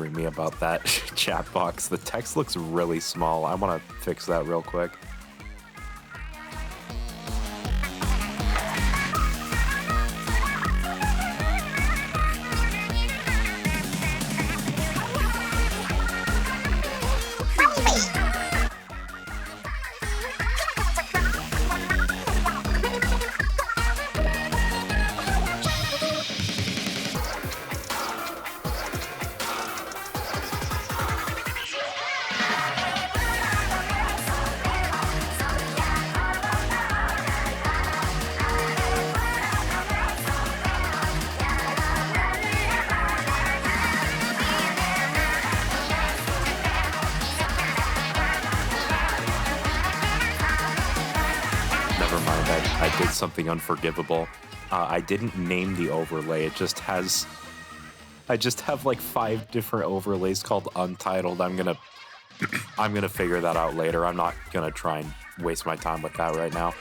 bothering me about that chat box. The text looks really small. I want to fix that real quick. I did something unforgivable. I didn't name the overlay. I just have like 5 different overlays called Untitled. I'm gonna figure that out later. I'm not gonna try and waste my time with that right now.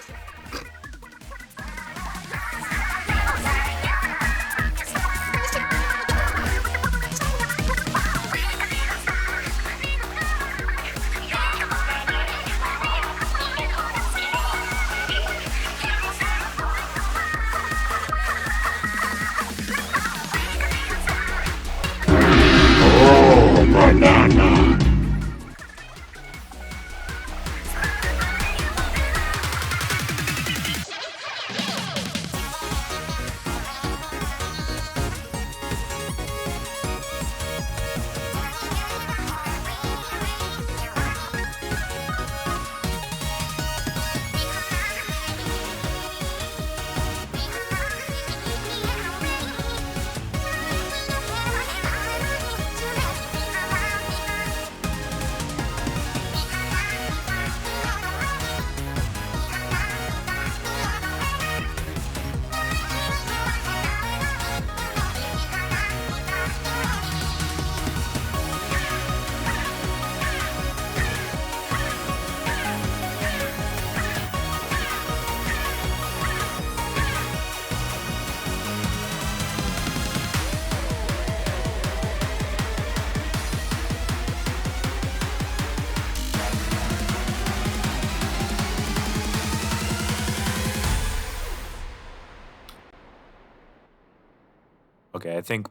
Okay, I think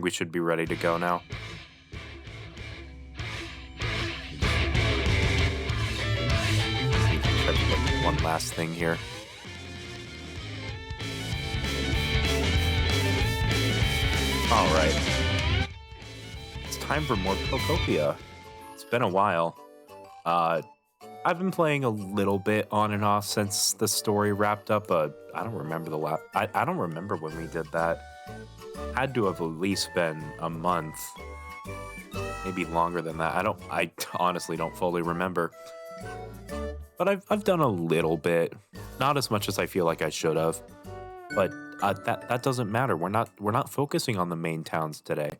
we should be ready to go now. One last thing here. All right. It's time for more Pokopia. It's been a while. I've been playing a little bit on and off since the story wrapped up. I don't remember I don't remember when we did that. Had to have at least been a month, maybe longer than that. I honestly don't fully remember. But I've done a little bit, not as much as I feel like I should have. But that doesn't matter. We're not focusing on the main towns today.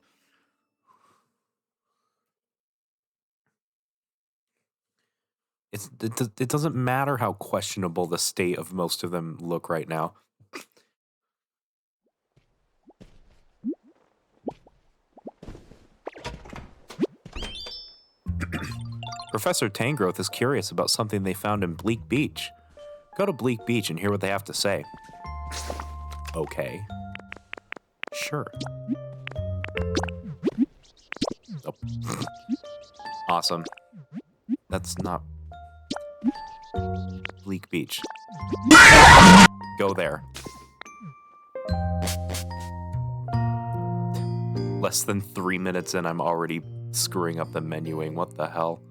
It doesn't matter how questionable the state of most of them look right now. Professor Tangrowth is curious about something they found in Bleak Beach. Go to Bleak Beach and hear what they have to say. Okay. Sure. Oh. Awesome. That's not... Bleak Beach. Go there. Less than 3 minutes in, I'm already screwing up the menuing. What the hell?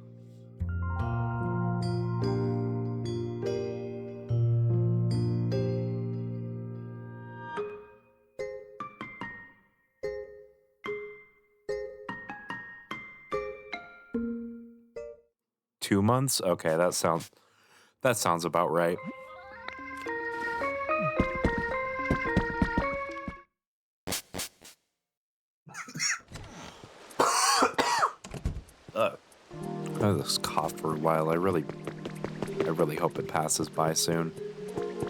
Two months? Okay, that sounds about right. I just coughed for a while. I really hope it passes by soon.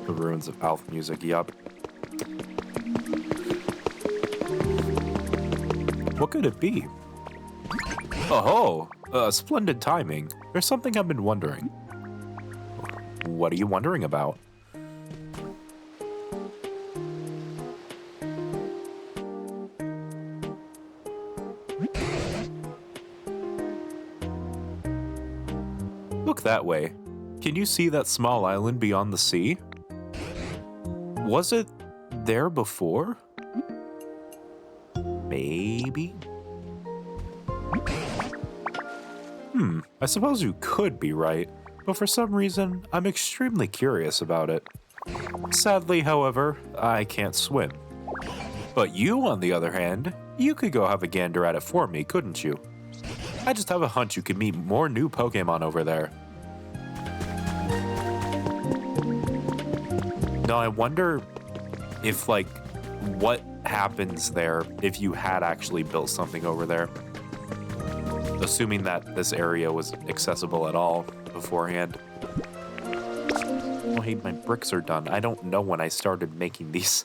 The ruins of Alf music, yup. What could it be? Oh, splendid timing. There's something I've been wondering. What are you wondering about? Look that way. Can you see that small island beyond the sea? Was it there before? Maybe? I suppose you could be right, but for some reason, I'm extremely curious about it. Sadly, however, I can't swim. But you, on the other hand, you could go have a gander at it for me, couldn't you? I just have a hunch you could meet more new Pokémon over there. Now, I wonder if, like, what happens there if you had actually built something over there. Assuming that this area was accessible at all beforehand. Oh, hey, my bricks are done. I don't know when I started making these.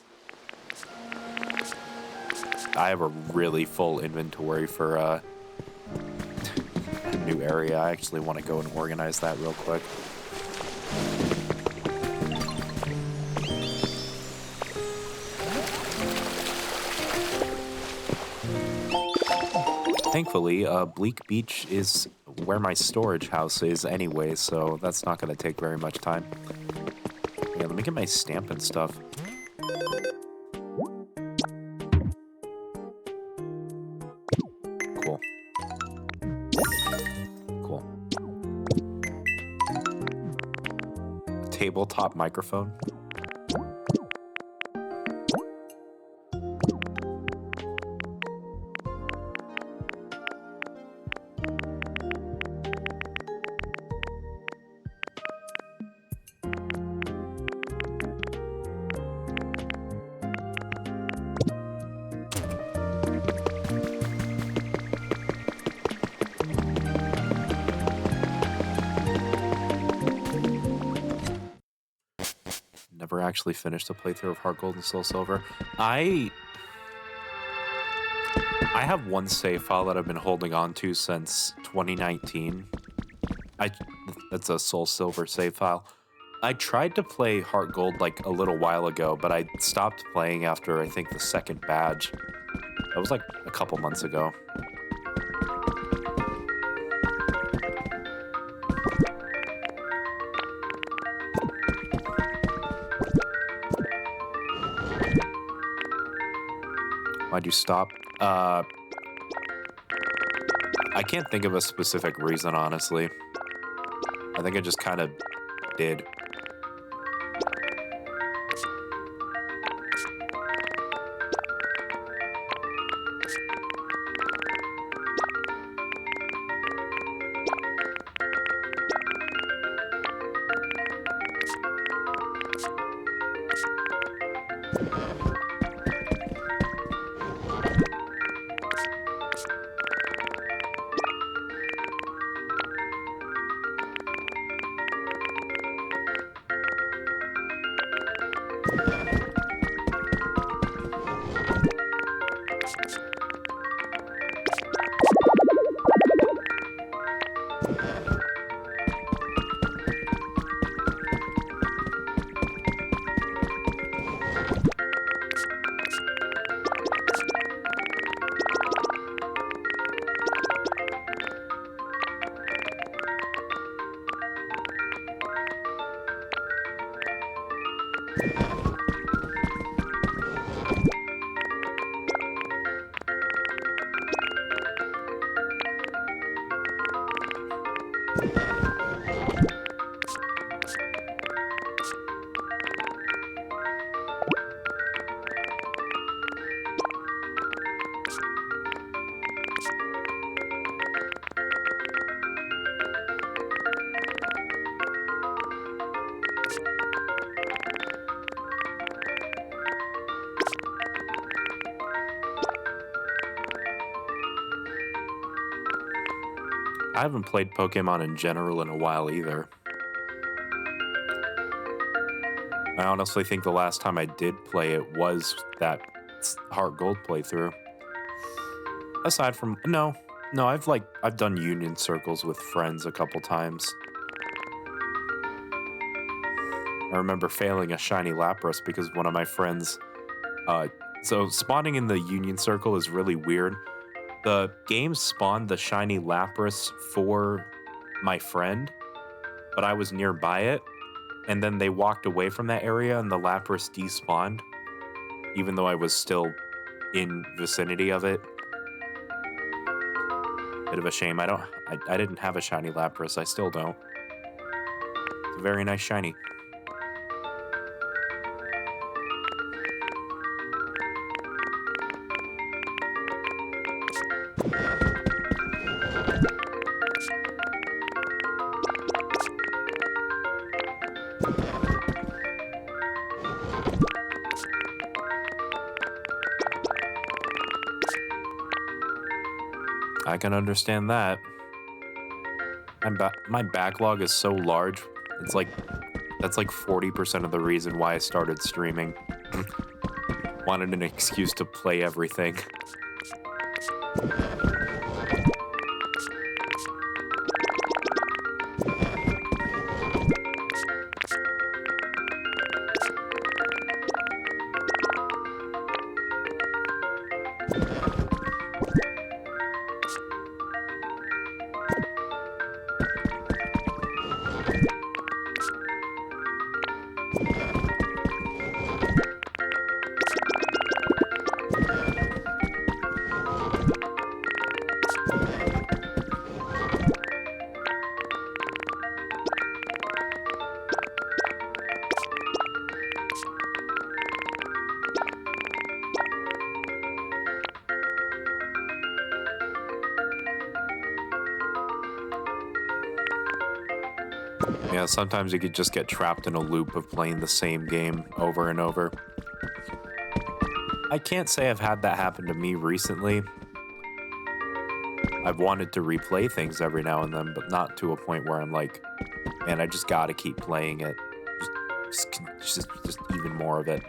I have a really full inventory for a new area. I actually want to go and organize that real quick. Thankfully, Bleak Beach is where my storage house is anyway, so that's not going to take very much time. Yeah, let me get my stamp and stuff. Cool. Cool. Tabletop microphone. Never actually finished a playthrough of Heart Gold and Soul Silver. I have one save file that I've been holding on to since 2019. That's a Soul Silver save file. I tried to play Heart Gold like a little while ago, but I stopped playing after I think the second badge. That was like a couple months ago. Why'd you stop? I can't think of a specific reason, honestly. I think I just kind of did. I haven't played Pokemon in general in a while either. I honestly think the last time I did play it was that Heart Gold playthrough. Aside from, no, No, I've done union circles with friends a couple times. I remember failing a shiny Lapras because one of my friends. Uh, so spawning in the union circle is really weird. The game spawned the shiny Lapras for my friend, but I was nearby it, and then they walked away from that area, and the Lapras despawned, even though I was still in vicinity of it. Bit of a shame. I didn't have a shiny Lapras. I still don't. It's a very nice shiny. I can understand that. My backlog is so large. It's like that's like 40% of the reason why I started streaming. Wanted an excuse to play everything. Yeah, sometimes you could just get trapped in a loop of playing the same game over and over. I can't say I've had that happen to me recently. I've wanted to replay things every now and then, but not to a point where I'm like, man, I just gotta keep playing it. Just even more of it.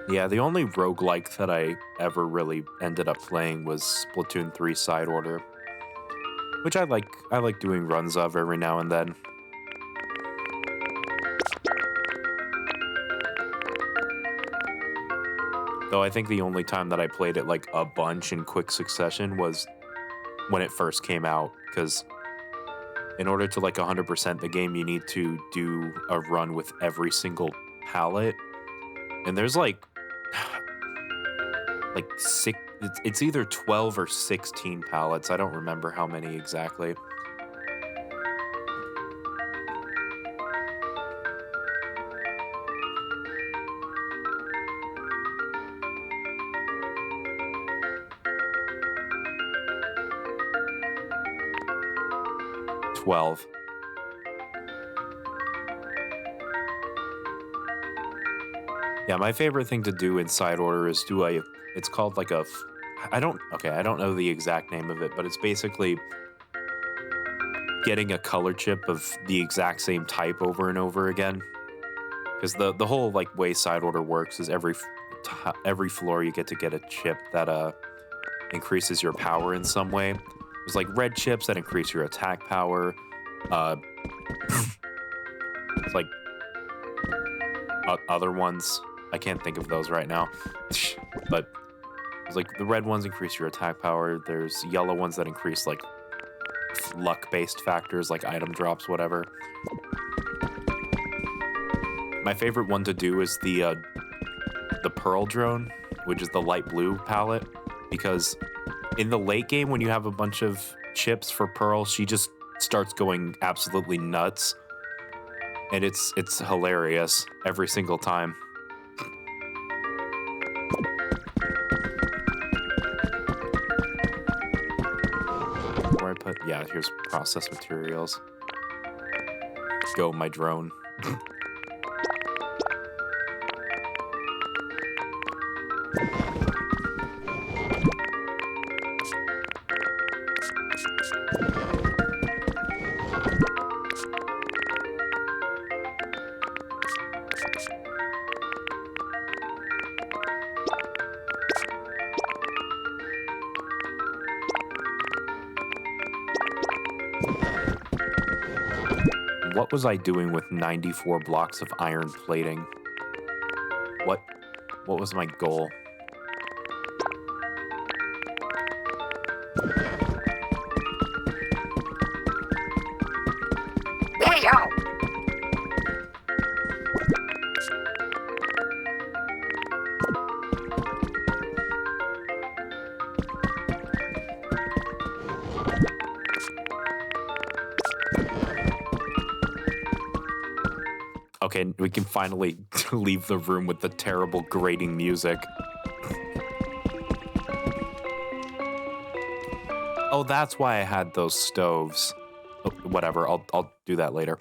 Yeah, the only roguelike that I ever really ended up playing was Splatoon 3 Side Order, which I like doing runs of every now and then. Though I think the only time that I played it like a bunch in quick succession was when it first came out, because in order to like 100% the game, you need to do a run with every single palette, and there's like six. It's either 12 or 16 pallets. I don't remember how many exactly. Yeah, my favorite thing to do in side order is do it's called like I don't know the exact name of it, but it's basically getting a color chip of the exact same type over and over again. Because the whole like way side order works is every floor you get a chip that increases your power in some way. There's like red chips that increase your attack power. It's like other ones. I can't think of those right now. But it's like the red ones increase your attack power. There's yellow ones that increase like luck-based factors like item drops, whatever. My favorite one to do is the Pearl drone, which is the light blue palette, because in the late game when you have a bunch of chips for Pearl, she just starts going absolutely nuts, and it's hilarious every single time. Where I put, yeah, here's process materials. Go, my drone. What was I doing with 94 blocks of iron plating? What was my goal? Okay, we can finally leave the room with the terrible grating music. Oh, that's why I had those stoves. Oh, whatever, I'll do that later.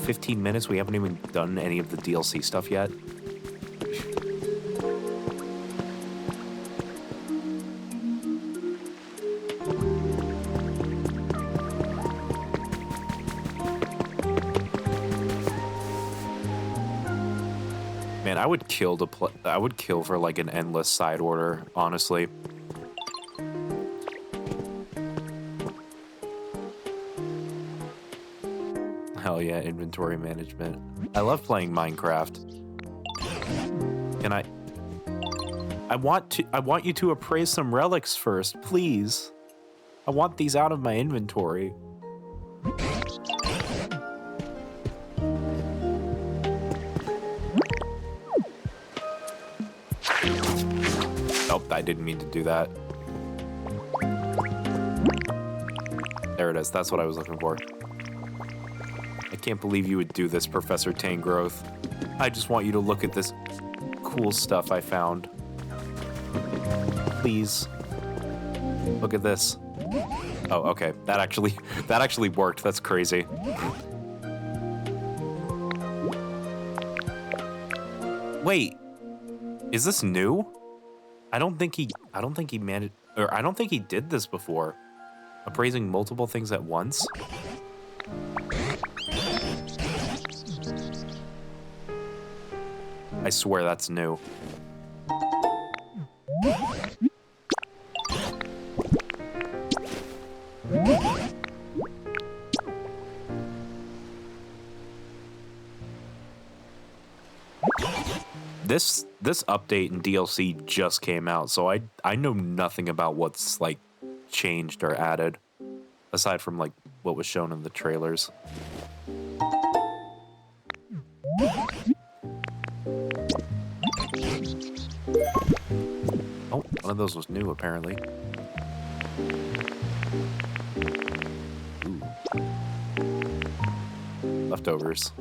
"15 minutes, we haven't even done any of the DLC stuff yet." Man, I would kill I would kill for like an endless side order, honestly. Hell yeah, inventory management. I love playing Minecraft. Can I want you to appraise some relics first, please. I want these out of my inventory. Nope, I didn't mean to do that. There it is, that's what I was looking for. I can't believe you would do this, Professor Tangrowth. I just want you to look at this cool stuff I found. Please. Look at this. Oh, okay. That actually worked. That's crazy. Wait. Is this new? I don't think he managed, or I don't think he did this before. Appraising multiple things at once? I swear that's new. This update and DLC just came out, so I know nothing about what's like changed or added, aside from like what was shown in the trailers. Oh, one of those was new apparently. Ooh. Leftovers.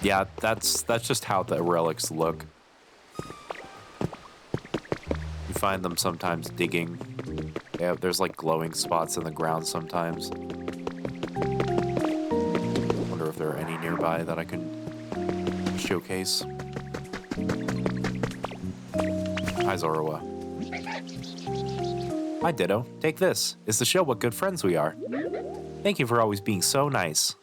Yeah, that's just how the relics look. You find them sometimes digging. Yeah, there's like glowing spots in the ground sometimes. Wonder if there are any nearby that I can showcase. Hi, Zorua. Hi, Ditto. Take this. It's to show what good friends we are. Thank you for always being so nice.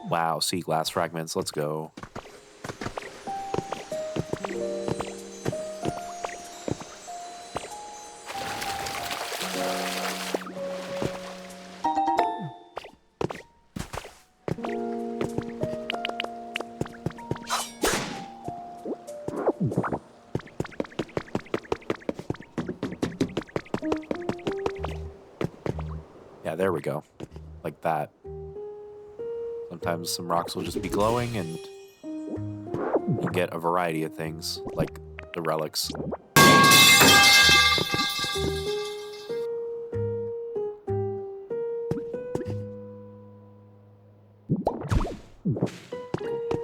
Wow, sea glass fragments. Let's go. Yeah, there we go. Like that. Sometimes some rocks will just be glowing and you get a variety of things, like the relics.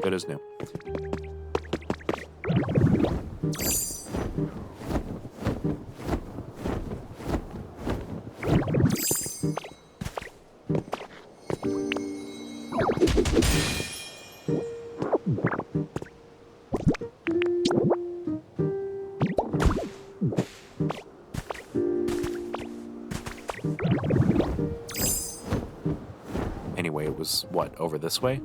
Good as new. Anyway, it was, what, over this way?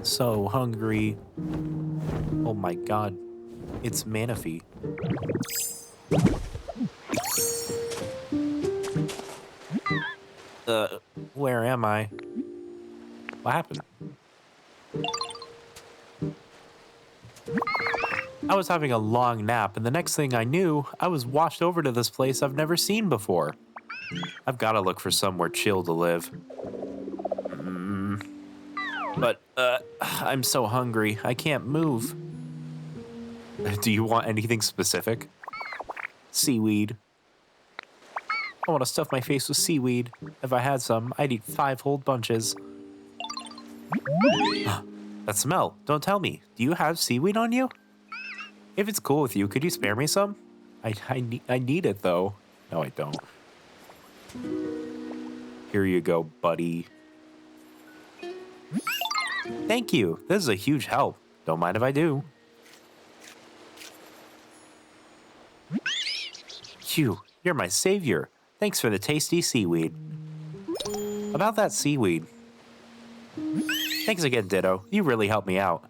So hungry. Oh my god. It's Manaphy. Where am I? What happened? I was having a long nap, and the next thing I knew, I was washed over to this place I've never seen before. I've got to look for somewhere chill to live. But, I'm so hungry, I can't move. Do you want anything specific? Seaweed. I want to stuff my face with seaweed. If I had some, I'd eat 5 whole bunches. That smell, don't tell me. Do you have seaweed on you? If it's cool with you, could you spare me some? I need it, though. No, I don't. Here you go, buddy. Thank you. This is a huge help. Don't mind if I do. Phew, you're my savior. Thanks for the tasty seaweed. About that seaweed. Thanks again, Ditto. You really helped me out.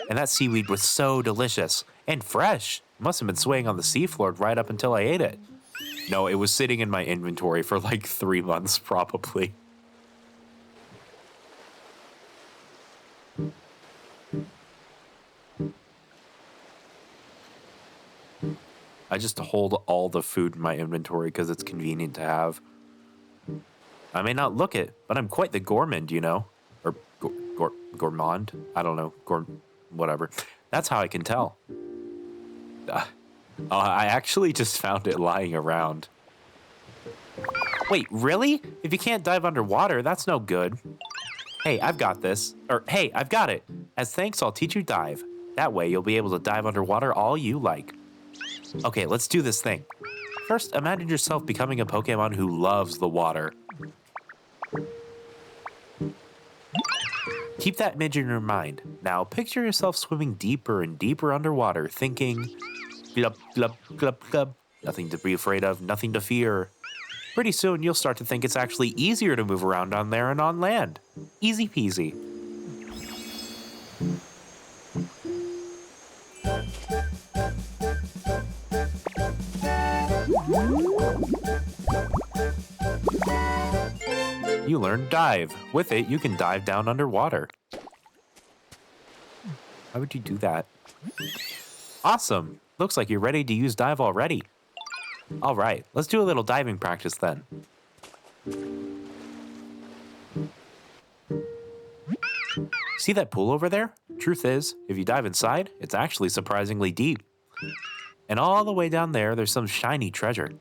And that seaweed was so delicious and fresh. It must have been swaying on the seafloor right up until I ate it. No, it was sitting in my inventory for like 3 months, probably. I just hold all the food in my inventory because it's convenient to have. I may not look it, but I'm quite the gourmand, you know? Or gourmand? I don't know. Whatever. That's how I can tell. I actually just found it lying around. Wait, really? If you can't dive underwater, that's no good. Hey, I've got this. Or, hey, I've got it. As thanks, I'll teach you dive. That way, you'll be able to dive underwater all you like. Okay, let's do this thing. First, imagine yourself becoming a Pokemon who loves the water. Keep that image in your mind. Now, picture yourself swimming deeper and deeper underwater, thinking, glub, glub, glub, glub. Nothing to be afraid of, nothing to fear. Pretty soon, you'll start to think it's actually easier to move around on there and on land. Easy peasy. You learn dive. With it, you can dive down underwater. Why would you do that? Awesome. Looks like you're ready to use dive already. All right, let's do a little diving practice then. See that pool over there? Truth is, if you dive inside, it's actually surprisingly deep. And all the way down there, there's some shiny treasure.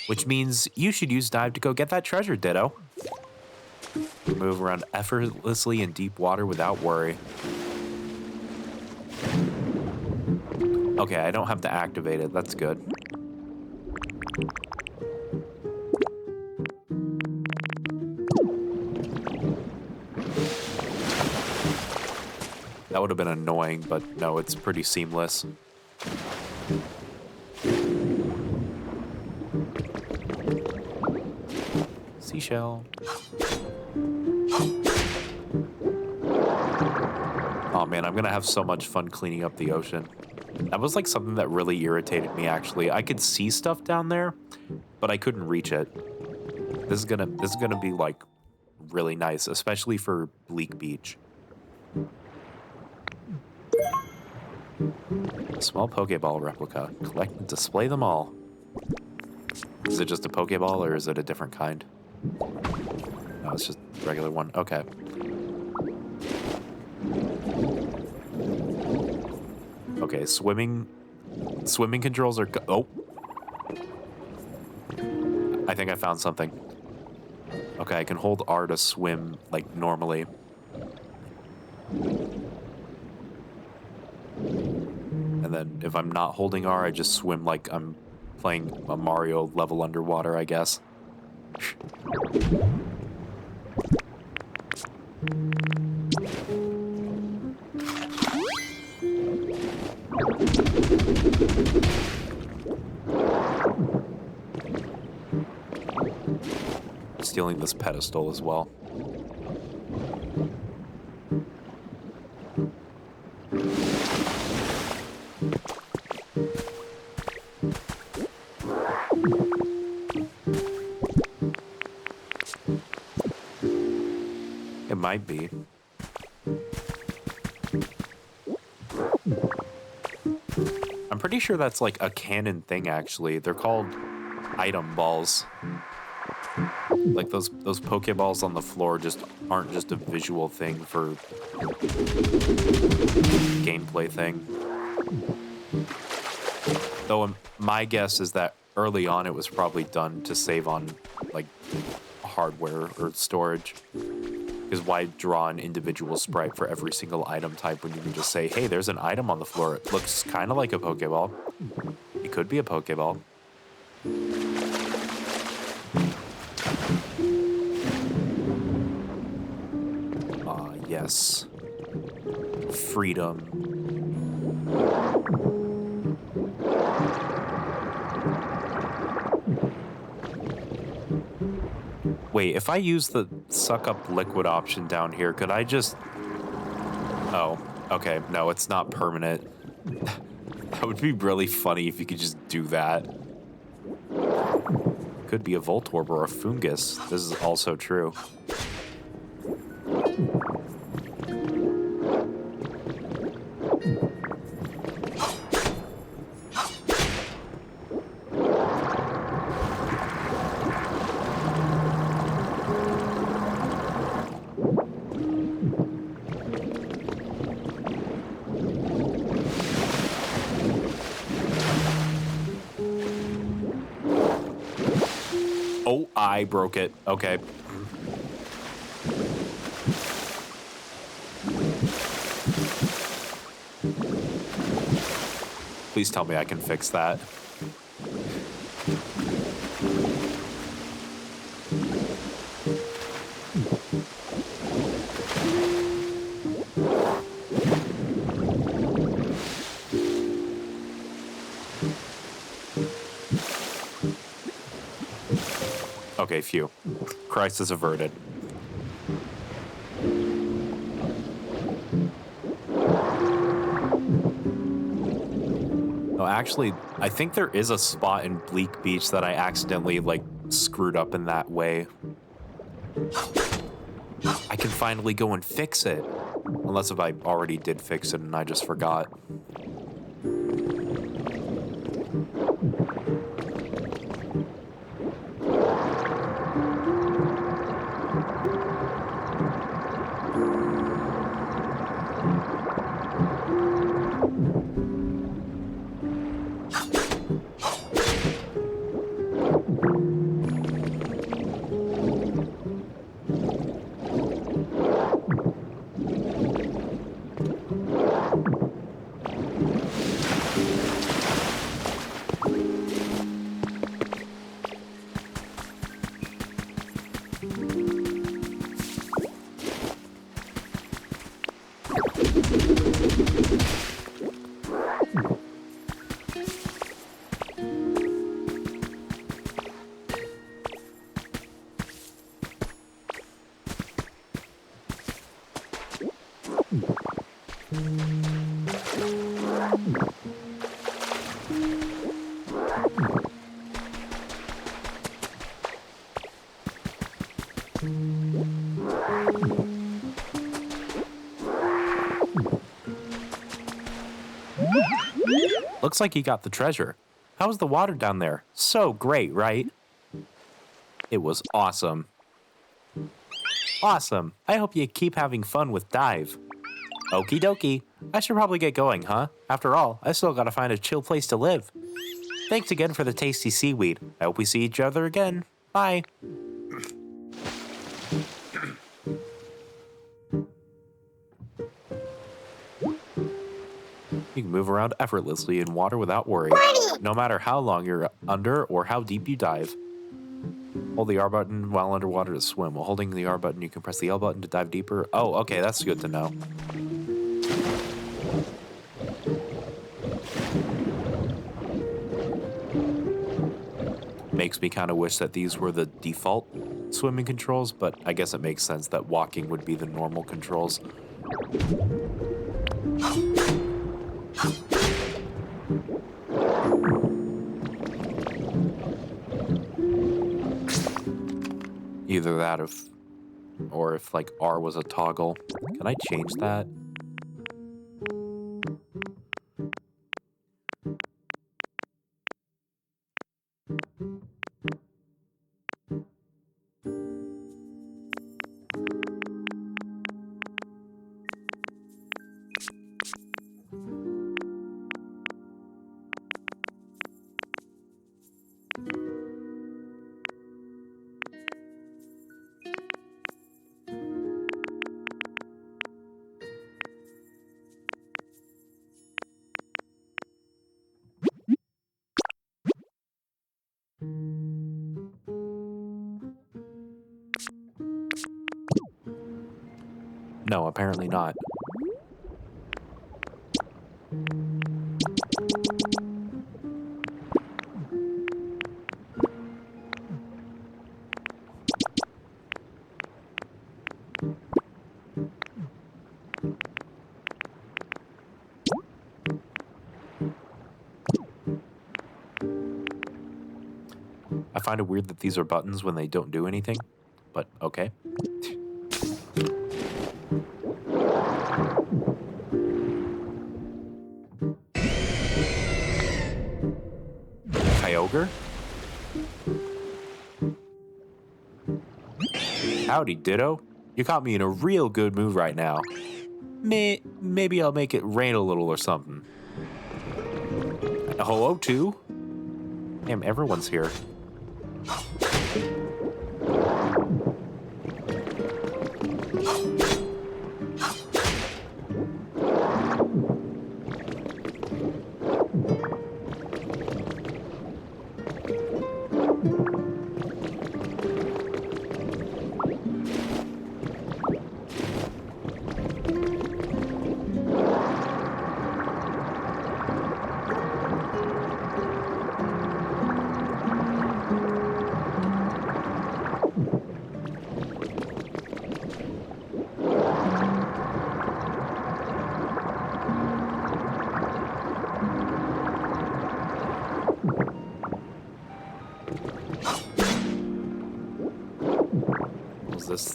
Which means you should use dive to go get that treasure, Ditto. Move around effortlessly in deep water without worry. Okay, I don't have to activate it. That's good. That would have been annoying, but no, it's pretty seamless. Seashell. Oh man, I'm gonna have so much fun cleaning up the ocean. That was like something that really irritated me actually. I could see stuff down there, but I couldn't reach it. This is gonna be like really nice, especially for Bleak Beach. Small Pokeball replica. Collect and display them all. Is it just a Pokeball or is it a different kind? No, it's just a regular one. Okay. Okay, swimming controls are oh. I think I found something. Okay, I can hold R to swim like normally. And then if I'm not holding R, I just swim like I'm playing a Mario level underwater, I guess. Stealing this pedestal as well. It might be. I'm pretty sure that's like a canon thing, actually. They're called item balls. Like those Pokeballs on the floor just aren't just a visual thing for gameplay thing. Though my guess is that early on it was probably done to save on like hardware or storage. Because why draw an individual sprite for every single item type when you can just say, hey, there's an item on the floor. It looks kind of like a Pokeball. It could be a Pokeball. Yes. Freedom. Wait, if I use the suck up liquid option down here, could I just... Oh, okay. No, it's not permanent. That would be really funny if you could just do that. Could be a Voltorb or a Fungus. This is also true. Oh, I broke it. Okay. Please tell me I can fix that. Okay, phew. Crisis averted. Oh, actually, I think there is a spot in Bleak Beach that I accidentally, like, screwed up in that way. I can finally go and fix it. Unless if I already did fix it and I just forgot. Looks like you got the treasure. How was the water down there? So great, right? It was awesome. Awesome. I hope you keep having fun with Dive. Okie dokie. I should probably get going, huh? After all, I still gotta find a chill place to live. Thanks again for the tasty seaweed. I hope we see each other again. Bye. You can move around effortlessly in water without worry, no matter how long you're under or how deep you dive. Hold the R button while underwater to swim. While holding the R button, you can press the L button to dive deeper. Oh, okay, that's good to know. Makes me kind of wish that these were the default swimming controls, but I guess it makes sense that walking would be the normal controls. Either that or if like R was a toggle. Can I change that? No, apparently not. I find it weird that these are buttons when they don't do anything, but okay. Kyogre? Howdy, Ditto. You caught me in a real good mood right now. Maybe I'll make it rain a little or something. Hello, too? Damn, everyone's here.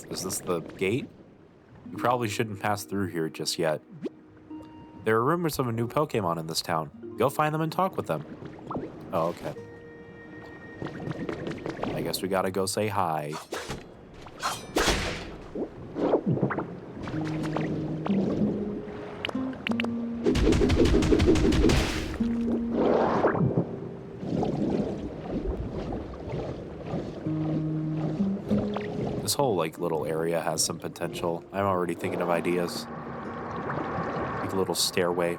Is this the gate? You probably shouldn't pass through here just yet. There are rumors of a new Pokemon in this town. Go find them and talk with them. Oh, okay. I guess we gotta go say hi. This whole like little area has some potential. I'm already thinking of ideas. Like a little stairway.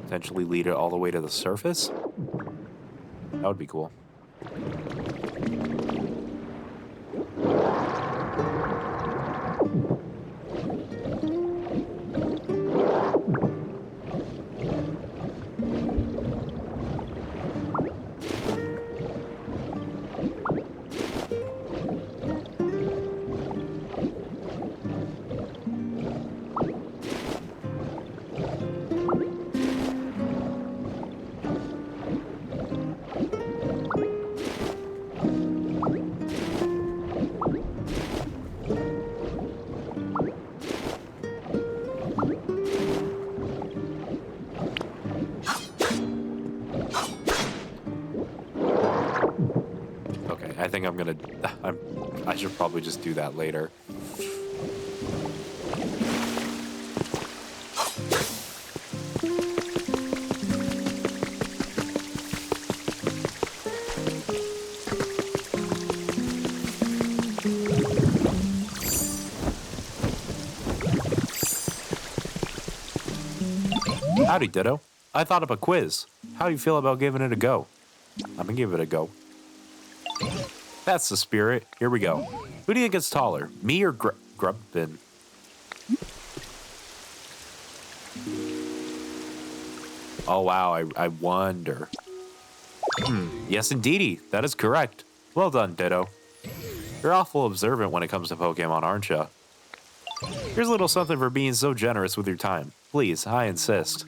Potentially lead it all the way to the surface. That would be cool. think I'm gonna... I should probably just do that later. Howdy, Ditto. I thought of a quiz. How do you feel about giving it a go? I'm gonna give it a go. That's the spirit. Here we go. Who do you think is taller, me or Grubbin? Oh, wow. I wonder. Yes, indeedy. That is correct. Well done, Ditto. You're awful observant when it comes to Pokemon, aren't you? Here's a little something for being so generous with your time. Please, I insist.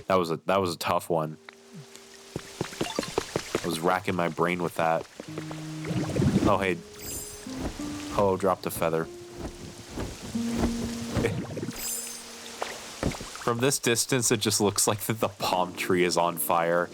That was a tough one. I was racking my brain with that. Oh, hey. Oh, dropped a feather. From this distance, it just looks like the palm tree is on fire.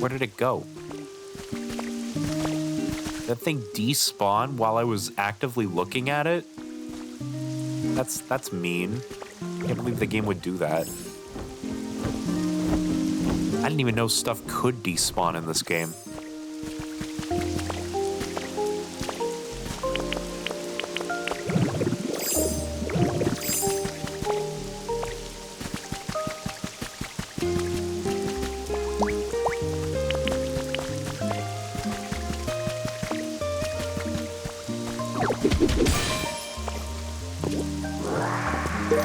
Where did it go? That thing despawned while I was actively looking at it? That's mean. I can't believe the game would do that. I didn't even know stuff could despawn in this game.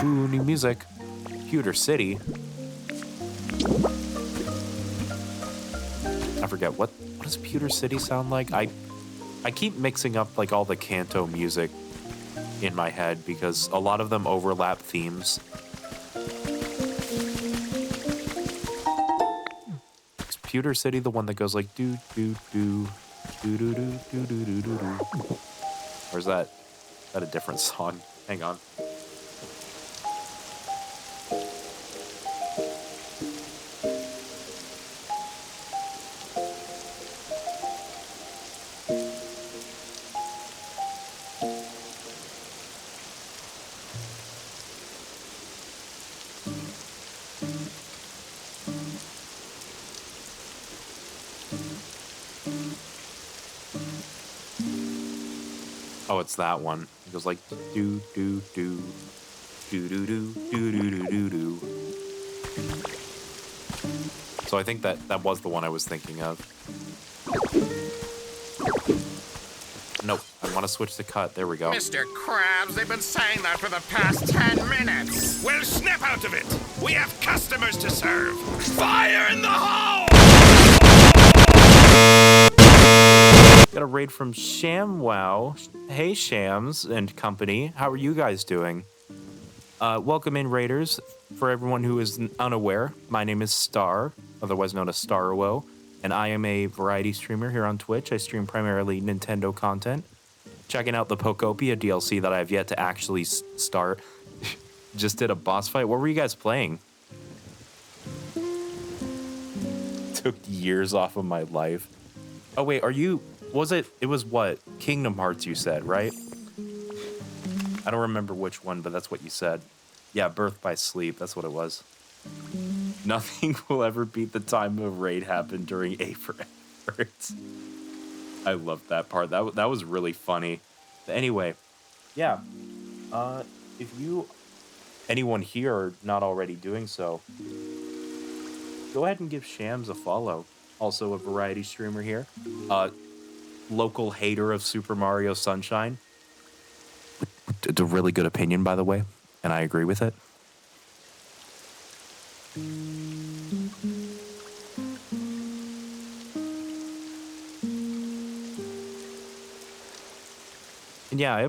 Ooh, new music. Pewter City. I forget, what does Pewter City sound like? I keep mixing up like all the Kanto music in my head because a lot of them overlap themes. Is Pewter City the one that goes like do do do do do do do do do do do? Or is that a different song? Hang on. Oh, it's that one. It goes like do do do do do do do do do do do. So I think that was the one I was thinking of. Nope, I want to switch the cut. There we go. Mr. Krabs, they've been saying that for the past 10 minutes. Well, snap out of it. We have customers to serve. Fire in the hole! Got a raid from ShamWow. Hey, Shams and company. How are you guys doing? Welcome in, raiders. For everyone who is unaware, my name is Star, otherwise known as Starwo, and I am a variety streamer here on Twitch. I stream primarily Nintendo content. Checking out the Pokopia DLC that I have yet to actually start. Just did a boss fight. What were you guys playing? Took years off of my life. Oh, wait, are you... It was what? Kingdom Hearts you said, right? I don't remember which one, but that's what you said. Yeah, Birth by Sleep, that's what it was. Nothing will ever beat the time a raid happened during A for Effort. I loved that part. That was really funny. But anyway, yeah. If anyone here are not already doing so, go ahead and give Shams a follow. Also a variety streamer here. Local hater of Super Mario Sunshine. It's a really good opinion, by the way, and I agree with it. And yeah,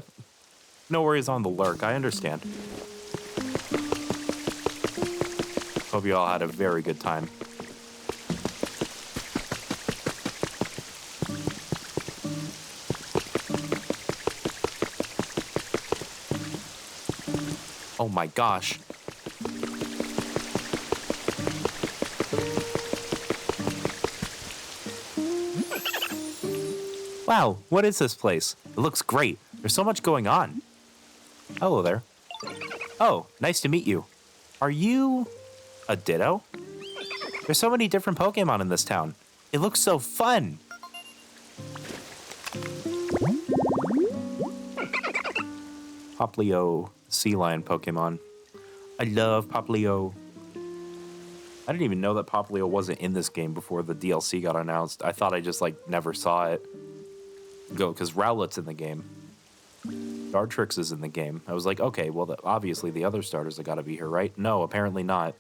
no worries on the lurk, I understand. Hope you all had a very good time. Oh my gosh. Wow, what is this place? It looks great. There's so much going on. Hello there. Oh, nice to meet you. Are you a Ditto? There's so many different Pokemon in this town. It looks so fun. Poplio, sea lion Pokemon. I love Poplio. I didn't even know that Poplio wasn't in this game before the DLC got announced. I thought I just never saw it. Because Rowlet's in the game. Dartrix is in the game. I was like, okay, well, obviously the other starters have got to be here, right? No, apparently not.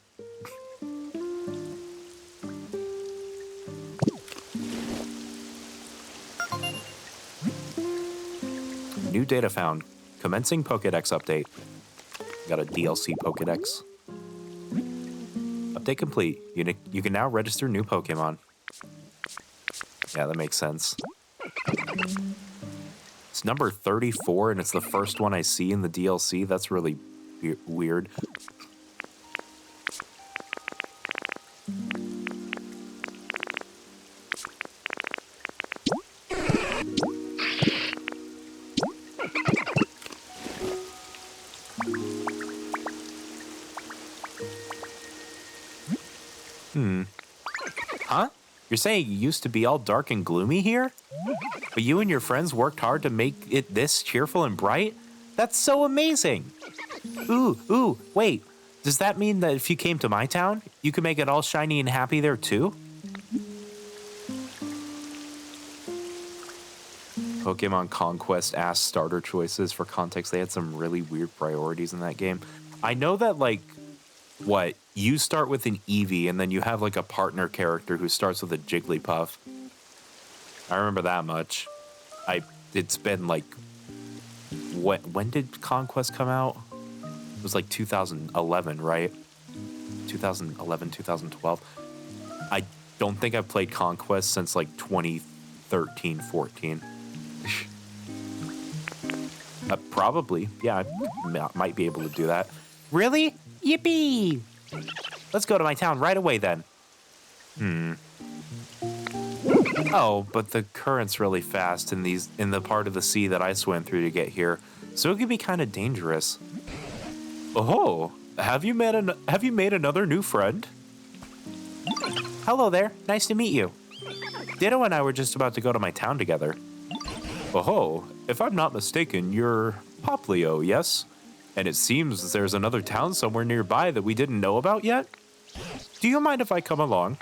New data found. Commencing Pokédex update. Got a DLC Pokédex. Update complete. You can now register new Pokemon. Yeah, that makes sense. It's number 34, and it's the first one I see in the DLC. That's really weird. Huh? You're saying it used to be all dark and gloomy here? But you and your friends worked hard to make it this cheerful and bright? That's so amazing! Ooh, wait. Does that mean that if you came to my town, you could make it all shiny and happy there too? Pokemon Conquest asked starter choices. For context, they had some really weird priorities in that game. I know that, you start with an Eevee, and then you have, a partner character who starts with a Jigglypuff. I remember that much. It's been, when did Conquest come out? It was, 2011, right? 2011, 2012. I don't think I've played Conquest since, 2013, 14. Probably. Yeah, I might be able to do that. Really? Yippee! Let's go to my town right away, then. Oh, but the current's really fast in the part of the sea that I swam through to get here, so it could be kind of dangerous. Oh, have you made another new friend? Hello there. Nice to meet you. Ditto and I were just about to go to my town together. Oh, if I'm not mistaken, you're Poplio, yes? And it seems there's another town somewhere nearby that we didn't know about yet? Do you mind if I come along?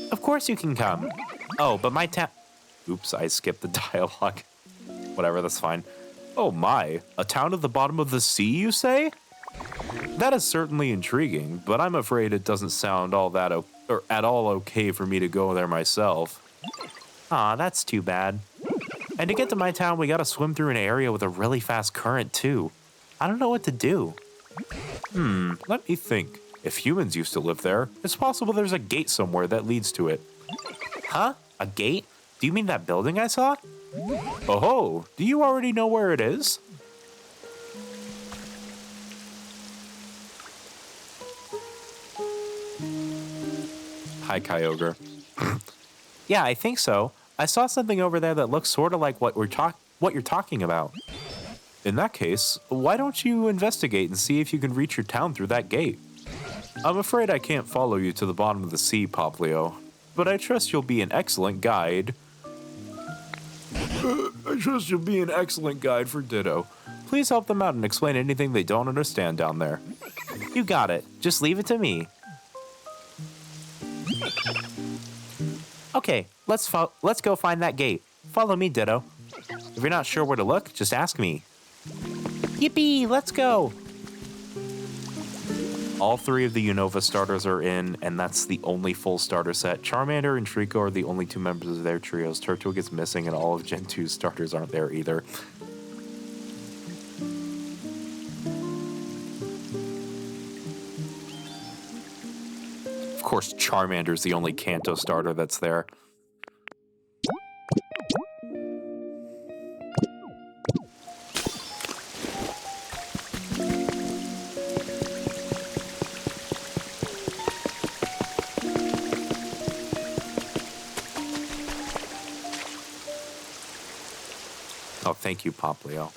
Of course you can come. Oh, but my town... Oops, I skipped the dialogue. Whatever, that's fine. Oh my, a town at the bottom of the sea, you say? That is certainly intriguing, but I'm afraid it doesn't sound at all okay for me to go there myself. Aw, that's too bad. And to get to my town, we gotta swim through an area with a really fast current, too. I don't know what to do. Let me think. If humans used to live there, it's possible there's a gate somewhere that leads to it. Huh? A gate? Do you mean that building I saw? Oh, do you already know where it is? Hi, Kyogre. Yeah, I think so. I saw something over there that looks sort of like what you're talking about. In that case, why don't you investigate and see if you can reach your town through that gate? I'm afraid I can't follow you to the bottom of the sea, Poplio, but I trust you'll be an excellent guide. I trust you'll be an excellent guide for Ditto. Please help them out and explain anything they don't understand down there. You got it. Just leave it to me. Okay, let's go find that gate. Follow me, Ditto. If you're not sure where to look, just ask me. Yippee, let's go! All three of the Unova starters are in, and that's the only full starter set. Charmander and Trico are the only two members of their trios. Turtwig is missing, and all of Gen 2's starters aren't there either. course, Charmander's the only Kanto starter that's there. Oh, thank you, Poplio.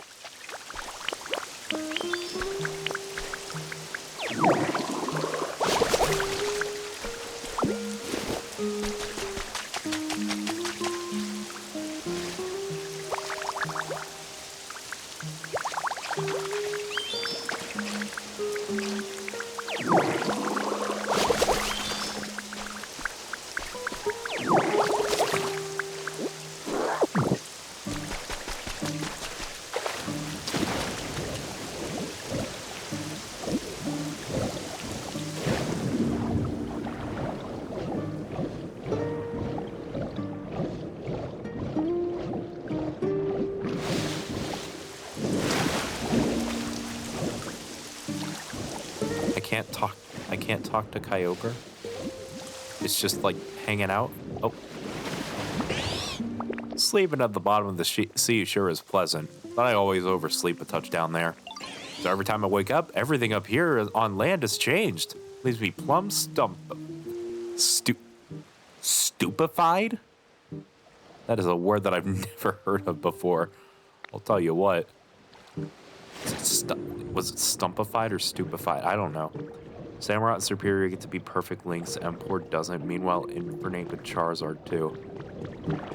I can't talk to Kyogre. It's just like hanging out. Oh. Sleeping at the bottom of the sea sure is pleasant, but I always oversleep a touch down there. So every time I wake up, everything up here on land has changed. Leaves me plumb stupefied? That is a word that I've never heard of before. I'll tell you what. Was it stumpified or stupefied? I don't know. Samurott and Superior get to be perfect links. Empor doesn't. Meanwhile, Infernape and Charizard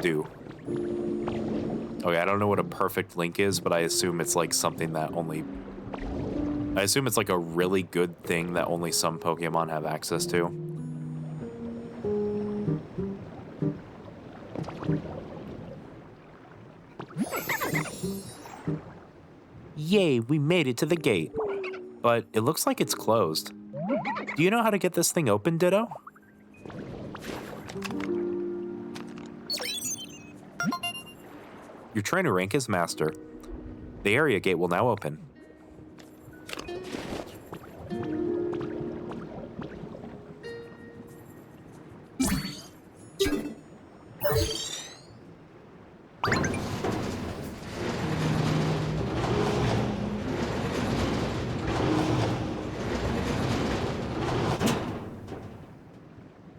do. Okay, I don't know what a perfect link is, but I assume it's like something that only... I assume it's like a really good thing that only some Pokemon have access to. Yay, we made it to the gate. But it looks like it's closed. Do you know how to get this thing open, Ditto? Your trainer rank is Master. The area gate will now open.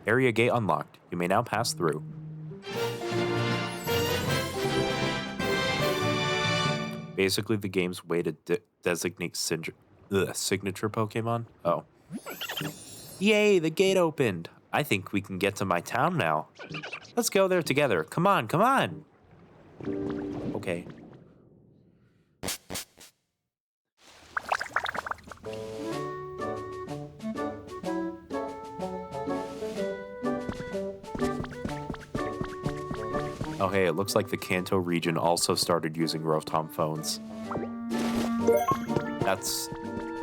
Area gate unlocked. You may now pass through. Basically, the game's way to designate signature Pokemon. Oh. Yay, the gate opened. I think we can get to my town now. Let's go there together. Come on, come on. Okay. Oh hey, it looks like the Kanto region also started using Rotom phones. That's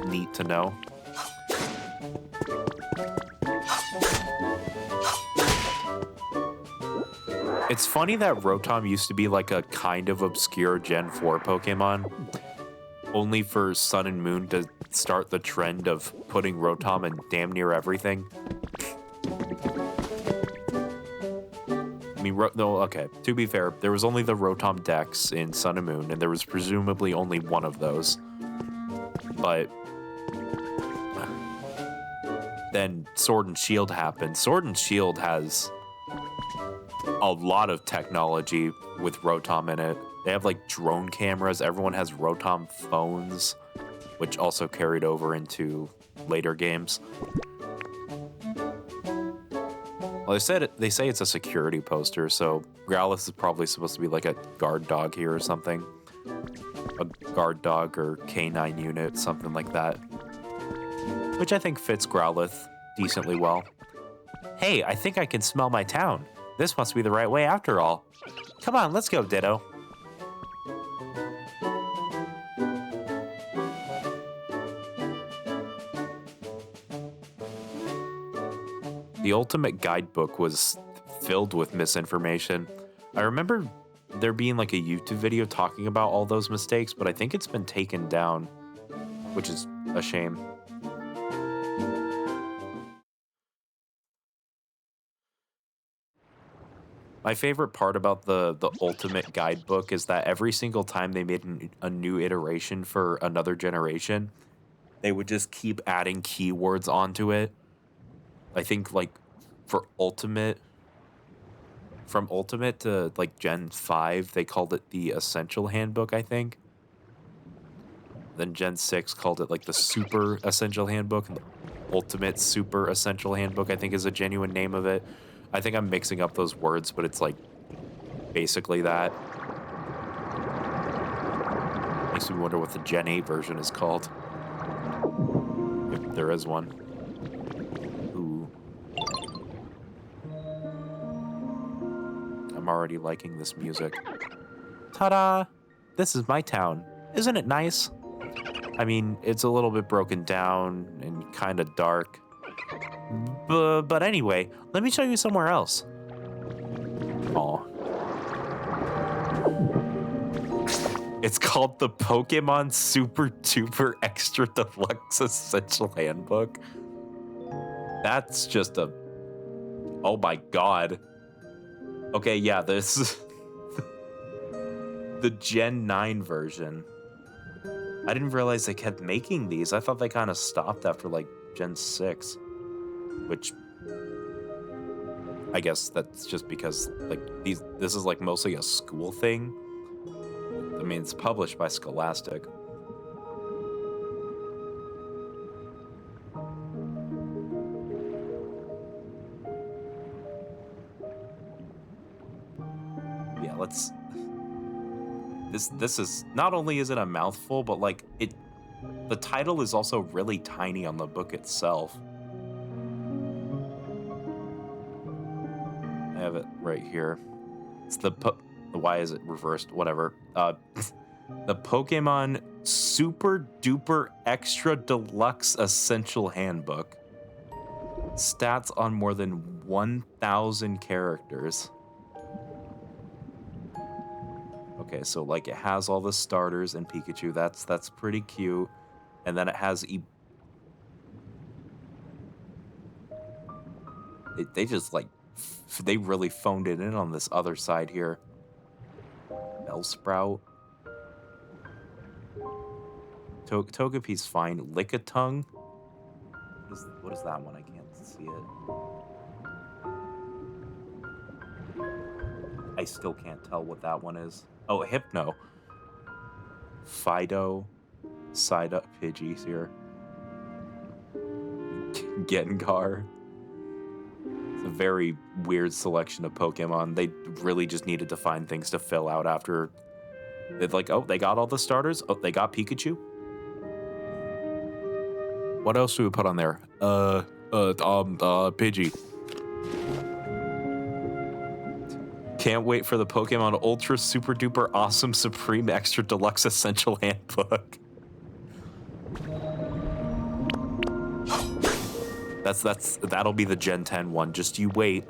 neat to know. It's funny that Rotom used to be like a kind of obscure Gen 4 Pokemon, only for Sun and Moon to start the trend of putting Rotom in damn near everything. I mean, no, okay, to be fair, there was only the Rotom Dex in Sun and Moon, and there was presumably only one of those. But then Sword and Shield happened. Sword and Shield has a lot of technology with Rotom in it. They have like drone cameras. Everyone has Rotom phones, which also carried over into later games. Well, they say it's a security poster, so Growlithe is probably supposed to be like a guard dog here or something. A guard dog or canine unit, something like that. Which I think fits Growlithe decently well. Hey, I think I can smell my town. This must be the right way after all. Come on, let's go, Ditto. The Ultimate Guidebook was filled with misinformation. I remember there being like a YouTube video talking about all those mistakes, but I think it's been taken down, which is a shame. My favorite part about the Ultimate Guidebook is that every single time they made a new iteration for another generation, they would just keep adding keywords onto it. I think like for Ultimate, from Ultimate to like Gen 5, they called it the Essential Handbook, I think. Then Gen 6 called it like the Super Essential Handbook, and the Ultimate Super Essential Handbook, I think, is a genuine name of it. I think I'm mixing up those words, but it's like basically that. Makes me wonder what the Gen 8 version is called. If there is one. Ooh. I'm already liking this music. Ta-da! This is my town. Isn't it nice? I mean, it's a little bit broken down and kind of dark. But anyway, let me show you somewhere else. Aw. It's called the Pokemon Super Duper Extra Deluxe Essential Handbook. That's just a... Oh my god. Okay, yeah, this is the Gen 9 version. I didn't realize they kept making these. I thought they kind of stopped after, like, Gen 6. Which... I guess that's just because, like, this is, like, mostly a school thing. I mean, it's published by Scholastic. Yeah, let's... This is... Not only is it a mouthful, but, like, the title is also really tiny on the book itself. I have it right here. It's why is it reversed? Whatever. The Pokemon Super Duper Extra Deluxe Essential Handbook. Stats on more than 1,000 characters. Okay, so like it has all the starters and Pikachu. That's pretty cute. And then it has they just like they really phoned it in on this other side here. Bellsprout. Togepi's fine. Lickitung. What is that one? I can't see it. I still can't tell what that one is. Oh, Hypno. Fido. Psyduck. Pidgey's here. Gengar. It's a very weird selection of Pokemon. They really just needed to find things to fill out after. It's like, oh, they got all the starters. Oh, they got Pikachu. What else do we put on there? Pidgey. Can't wait for the Pokemon Ultra Super Duper Awesome Supreme Extra Deluxe Essential Handbook. That'll be the Gen 10 one. Just you wait.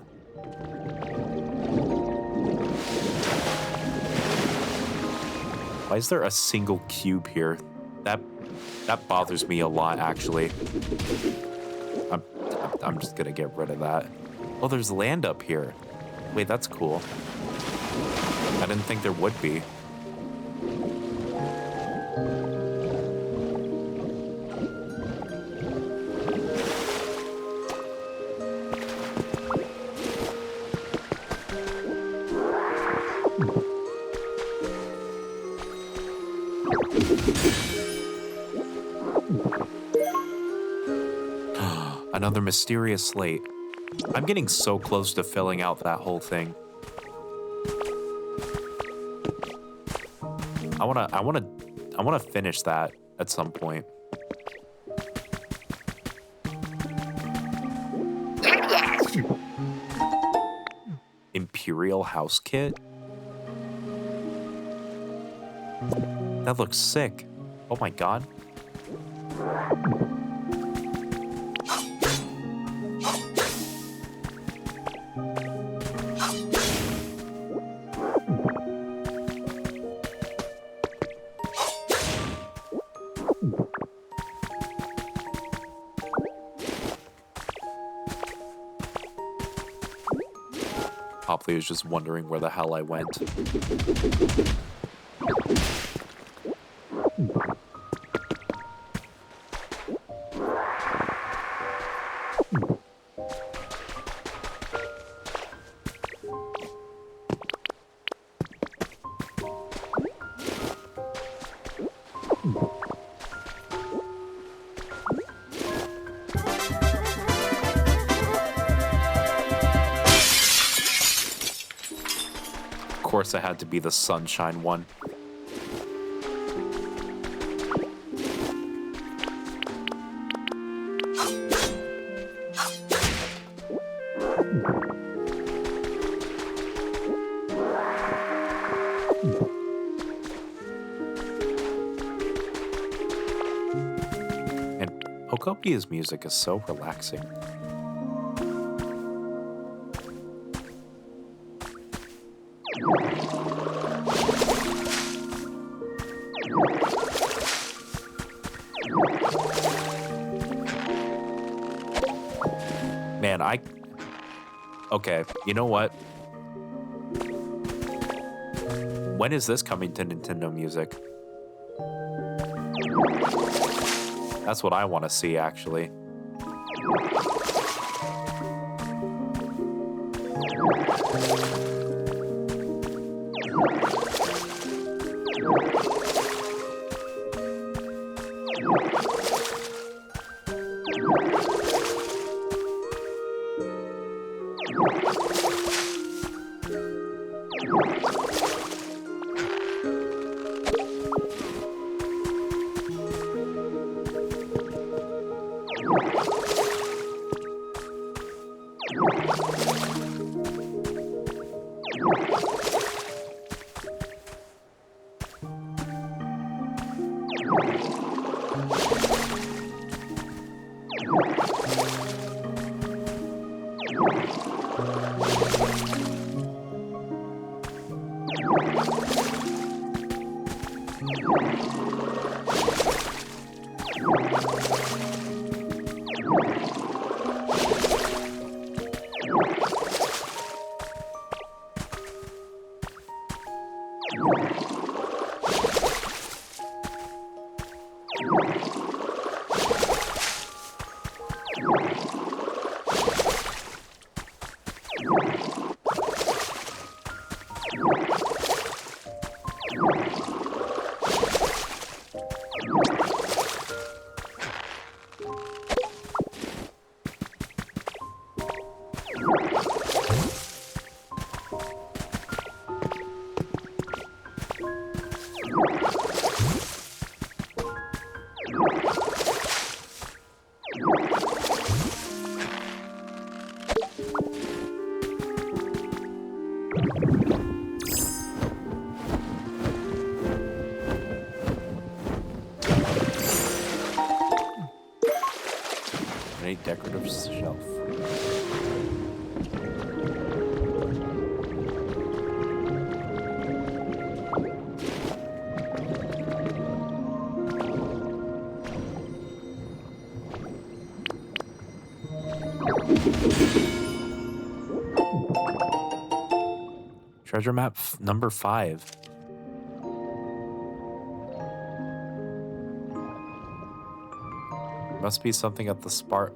Why is there a single cube here? That bothers me a lot, actually. I'm just gonna get rid of that. Oh, there's land up here. Wait, that's cool. I didn't think there would be. Another mysterious slate. I'm getting so close to filling out that whole thing. I wanna finish that at some point. Imperial House Kit? That looks sick. Oh my god. Popley was just wondering where the hell I went. Of course, it had to be the sunshine one. And Pokopia's music is so relaxing. Man, okay, you know what? When is this coming to Nintendo Music? That's what I want to see, actually. A decorative shelf. Treasure map number 5. Must be something at the spot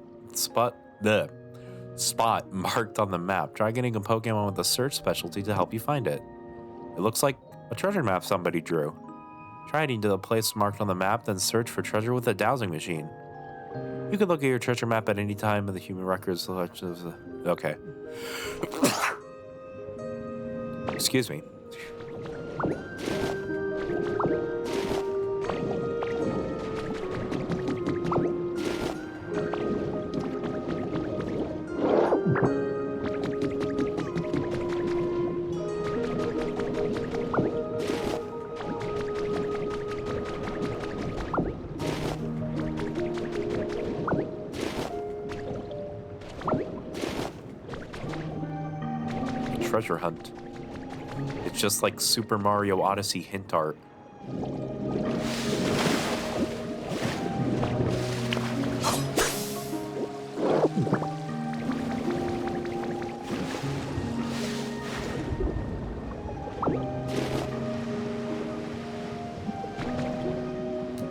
marked on the map. Try getting a Pokemon with a search specialty to help you find it. It looks like a treasure map somebody drew. Try heading to the place marked on the map, then search for treasure with a dowsing machine. You can look at your treasure map at any time of the human records. Okay. Excuse me. Treasure hunt. It's just like Super Mario Odyssey hint art.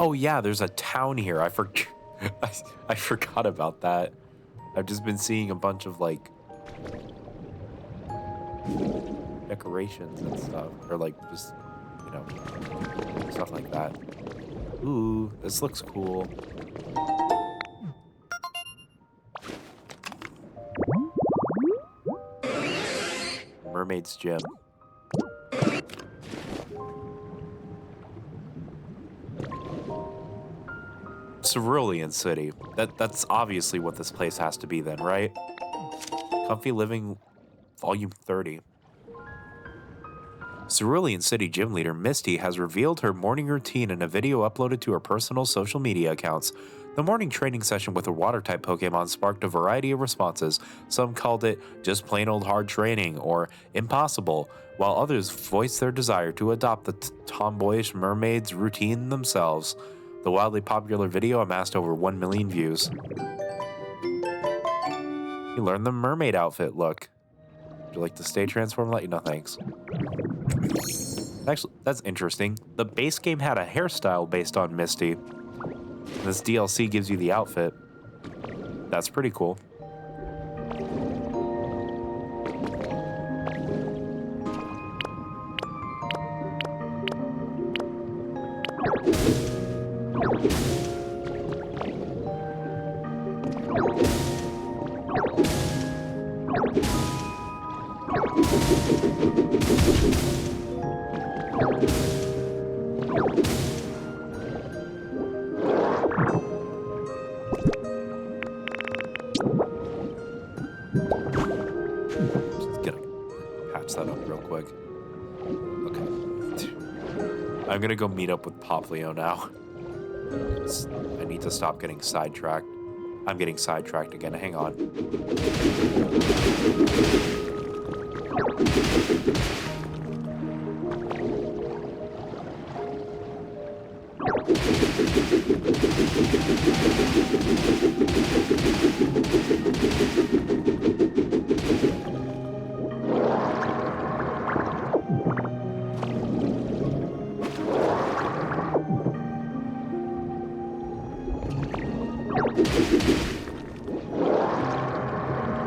Oh yeah, there's a town here. I forgot about that. I've just been seeing a bunch of like decorations and stuff, or like just, you know, stuff like that. Ooh, this looks cool. Mermaid's Gym. Cerulean City. That's obviously what this place has to be then, right? Comfy Living, Volume 30. Cerulean City gym leader Misty has revealed her morning routine in a video uploaded to her personal social media accounts. The morning training session with her water-type Pokemon sparked a variety of responses. Some called it just plain old hard training or impossible, while others voiced their desire to adopt the tomboyish mermaid's routine themselves. The wildly popular video amassed over 1 million views. You learned the mermaid outfit look. Would you like to stay transformed? Let you know, thanks. Actually, that's interesting. The base game had a hairstyle based on Misty. This DLC gives you the outfit. That's pretty cool. That up real quick. Okay. I'm gonna go meet up with Poplio now. I need to stop getting sidetracked. I'm getting sidetracked again. Hang on.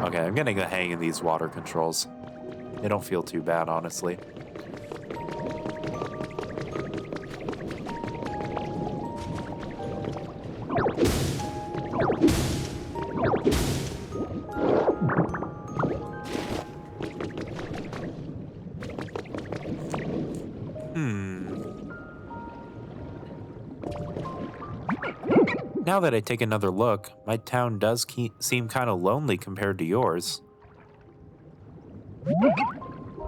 Okay, I'm getting the hang of these water controls. They don't feel too bad, honestly. Now that I take another look, my town does seem kind of lonely compared to yours.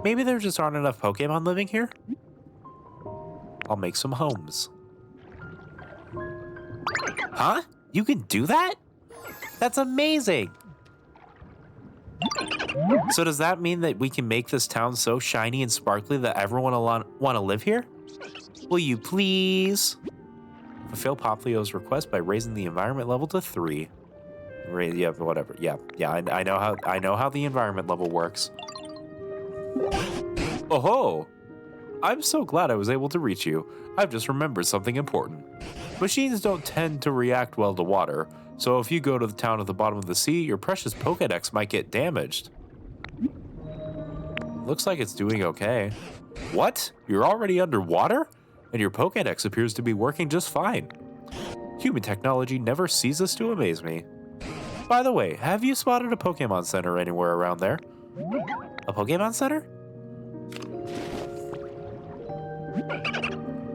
Maybe there just aren't enough Pokemon living here? I'll make some homes. Huh? You can do that? That's amazing! So does that mean that we can make this town so shiny and sparkly that everyone will want to live here? Will you please? Fulfill Poplio's request by raising the environment level to 3. Yeah, whatever. Yeah, I know how the environment level works. Oh-ho! I'm so glad I was able to reach you. I've just remembered something important. Machines don't tend to react well to water, so if you go to the town at the bottom of the sea, your precious Pokédex might get damaged. Looks like it's doing okay. What? You're already underwater? And your Pokédex appears to be working just fine. Human technology never ceases to amaze me. By the way, have you spotted a Pokemon Center anywhere around there? A Pokemon Center?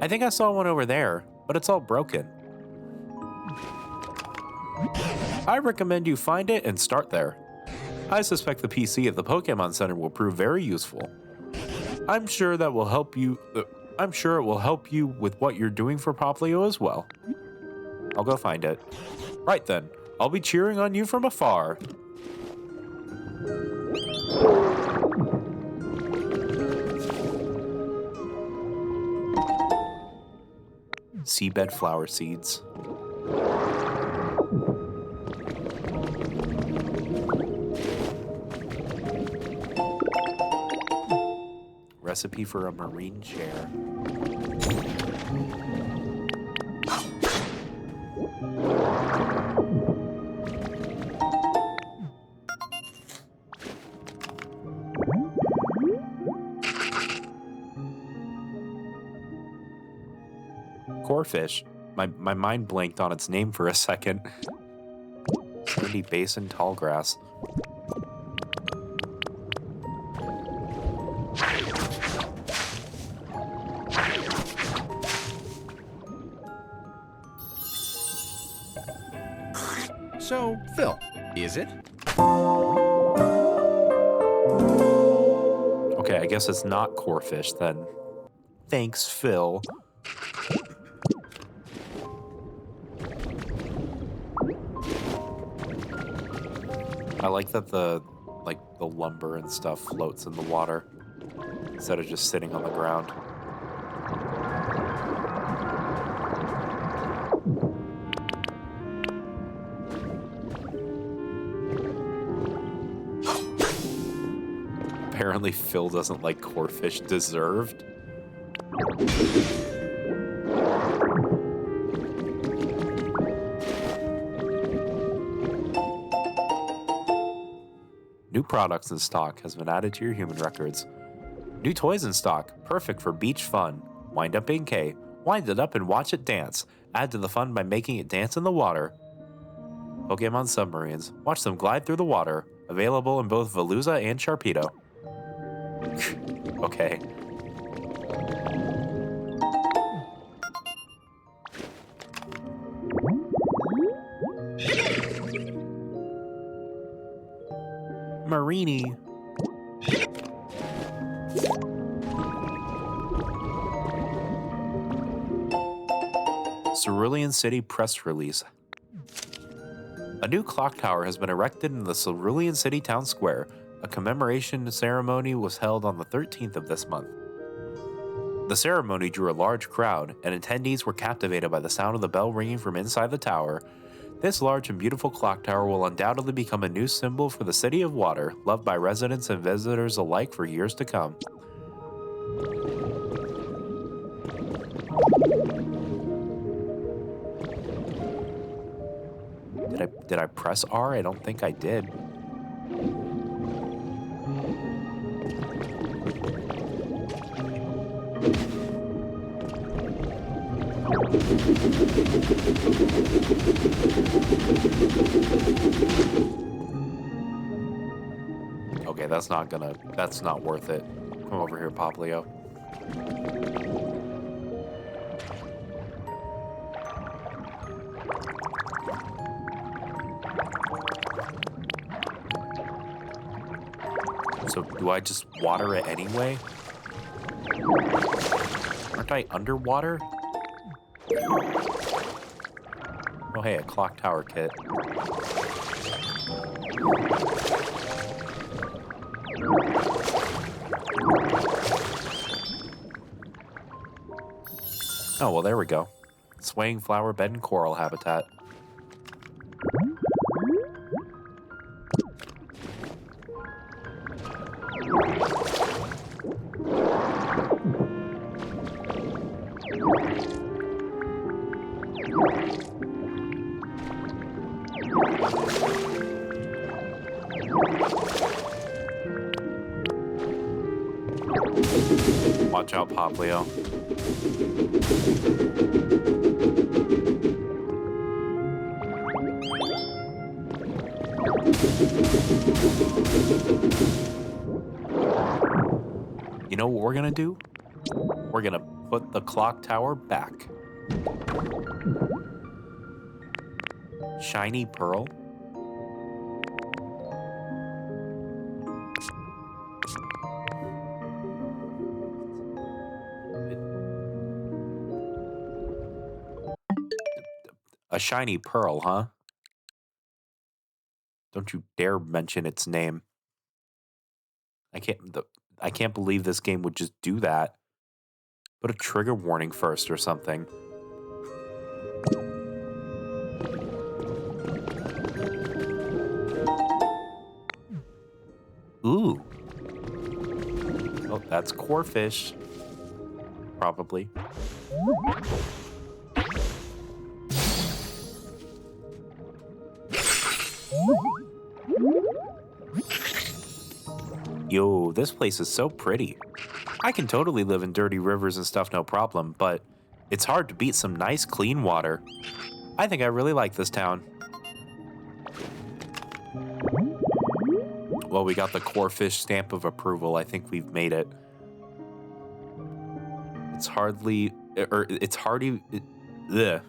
I think I saw one over there, but it's all broken. I recommend you find it and start there. I suspect the PC at the Pokemon Center will prove very useful. I'm sure it will help you with what you're doing for Poplio as well. I'll go find it. Right then, I'll be cheering on you from afar. Seabed flower seeds. Recipe for a marine chair. Corefish. My mind blanked on its name for a second. Sandy Basin Tallgrass. So, Phil, is it? Okay, I guess it's not corefish then. Thanks, Phil. I like that the lumber and stuff floats in the water instead of just sitting on the ground. Apparently Phil doesn't like corefish. Deserved. New products in stock has been added to your human records. New toys in stock, perfect for beach fun. Wind up Inkay. Wind it up and watch it dance. Add to the fun by making it dance in the water. Pokemon submarines. Watch them glide through the water. Available in both Veluza and Sharpedo. Okay. Marini. Cerulean City press release. A new clock tower has been erected in the Cerulean City Town Square. A commemoration ceremony was held on the 13th of this month. The ceremony drew a large crowd, and attendees were captivated by the sound of the bell ringing from inside the tower. This large and beautiful clock tower will undoubtedly become a new symbol for the City of Water, loved by residents and visitors alike for years to come. Did I press R? I don't think I did. Okay, that's not worth it. Come over here, Poplio. So do I just water it anyway? Aren't I underwater? Oh hey, a clock tower kit. Oh, well, there we go. Swaying flower bed and coral habitat. Watch out, Poplio. You know what we're gonna do? We're gonna put the clock tower back. Shiny pearl. A shiny pearl, huh? Don't you dare mention its name. I can't believe this game would just do that. Put a trigger warning first or something. Ooh. Oh, that's corefish. Probably. Yo, this place is so pretty. I can totally live in dirty rivers and stuff no problem, but it's hard to beat some nice clean water. I think I really like this town. Well, we got the core fish stamp of approval. I think we've made it. It's hardy. Ugh.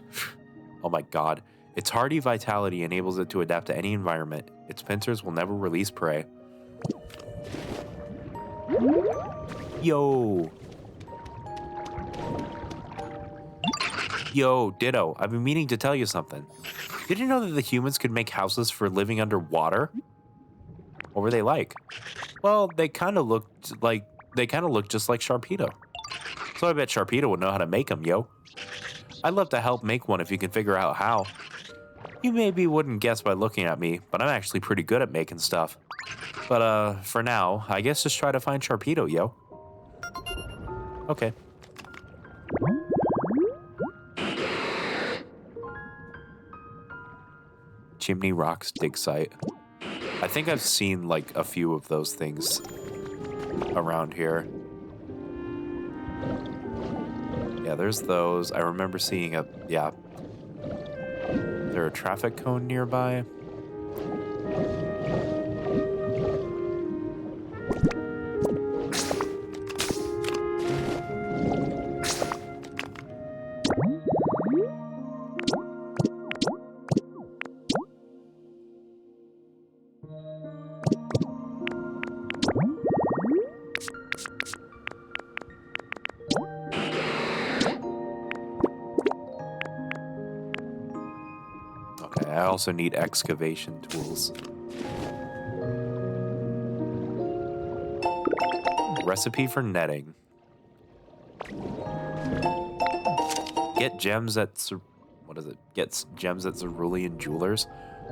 Oh my god. Its hardy vitality enables it to adapt to any environment. Its pincers will never release prey. Yo. Yo, Ditto, I've been meaning to tell you something. Did you know that the humans could make houses for living underwater? What were they like? Well, they kind of looked just like Sharpedo. So I bet Sharpedo would know how to make them, yo. I'd love to help make one if you can figure out how. You maybe wouldn't guess by looking at me, but I'm actually pretty good at making stuff. But for now, I guess just try to find Sharpedo, yo. Okay. Chimney Rocks dig site. I think I've seen like a few of those things around here. Yeah, there's those. I remember seeing a, yeah. Is there a traffic cone nearby? I also need excavation tools. Recipe for netting. Get gems at Get gems at Cerulean Jewelers.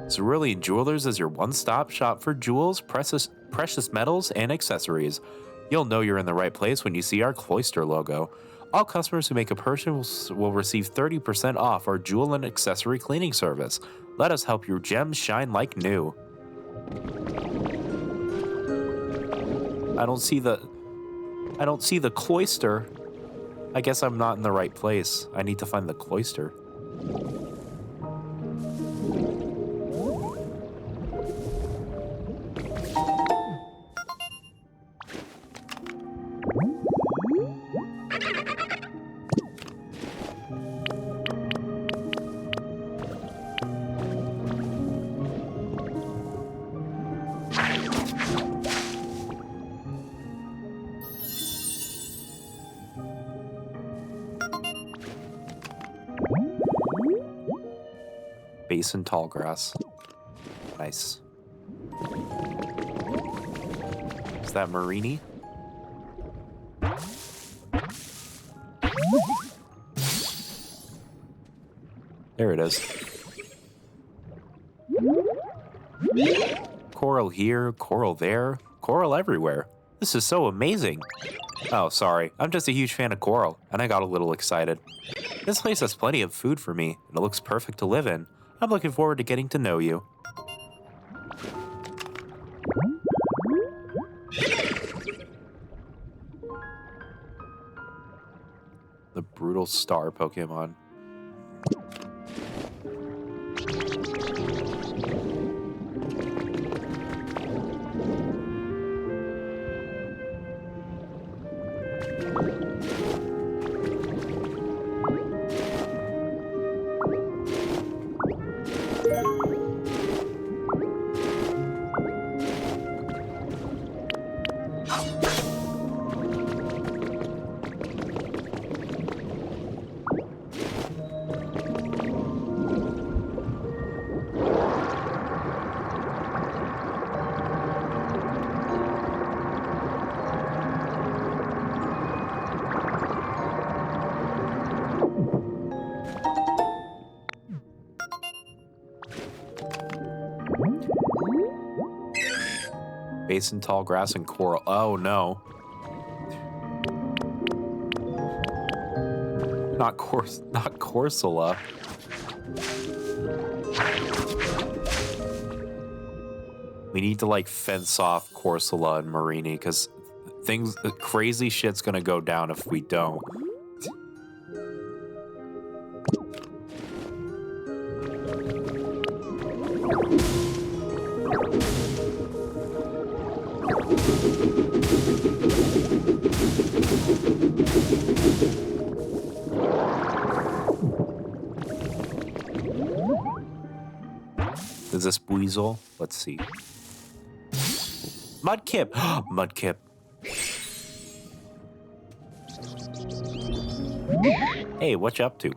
Cerulean Jewelers is your one-stop shop for jewels, precious metals, and accessories. You'll know you're in the right place when you see our cloister logo. All customers who make a purchase will receive 30% off our jewel and accessory cleaning service. Let us help your gems shine like new. I don't see the cloister. I guess I'm not in the right place. I need to find the cloister. Basin tall grass. Nice. Is that Marini? There it is. Coral here, coral there, coral everywhere. This is so amazing. Oh, sorry. I'm just a huge fan of coral, and I got a little excited. This place has plenty of food for me, and it looks perfect to live in. I'm looking forward to getting to know you. The Brutal Star Pokemon. Basin, tall grass, and coral. Oh no. Not Corsola. We need to like fence off Corsola and Marini because crazy shit's gonna go down if we don't. Is this Weasel? Let's see. Mudkip! Mudkip. Hey, what you up to?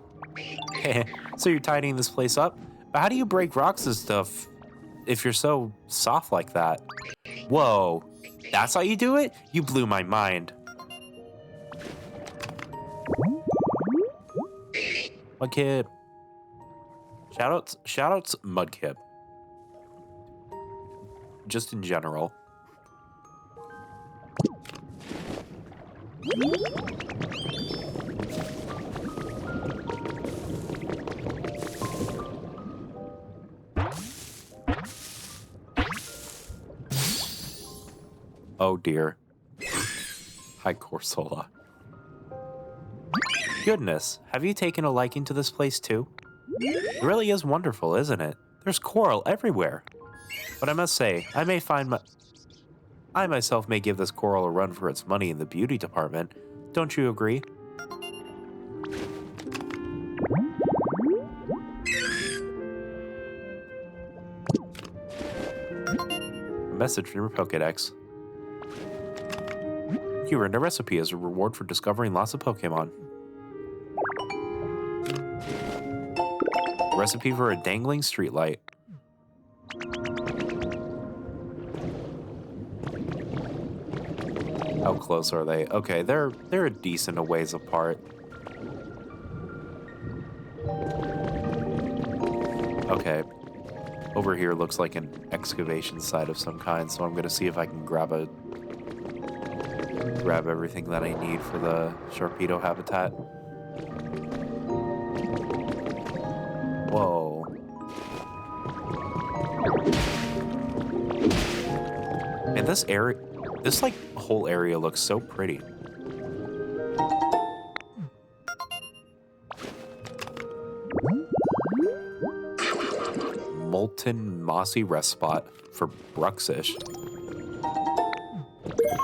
So you're tidying this place up? But how do you break rocks and stuff if you're so soft like that? Whoa, that's how you do it? You blew my mind. Mudkip. Shoutouts Mudkip. Just in general. Oh dear. Hi, Corsola. Goodness, have you taken a liking to this place too? It really is wonderful, isn't it? There's coral everywhere. But I must say, I myself may give this coral a run for its money in the beauty department. Don't you agree? A message from your Pokédex. You earned a recipe as a reward for discovering lots of Pokémon. Recipe for a dangling streetlight. How close are they? Okay, they're a decent a ways apart. Okay. Over here looks like an excavation site of some kind, so I'm gonna see if I can grab everything that I need for the Sharpedo habitat. Whoa. And this like whole area looks so pretty. Molten mossy rest spot for Bruxish.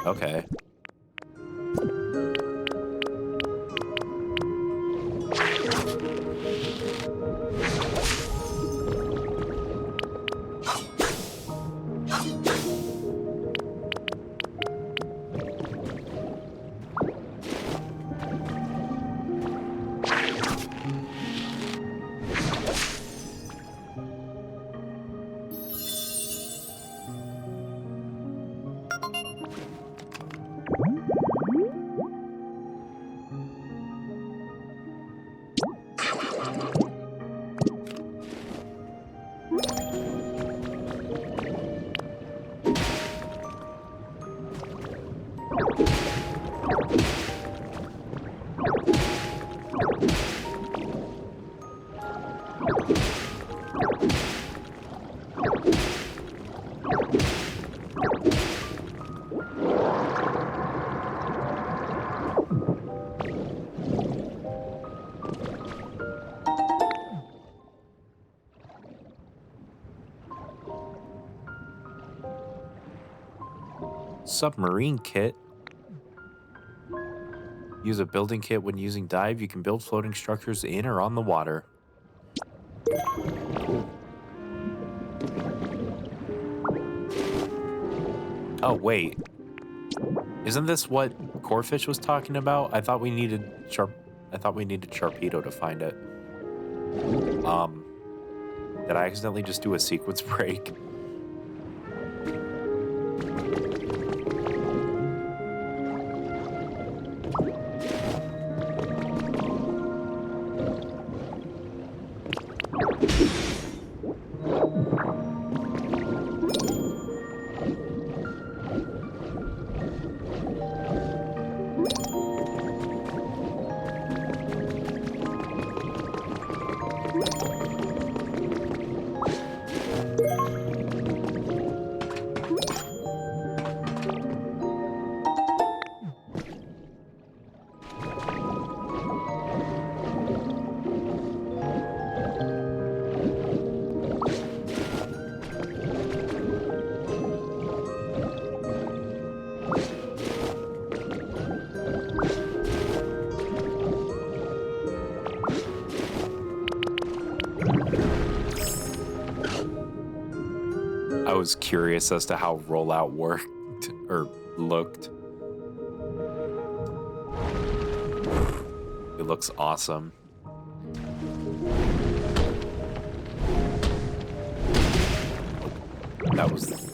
Okay. Submarine kit. Use a building kit when using dive. You can build floating structures in or on the water. Oh, wait. Isn't this what Corefish was talking about? I thought we needed Sharpedo to find it. Did I accidentally just do a sequence break? I was curious as to how rollout worked or looked. It looks awesome. That was...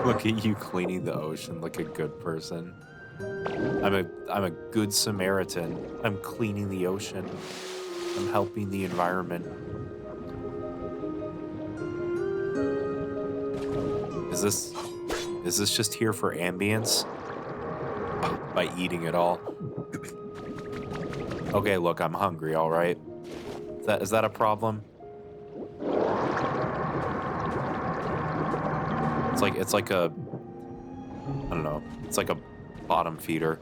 Look at you cleaning the ocean like a good person. I'm a good Samaritan. I'm cleaning the ocean. I'm helping the environment. Is this just here for ambience? By eating it all. Okay, look, I'm hungry, all right? Is that a problem? It's like a, I don't know, it's like a bottom feeder.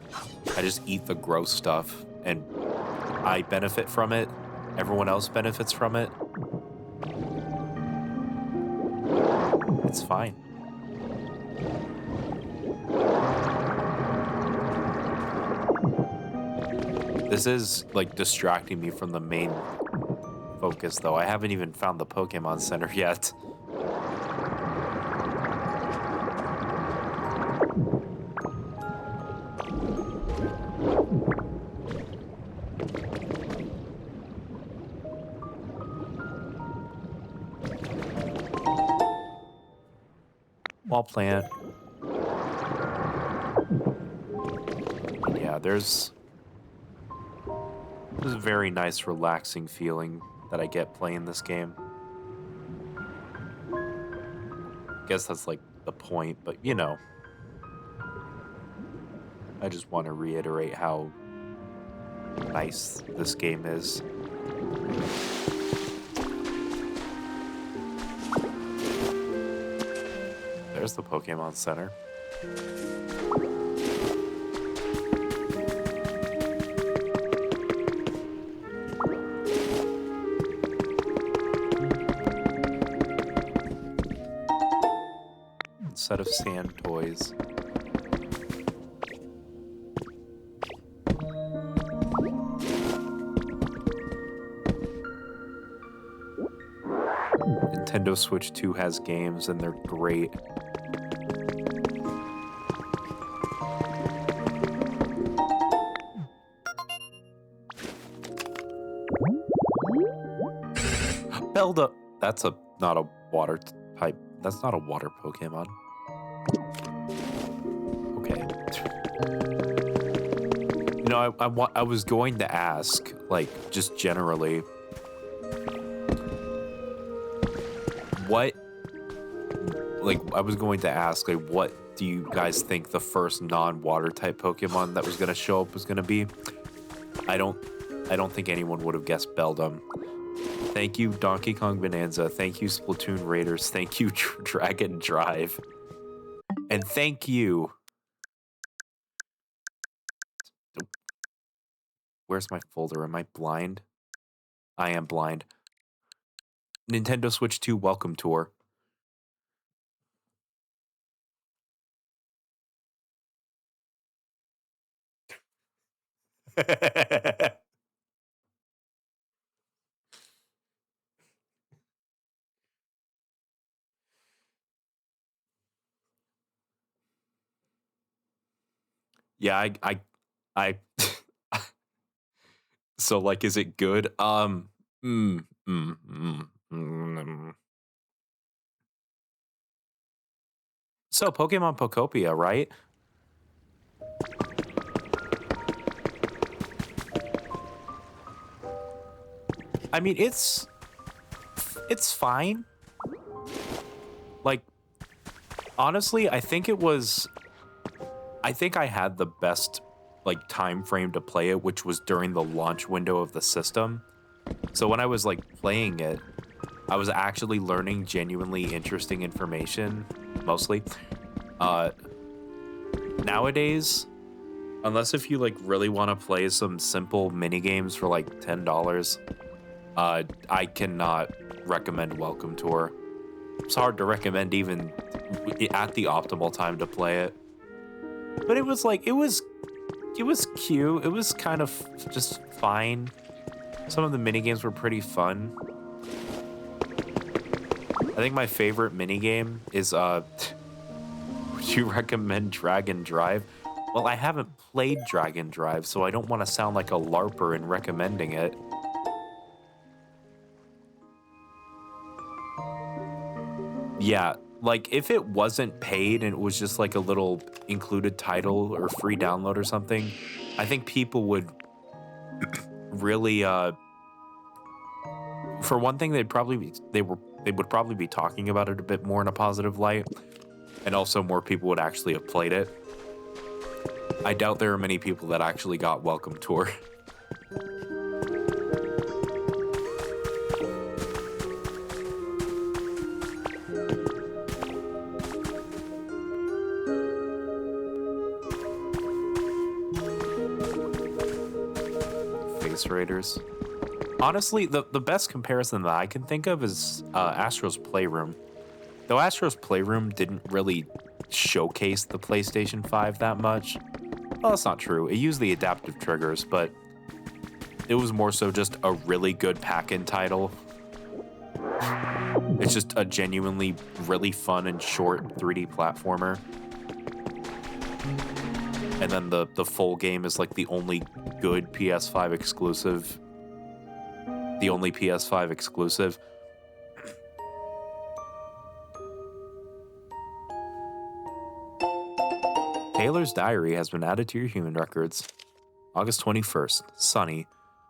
I just eat the gross stuff and I benefit from it. Everyone else benefits from it. It's fine. This is like distracting me from the main focus though. I haven't even found the Pokemon Center yet. Wall plant. Yeah, there's a very nice relaxing feeling that I get playing this game. Guess that's like the point, but you know. I just want to reiterate how nice this game is. There's the Pokemon Center. Set of sand toys. Nintendo Switch 2 has games and they're great. Belda. That's not a water type. That's not a water Pokemon. Okay. No, I was going to ask, like, just generally, what, like, I was going to ask, like, what do you guys think the first non-water type Pokemon that was going to show up was going to be? I don't think anyone would have guessed Beldum. Thank you, Donkey Kong Bonanza. Thank you, Splatoon Raiders. Thank you, Dragon Drive. And thank you. Where's my folder? Am I blind? I am blind. Nintendo Switch 2 Welcome Tour. Yeah, I so like, is it good? So Pokemon Pokopia, right? I mean, it's fine. Like, honestly, I think I had the best like time frame to play it, which was during the launch window of the system. So when I was like playing it, I was actually learning genuinely interesting information, mostly. Nowadays, unless if you like really want to play some simple mini games for like $10, I cannot recommend Welcome Tour. It's hard to recommend even at the optimal time to play it. But it was like, it was cute. It was kind of just fine. Some of the mini games were pretty fun. I think my favorite mini game is would you recommend Dragon Drive? Well, I haven't played Dragon Drive, so I don't want to sound like a LARPer in recommending it. Yeah, like if it wasn't paid and it was just like a little included title or free download or something, I think people would really for one thing, they would probably be talking about it a bit more in a positive light, and also more people would actually have played it. I doubt there are many people that actually got Welcome Tour. Face Raiders. Honestly, the best comparison that I can think of is Astro's Playroom. Though Astro's Playroom didn't really showcase the PlayStation 5 that much. Well, that's not true. It used the adaptive triggers, but it was more so just a really good pack-in title. It's just a genuinely really fun and short 3D platformer. And then the full game is like the only good PS5 exclusive. The only PS5 exclusive. Taylor's diary has been added to your human records. August 21st, sunny.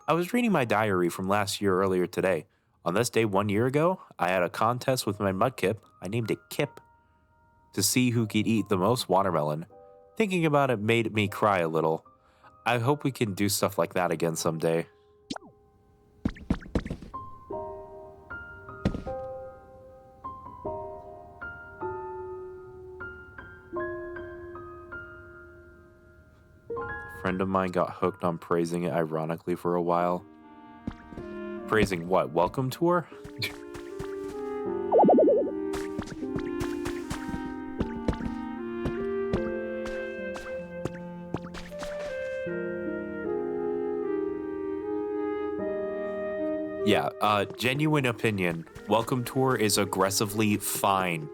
I was reading my diary from last year earlier today. On this day 1 year ago, I had a contest with my mudkip. I named it Kip to see who could eat the most watermelon. Thinking about it made me cry a little. I hope we can do stuff like that again someday. A friend of mine got hooked on praising it ironically for a while. Praising what? Welcome Tour? Yeah, genuine opinion. Welcome Tour is aggressively fine.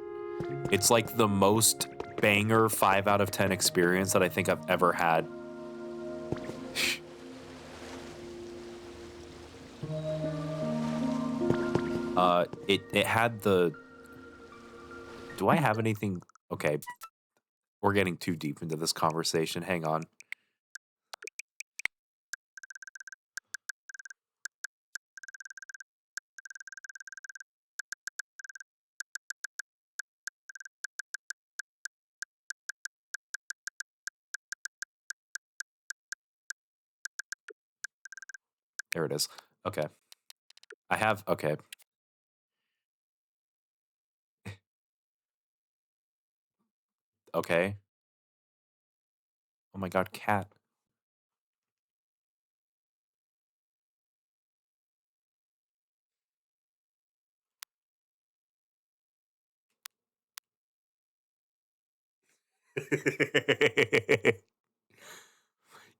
It's like the most banger 5 out of 10 experience that I think I've ever had. It had the... Do I have anything? Okay, we're getting too deep into this conversation. Hang on. There it is. Okay. I have, okay. Okay. Oh my god, cat.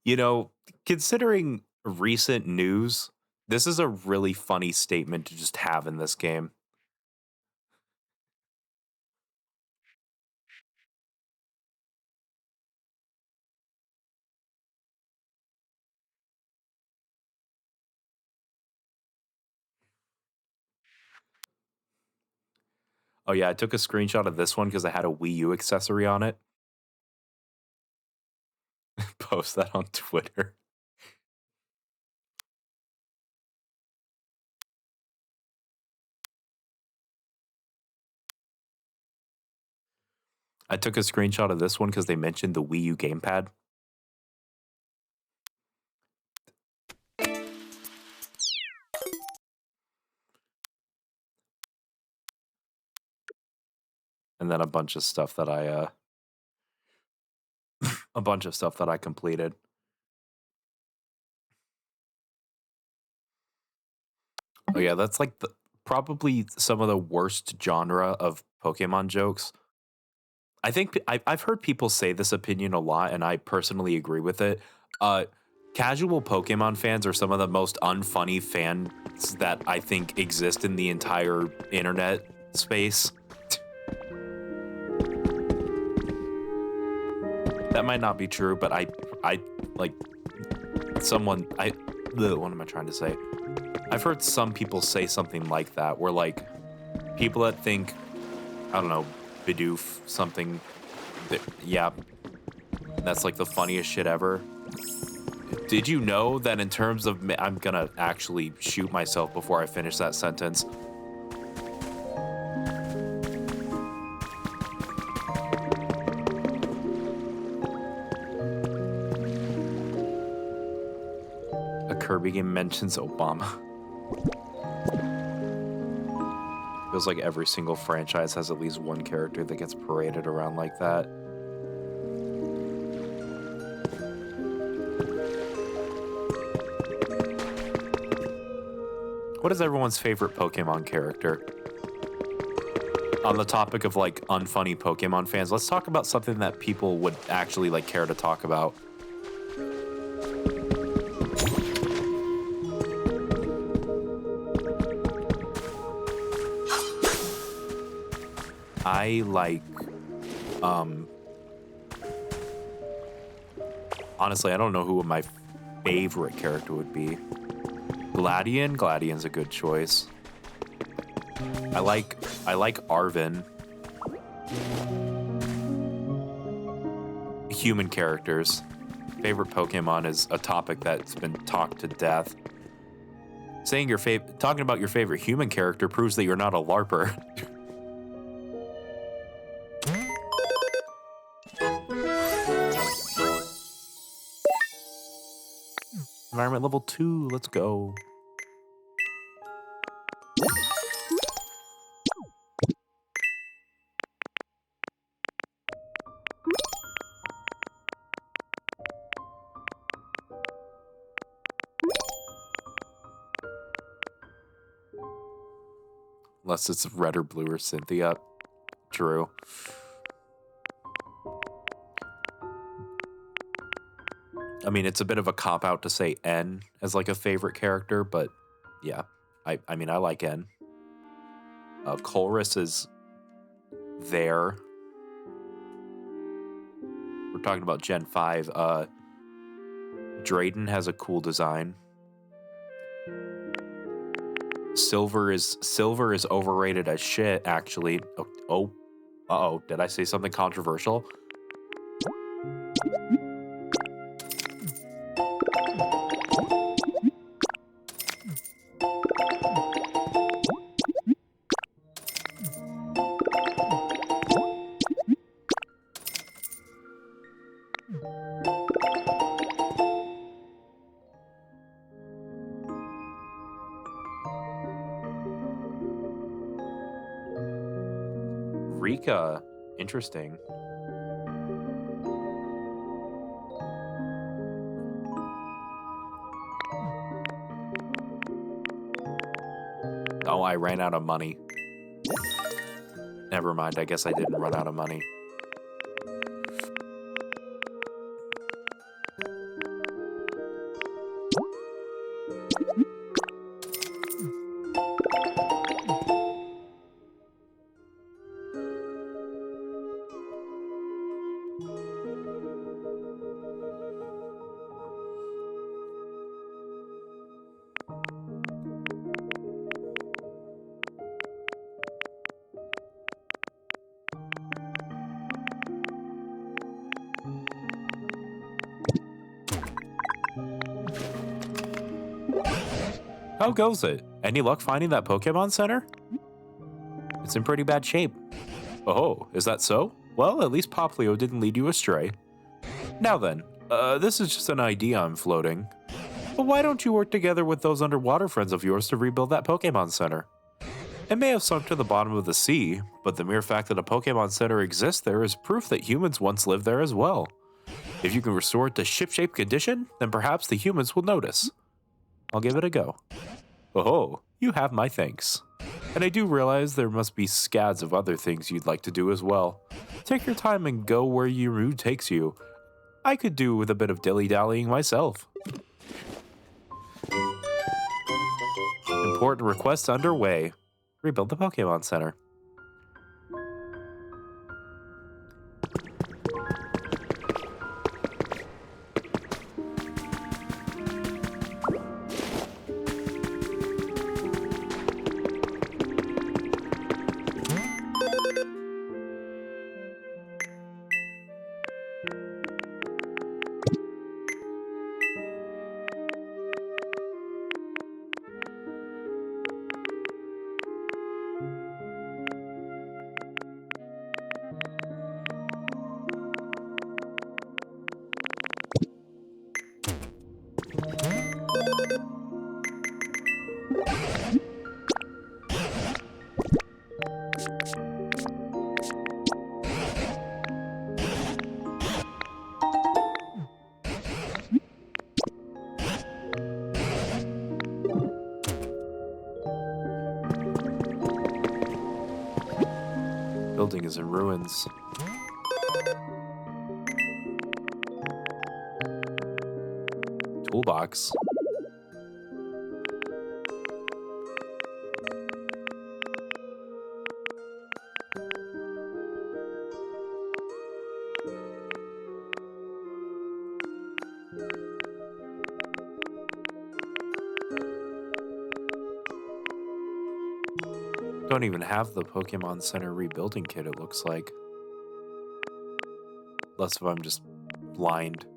You know, considering recent news, this is a really funny statement to just have in this game. Oh yeah, I took a screenshot of this one because I had a Wii U accessory on it. Post that on Twitter. I took a screenshot of this one because they mentioned the Wii U gamepad. And then a bunch of stuff that I completed. Oh yeah, that's like probably some of the worst genre of Pokemon jokes. I think I've heard people say this opinion a lot, and I personally agree with it. Uh, Casual Pokemon fans are some of the most unfunny fans that I think exist in the entire internet space. That might not be true, but I like someone what am I trying to say? I've heard some people say something like that, where like people that think, I don't know, Bidoof something, yeah, that's like the funniest shit ever. Did you know that in terms of, I'm gonna actually shoot myself before I finish that sentence. A Kirby game mentions Obama. Feels like every single franchise has at least one character that gets paraded around like that. What is everyone's favorite Pokemon character? On the topic of like unfunny Pokemon fans, let's talk about something that people would actually like care to talk about. I like, honestly, I don't know who my favorite character would be. Gladion? Gladion's a good choice. I like Arven. Human characters. Favorite Pokemon is a topic that's been talked to death. Saying talking about your favorite human character proves that you're not a LARPer. Environment level 2, let's go. Unless it's red or blue or Cynthia. True. I mean, it's a bit of a cop-out to say N as like a favorite character, but yeah. I mean, I like N. Colress is there. We're talking about Gen 5. Drayden has a cool design. Silver is overrated as shit, actually. Uh-oh, did I say something controversial? Pika. Interesting. Oh, I ran out of money. Never mind, I guess I didn't run out of money. How goes it? Any luck finding that Pokemon Center? It's in pretty bad shape. Oh, is that so? Well, at least Poplio didn't lead you astray. Now then, this is just an idea I'm floating. But why don't you work together with those underwater friends of yours to rebuild that Pokemon Center? It may have sunk to the bottom of the sea, but the mere fact that a Pokemon Center exists there is proof that humans once lived there as well. If you can restore it to ship-shape condition, then perhaps the humans will notice. I'll give it a go. Oh, you have my thanks. And I do realize there must be scads of other things you'd like to do as well. Take your time and go where your mood takes you. I could do with a bit of dilly-dallying myself. Important request underway. Rebuild the Pokemon Center. Building is in ruins. Toolbox. Don't even have the Pokemon Center rebuilding kit, it looks like. Unless if I'm just blind.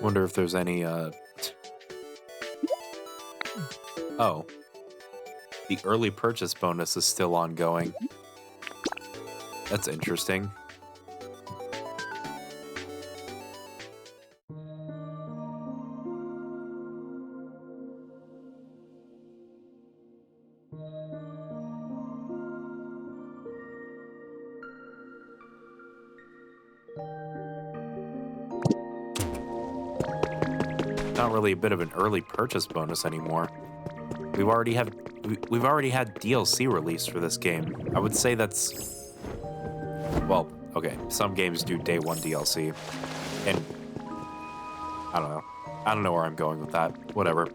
Wonder if there's any, Oh. The early purchase bonus is still ongoing. That's interesting. Not really a bit of an early purchase bonus anymore. We've already had DLC released for this game. I would say that's, well, okay, some games do day one DLC, and I don't know. I don't know where I'm going with that. Whatever.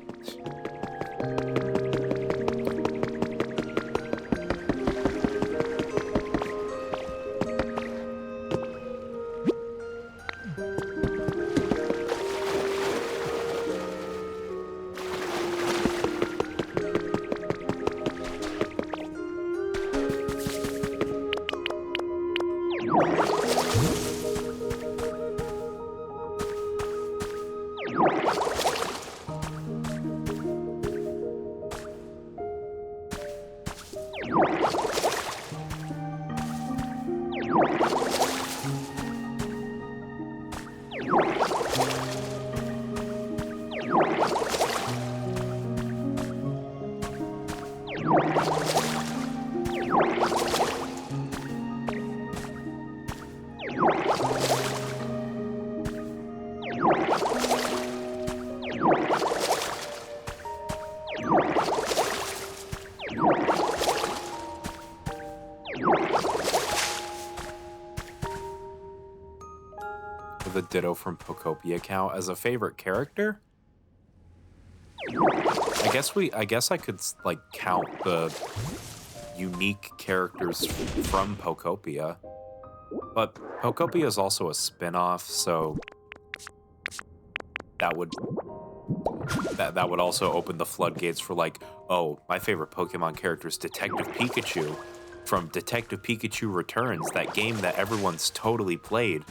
The Ditto from Pokopia count as a favorite character? I guess I could like count the unique characters from Pokopia. But Pokopia is also a spin-off, so that would also open the floodgates for like, oh, my favorite Pokemon character is Detective Pikachu from Detective Pikachu Returns, that game that everyone's totally played.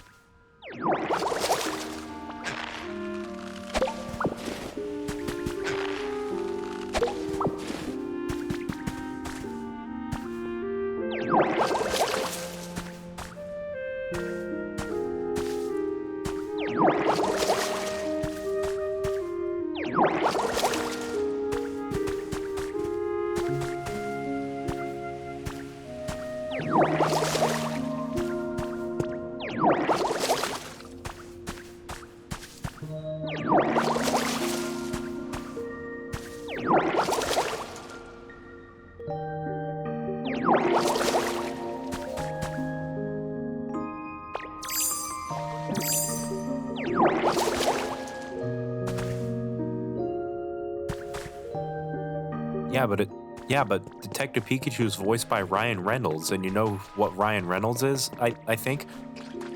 Yeah, but Detective Pikachu is voiced by Ryan Reynolds, and you know what Ryan Reynolds is, I think?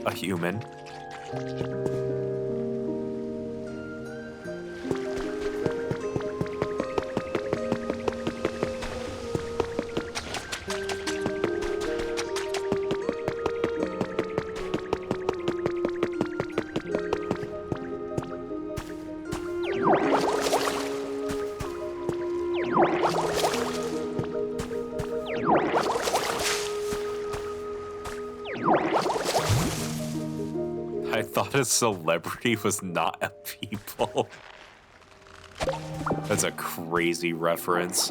A human. I thought a celebrity was not a people. That's a crazy reference.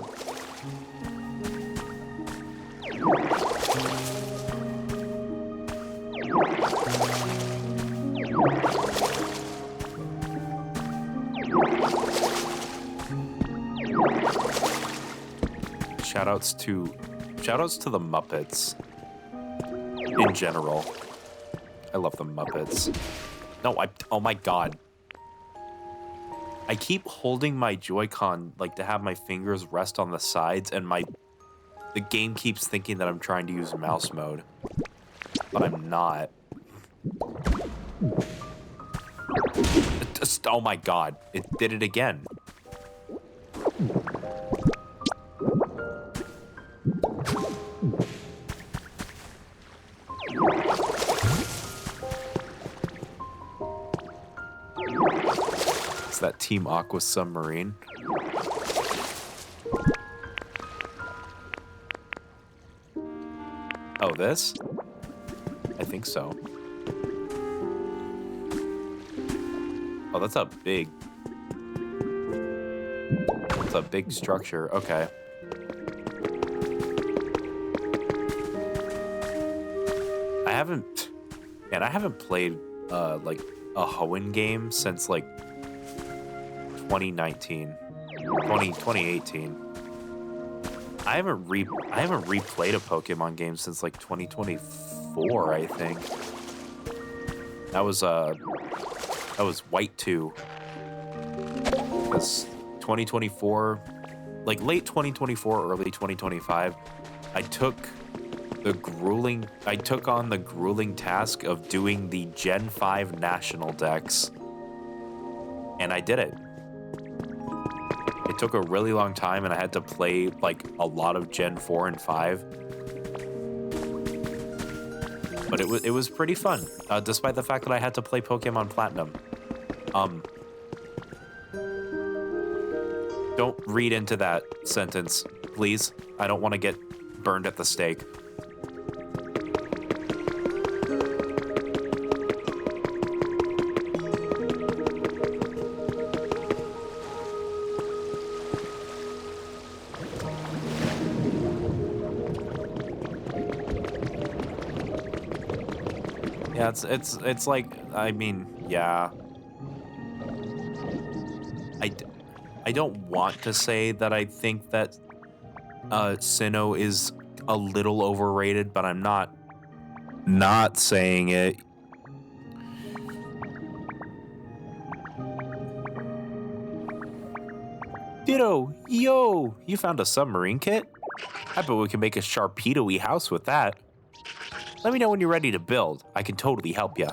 Shoutouts to the Muppets in general. I love the Muppets. No, oh my god. I keep holding my Joy-Con like to have my fingers rest on the sides, and the game keeps thinking that I'm trying to use mouse mode, but I'm not. Oh my god, it did it again. It's that Team Aqua submarine. Oh, this? I think so. Oh, that's a big structure. Okay. I haven't played like a Hoenn game since like 2018. I haven't replayed a Pokemon game since like 2024, I think. That was White 2. Because 2024, like late 2024, early 2025, I took on the grueling task of doing the Gen 5 national decks, and I did it. It took a really long time, and I had to play like a lot of Gen 4 and 5. But it was pretty fun, despite the fact that I had to play Pokemon Platinum. Don't read into that sentence, please. I don't want to get burned at the stake. Yeah, it's like, I mean, yeah. I don't want to say that I think that Sinnoh is a little overrated, but I'm not saying it. Ditto, yo, you found a submarine kit? I bet we can make a Sharpedo-y house with that. Let me know when you're ready to build. I can totally help you.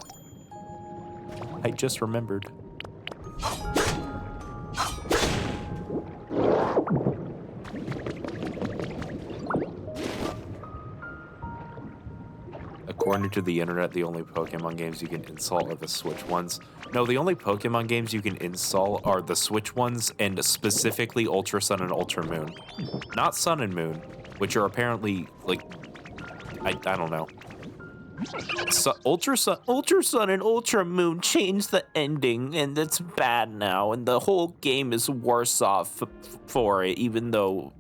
I just remembered. According to the internet, the only Pokemon games you can install are the Switch ones. No, the only Pokemon games you can install are the Switch ones, and specifically Ultra Sun and Ultra Moon. Not Sun and Moon, which are apparently, like, I don't know. So, Ultra Sun and Ultra Moon changed the ending, and it's bad now, and the whole game is worse off for it, even though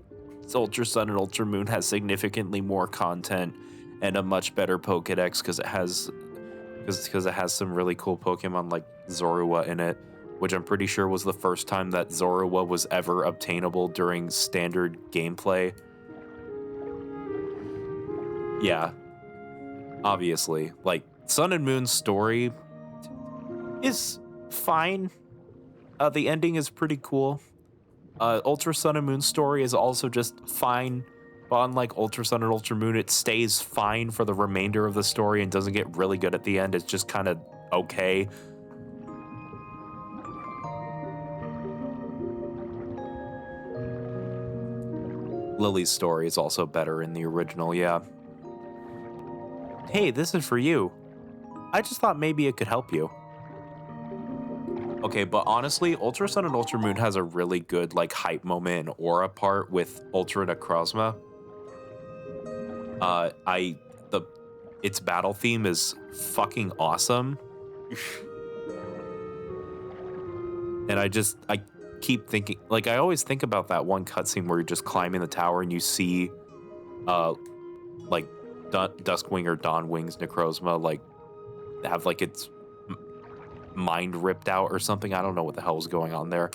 Ultra Sun and Ultra Moon has significantly more content and a much better Pokédex because it has some really cool Pokemon like Zorua in it, which I'm pretty sure was the first time that Zorua was ever obtainable during standard gameplay. Yeah. Obviously, like, Sun and Moon's story is fine. The ending is pretty cool. Ultra Sun and Moon's story is also just fine. But unlike Ultra Sun and Ultra Moon, it stays fine for the remainder of the story and doesn't get really good at the end. It's just kind of okay. Lily's story is also better in the original, yeah. Hey, this is for you. I just thought maybe it could help you. Okay, but honestly, Ultra Sun and Ultra Moon has a really good, like, hype moment and aura part with Ultra Necrozma. Its battle theme is fucking awesome. And I keep thinking, like, I always think about that one cutscene where you're just climbing the tower and you see, like, Duskwing or Dawnwing's Necrozma, like, have, like, its mind ripped out or something. I don't know what the hell was going on there.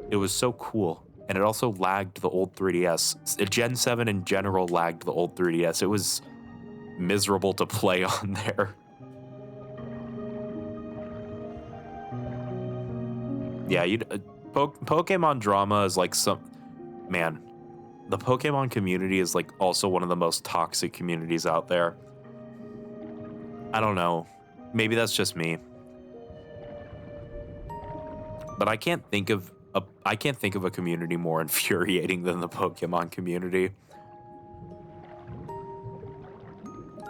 It was so cool. And it also lagged the old 3DS. Gen 7 in general lagged the old 3DS. It was miserable to play on there. Yeah, Pokemon drama is like man, the Pokemon community is like also one of the most toxic communities out there. I don't know. Maybe that's just me. But I can't think of a community more infuriating than the Pokemon community.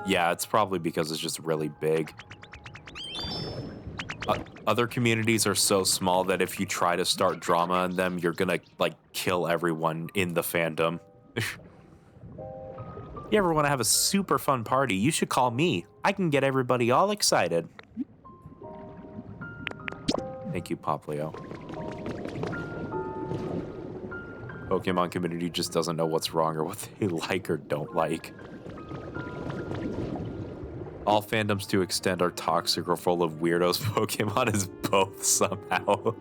Yeah, it's probably because it's just really big. Other communities are so small that if you try to start drama in them, you're gonna, like, kill everyone in the fandom. You ever want to have a super fun party, you should call me. I can get everybody all excited. Thank you, Poplio. Pokemon community just doesn't know what's wrong or what they like or don't like. All fandoms to extent are toxic or full of weirdos. Pokemon is both somehow.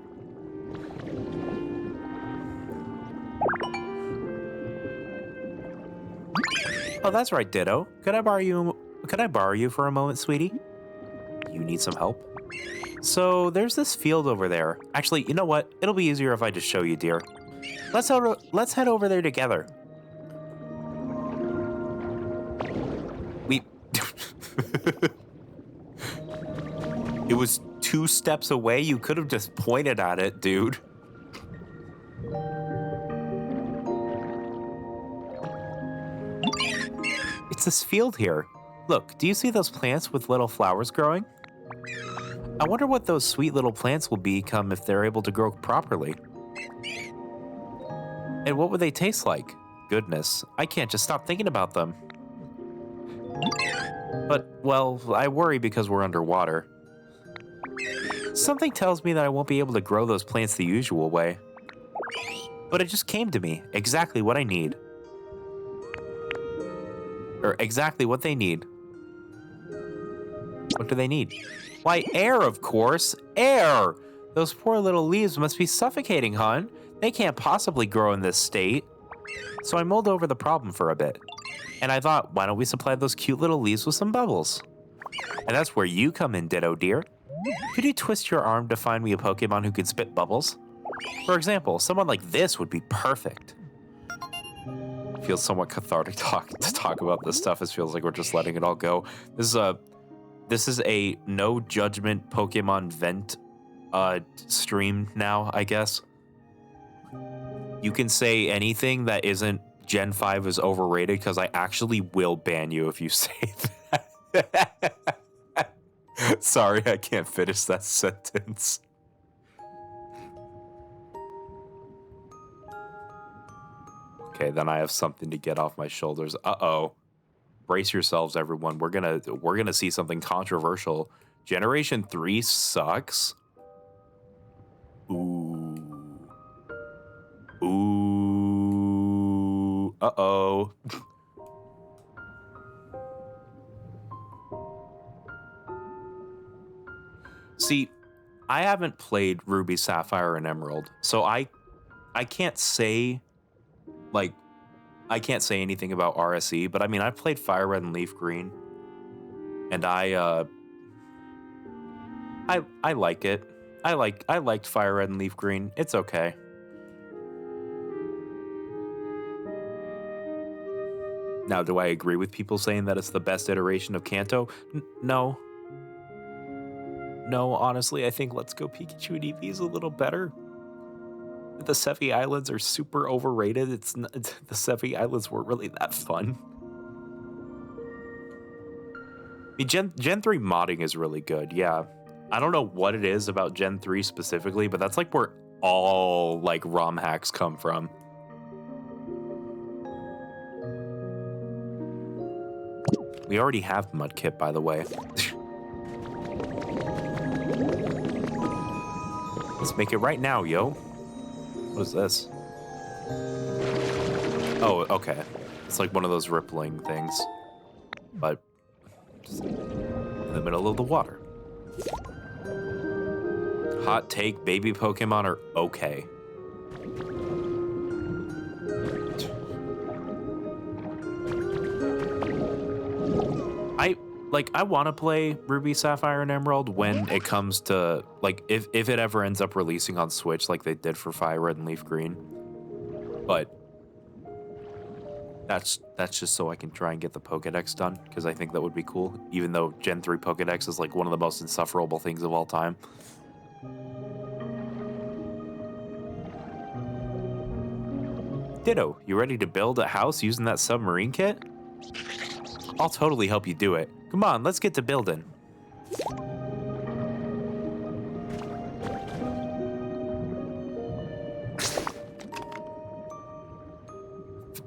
Oh, that's right, Ditto. Could I borrow you for a moment, sweetie? You need some help? So there's this field over there. Actually, you know what? It'll be easier if I just show you, dear. Let's head over there together. It was 2 steps away. You could have just pointed at it, dude. It's this field here. Look, do you see those plants with little flowers growing? I wonder what those sweet little plants will become if they're able to grow properly. And what would they taste like? goodness, I can't just stop thinking about them. But, well, I worry because we're underwater. Something tells me that I won't be able to grow those plants the usual way. But it just came to me, exactly what I need. Or exactly what they need. What do they need? Why, air, of course. Air! Those poor little leaves must be suffocating, hon. They can't possibly grow in this state. So I mulled over the problem for a bit. And I thought, why don't we supply those cute little leaves with some bubbles? And that's where you come in, Ditto dear. Could you twist your arm to find me a Pokemon who can spit bubbles? For example, someone like this would be perfect. Feels somewhat cathartic to talk about this stuff. It feels like we're just letting it all go. This is a no judgment Pokemon vent stream now, I guess. You can say anything that isn't Gen 5 is overrated, because I actually will ban you if you say that. Sorry, I can't finish that sentence. Okay, then I have something to get off my shoulders. Uh-oh. Brace yourselves, everyone. We're gonna see something controversial. Generation 3 sucks. Ooh. Ooh. Uh-oh. See, I haven't played Ruby, Sapphire, and Emerald, so I can't say, like, I can't say anything about RSE, but I mean, I've played Fire Red and Leaf Green, and I like it. I liked Fire Red and Leaf Green. It's okay. Now, do I agree with people saying that it's the best iteration of Kanto? No. No, honestly, I think Let's Go Pikachu and Eevee is a little better. The Sevi Islands are super overrated. The Sevi Islands weren't really that fun. I mean, Gen 3 modding is really good, yeah. I don't know what it is about Gen 3 specifically, but that's like where all like ROM hacks come from. We already have Mudkip, by the way. Let's make it right now, yo. What is this? Oh, okay. It's like one of those rippling things, but just in the middle of the water. Hot take, baby Pokemon are okay. I want to play Ruby, Sapphire, and Emerald when it comes to, like, if it ever ends up releasing on Switch like they did for Fire Red and Leaf Green. But that's just so I can try and get the Pokedex done, because I think that would be cool, even though Gen 3 Pokedex is like one of the most insufferable things of all time. Ditto, you ready to build a house using that submarine kit? I'll totally help you do it. Come on, let's get to building.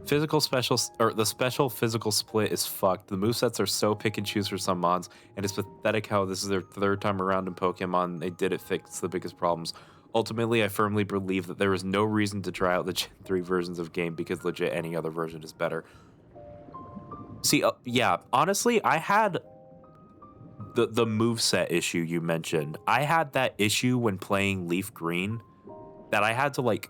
The special physical split is fucked. The movesets are so pick and choose for some mods, and it's pathetic how this is their third time around in Pokemon. They did it fix the biggest problems. Ultimately, I firmly believe that there is no reason to try out the Gen 3 versions of game, because legit any other version is better. See, yeah, honestly, I had the moveset issue you mentioned. I had that issue when playing Leaf Green, that I had to, like,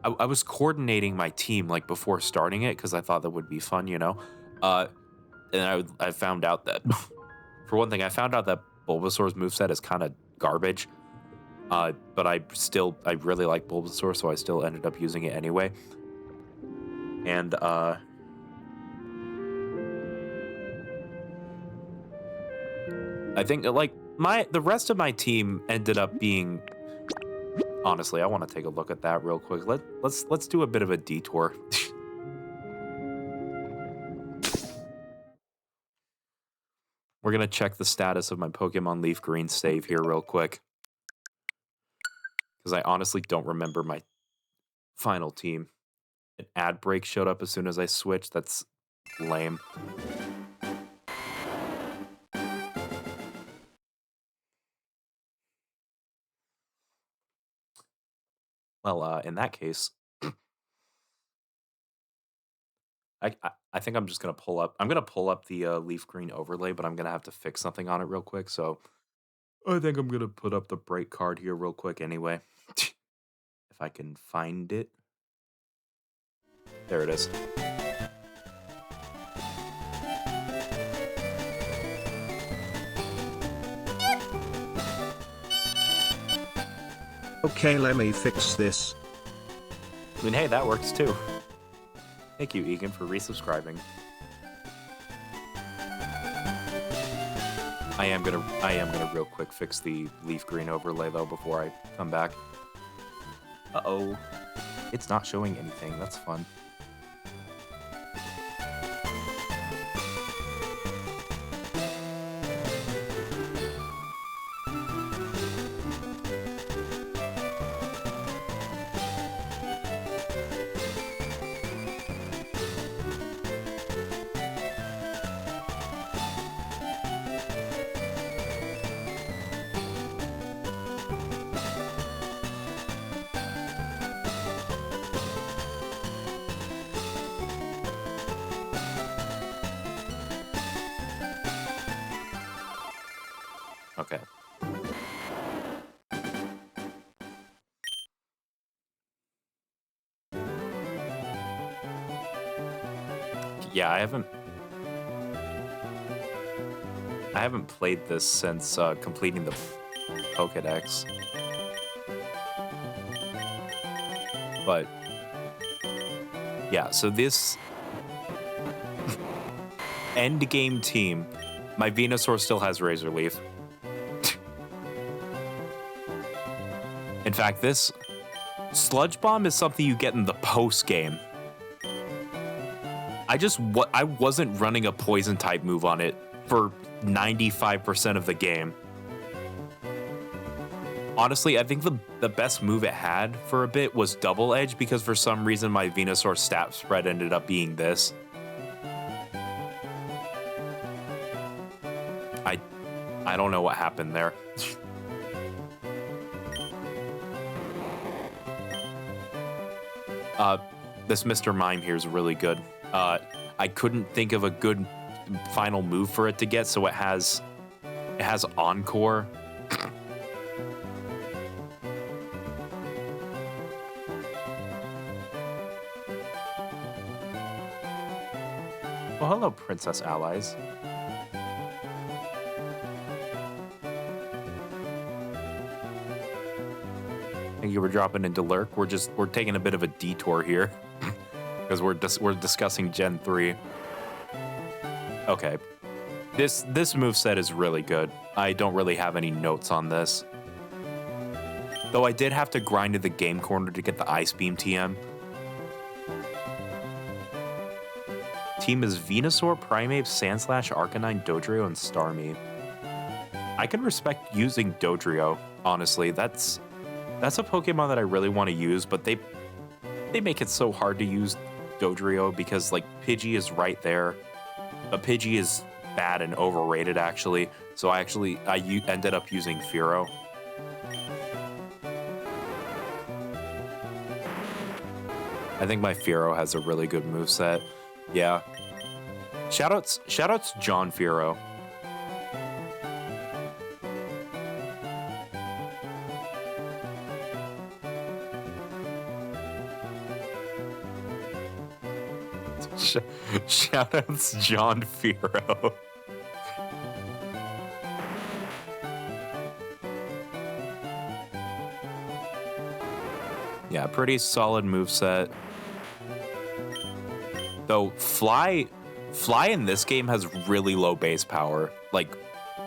I was coordinating my team, like, before starting it, because I thought that would be fun, you know? And I found out that, for one thing, I found out that Bulbasaur's moveset is kind of garbage. But I really like Bulbasaur, so I still ended up using it anyway. And, I think, like, the rest of my team ended up being... Honestly, I want to take a look at that real quick. Let's do a bit of a detour. We're gonna check the status of my Pokemon Leaf Green save here real quick, because I honestly don't remember my final team. An ad break showed up as soon as I switched. That's lame. Well, in that case, I think I'm just gonna pull up. I'm gonna pull up the leaf green overlay, but I'm gonna have to fix something on it real quick. So I think I'm gonna put up the break card here real quick anyway, if I can find it. There it is. Okay, let me fix this. I mean, hey, that works too. Thank you, Egan, for resubscribing. I am gonna real quick fix the leaf green overlay though before I come back. Uh-oh. It's not showing anything. That's fun. Okay. Yeah, I haven't played this since completing the Pokédex. But yeah, so this end game team, my Venusaur still has Razor Leaf. In fact, this Sludge Bomb is something you get in the post game. I wasn't running a poison type move on it for 95% of the game. Honestly, I think the best move it had for a bit was Double Edge because for some reason my Venusaur stat spread ended up being this. I don't know what happened there. This Mr. Mime here is really good. I couldn't think of a good final move for it to get, so it has Encore. Well, hello, Princess Allies. Thank you for dropping into Lurk. We're taking a bit of a detour here because we're discussing Gen 3. Okay. This moveset is really good. I don't really have any notes on this. Though I did have to grind to the game corner to get the Ice Beam TM. Team is Venusaur, Primeape, Sandslash, Arcanine, Dodrio, and Starmie. I can respect using Dodrio, honestly. That's a Pokemon that I really want to use, but they make it so hard to use Dodrio because like Pidgey is right there. But Pidgey is bad and overrated actually. So I ended up using Fearow. I think my Fearow has a really good moveset. Yeah. Shoutouts John Fearow. Shoutouts John Fearow. Yeah, pretty solid moveset. Though Fly in this game has really low base power. Like,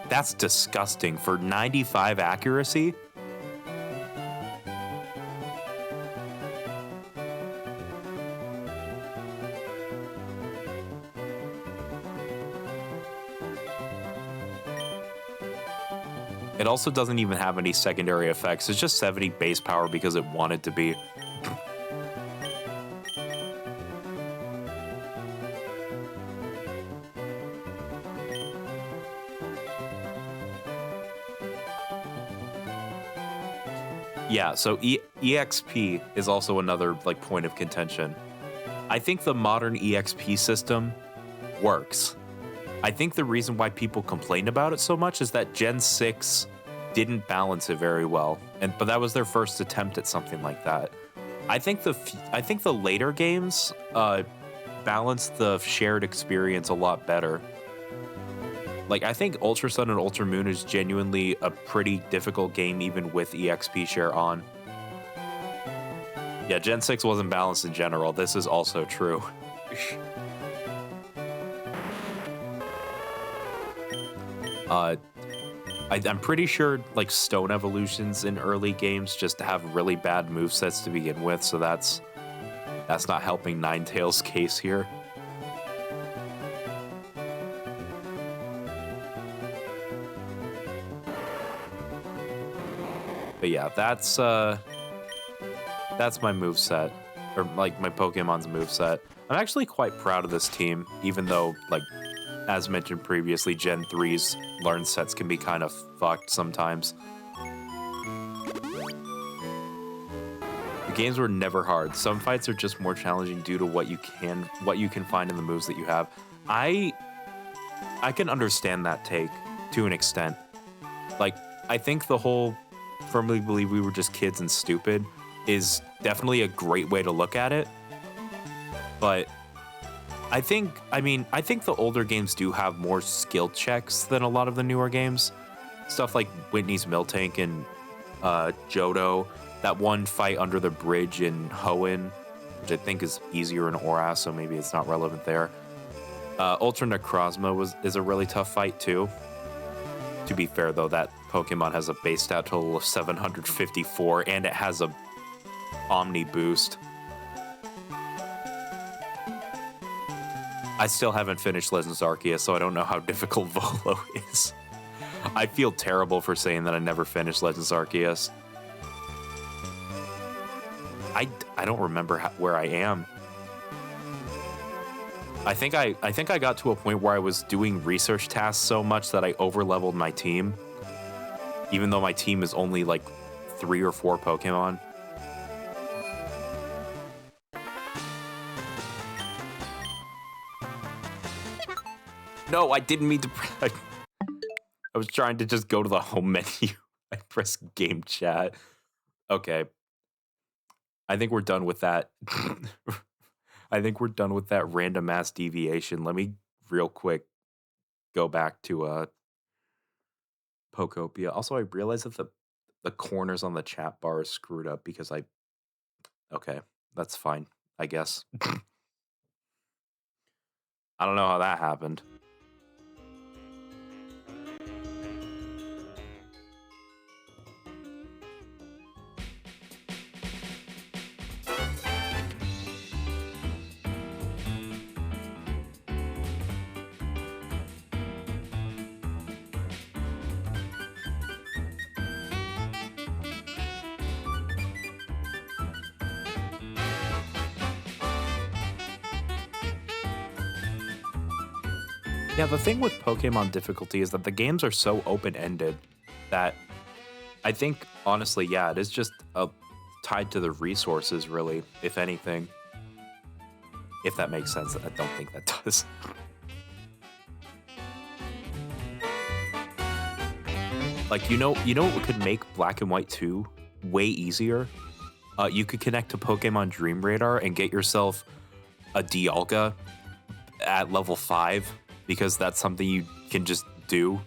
that's disgusting for 95 accuracy. It also doesn't even have any secondary effects. It's just 70 base power because it wanted to be. Yeah, so EXP is also another like point of contention. I think the modern EXP system works. I think the reason why people complain about it so much is that Gen 6 didn't balance it very well, but that was their first attempt at something like that. I think the later games balance the shared experience a lot better. Like, I think Ultra Sun and Ultra Moon is genuinely a pretty difficult game even with EXP share on. Yeah, Gen 6 wasn't balanced in general. This is also true. I'm pretty sure like Stone Evolutions in early games just have really bad movesets to begin with, so that's not helping Ninetales' case here. But yeah, that's my moveset, or like my Pokemon's moveset. I'm actually quite proud of this team, even though, like, as mentioned previously, Gen 3's learn sets can be kind of fucked sometimes. The games were never hard. Some fights are just more challenging due to what you can find in the moves that you have. I can understand that take to an extent. Like, I think the whole firmly believe we were just kids and stupid is definitely a great way to look at it. But I think the older games do have more skill checks than a lot of the newer games. Stuff like Whitney's Miltank and Johto, that one fight under the bridge in Hoenn, which I think is easier in Aura, so maybe it's not relevant there. Ultra Necrozma is a really tough fight too. To be fair though, that Pokemon has a base stat total of 754 and it has a Omni boost. I still haven't finished Legends Arceus, so I don't know how difficult Volo is. I feel terrible for saying that I never finished Legends Arceus. I don't remember where I am. I think I got to a point where I was doing research tasks so much that I overleveled my team, even though my team is only like 3 or 4 Pokemon. No, I didn't mean to. I was trying to just go to the home menu. I pressed game chat. Okay. I think we're done with that. I think we're done with that random ass deviation. Let me real quick go back to Pokopia. Also, I realized that the corners on the chat bar is screwed up because okay, that's fine, I guess. I don't know how that happened. Yeah, the thing with Pokemon difficulty is that the games are so open-ended that I think, honestly, yeah, it is just tied to the resources, really, if anything. If that makes sense. I don't think that does. Like, you know what could make Black and White 2 way easier? You could connect to Pokemon Dream Radar and get yourself a Dialga at level 5. Because that's something you can just do.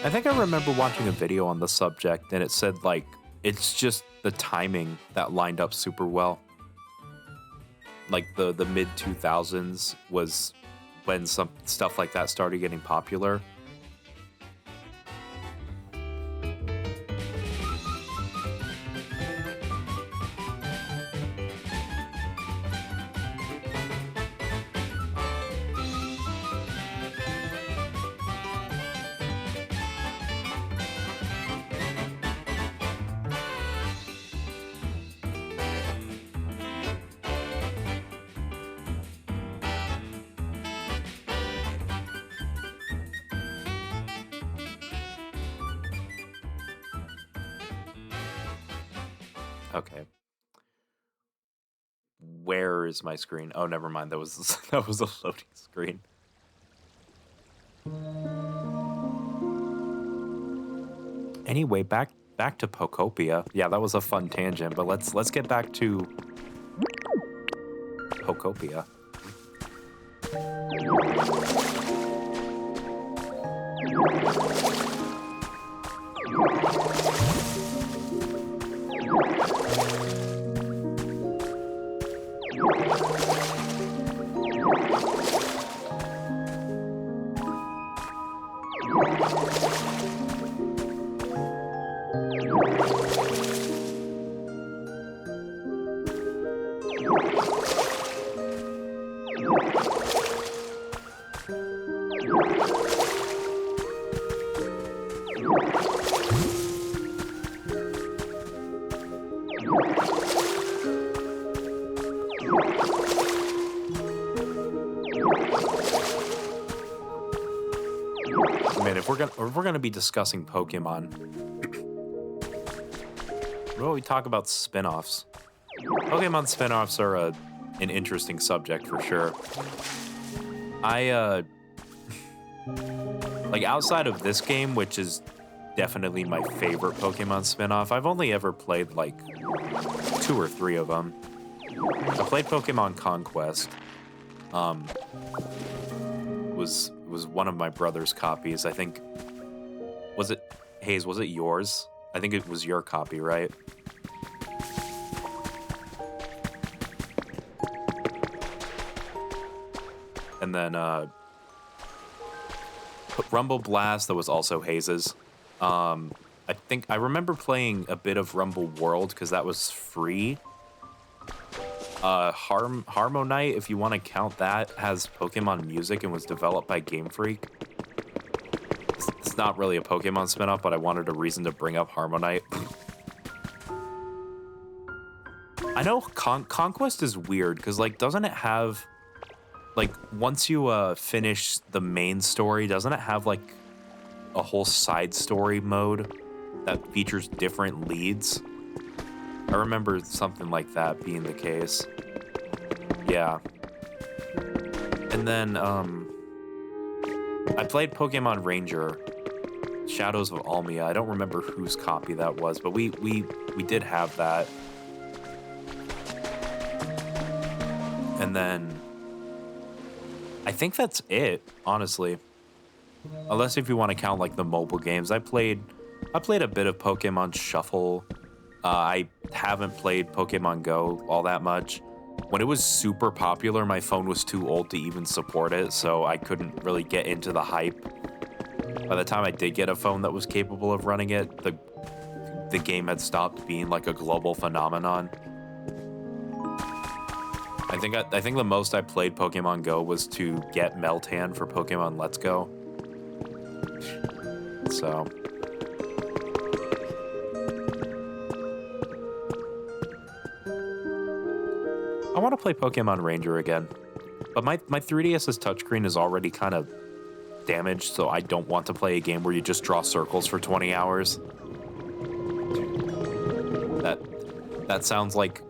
I think I remember watching a video on the subject and it said, like, it's just the timing that lined up super well. Like, the mid-2000s was when some stuff like that started getting popular. Okay. Where is my screen? Oh, never mind. That was that was a loading screen. Anyway, back to Pokopia. Yeah, that was a fun tangent, but let's get back to Pokopia. Man, if we're gonna be discussing Pokemon, what about we talk about spin-offs? Pokemon spin-offs are an interesting subject for sure. I like outside of this game, which is definitely my favorite Pokemon spin-off, I've only ever played like 2 or 3 of them. I played Pokemon Conquest. Was one of my brother's copies. I think, was it Hayes? Was it yours? I think it was your copy, right? And then Rumble Blast, that was also Hayes's. I think I remember playing a bit of Rumble World because that was free. Harmonite, if you want to count that, has Pokemon music and was developed by Game Freak. It's not really a Pokemon spin-off, but I wanted a reason to bring up Harmonite. I know Conquest is weird because, like, doesn't it have, like, once you finish the main story, doesn't it have, like, a whole side story mode that features different leads? I remember something like that being the case. Yeah. And then, I played Pokemon Ranger, Shadows of Almia. I don't remember whose copy that was, but we did have that. And then, I think that's it, honestly. Unless if you want to count, like, the mobile games. I played a bit of Pokemon Shuffle. I haven't played Pokemon Go all that much. When it was super popular, my phone was too old to even support it, so I couldn't really get into the hype. By the time I did get a phone that was capable of running it, the game had stopped being like a global phenomenon. I think the most I played Pokemon Go was to get Meltan for Pokemon Let's Go. So I want to play Pokemon Ranger again, but my 3DS's touchscreen is already kind of damaged, so I don't want to play a game where you just draw circles for 20 hours. That sounds like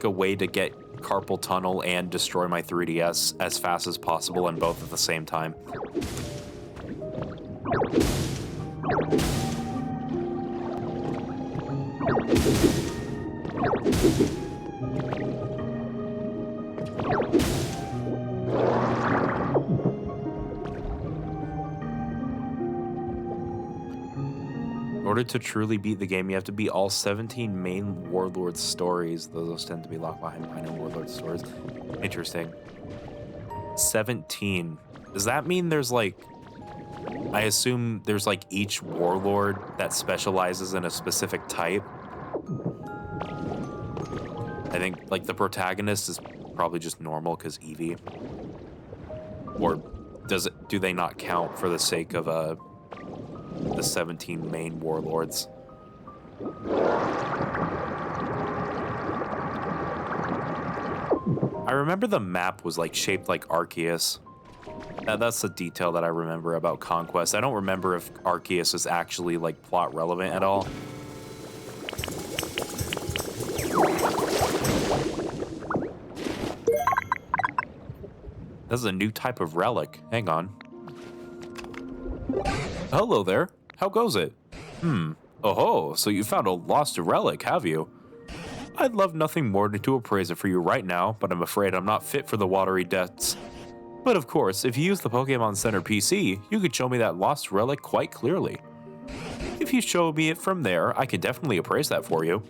a way to get carpal tunnel and destroy my 3DS as fast as possible and both at the same time. In order to truly beat the game, you have to beat all 17 main Warlord stories. Those tend to be locked behind minor Warlord stories. Interesting. 17. Does that mean there's like... I assume there's like each Warlord that specializes in a specific type? I think like the protagonist is probably just normal because Eevee. Or do they not count for the sake of the 17 main Warlords? I remember the map was like shaped like Arceus. That's the detail that I remember about Conquest. I don't remember if Arceus is actually like plot relevant at all. This is a new type of relic. Hang on. Hello there. How goes it? Oh, so you found a lost relic, have you? I'd love nothing more than to appraise it for you right now, but I'm afraid I'm not fit for the watery depths. But of course, if you use the Pokemon Center PC, you could show me that lost relic quite clearly. If you show me it from there, I could definitely appraise that for you.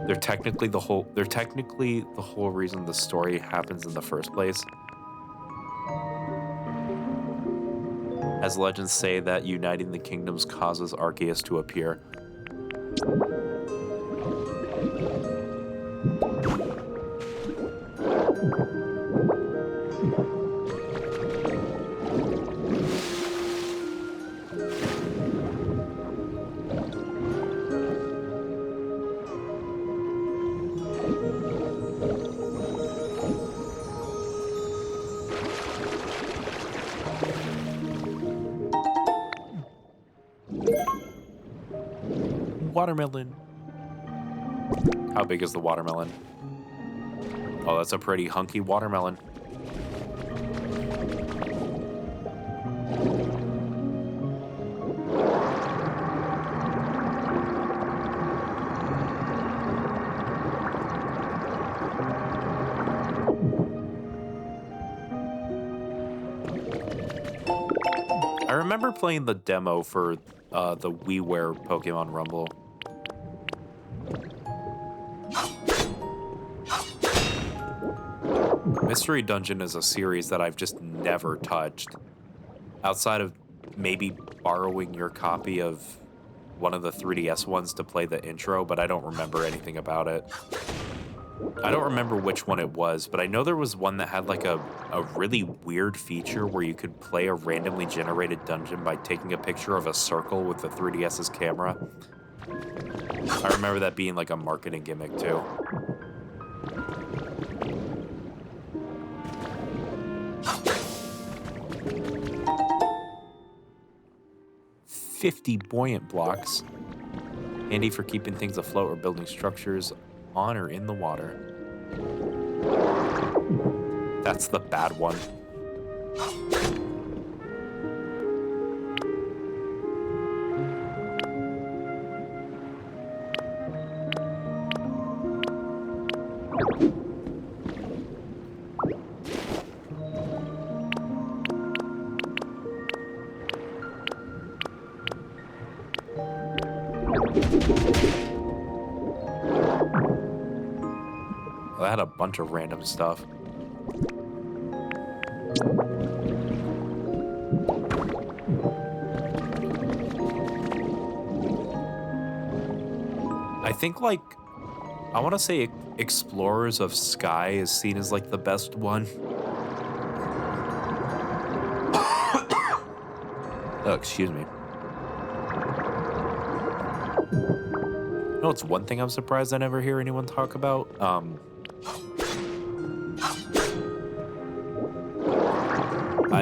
They're technically the whole reason the story happens in the first place. As legends say that uniting the kingdoms causes Arceus to appear. Watermelon. How big is the watermelon? Oh, that's a pretty hunky watermelon. I remember playing the demo for the WiiWare Pokemon Rumble. Mystery Dungeon is a series that I've just never touched. Outside of maybe borrowing your copy of one of the 3DS ones to play the intro, but I don't remember anything about it. I don't remember which one it was, but I know there was one that had like a really weird feature where you could play a randomly generated dungeon by taking a picture of a circle with the 3DS's camera. I remember that being like a marketing gimmick too. $50 buoyant blocks. Handy for keeping things afloat or building structures on or in the water. That's the bad one. I had a bunch of random stuff. I think, like, I want to say Explorers of Sky is seen as, like, the best one. Oh, excuse me. No, it's one thing I'm surprised I never hear anyone talk about.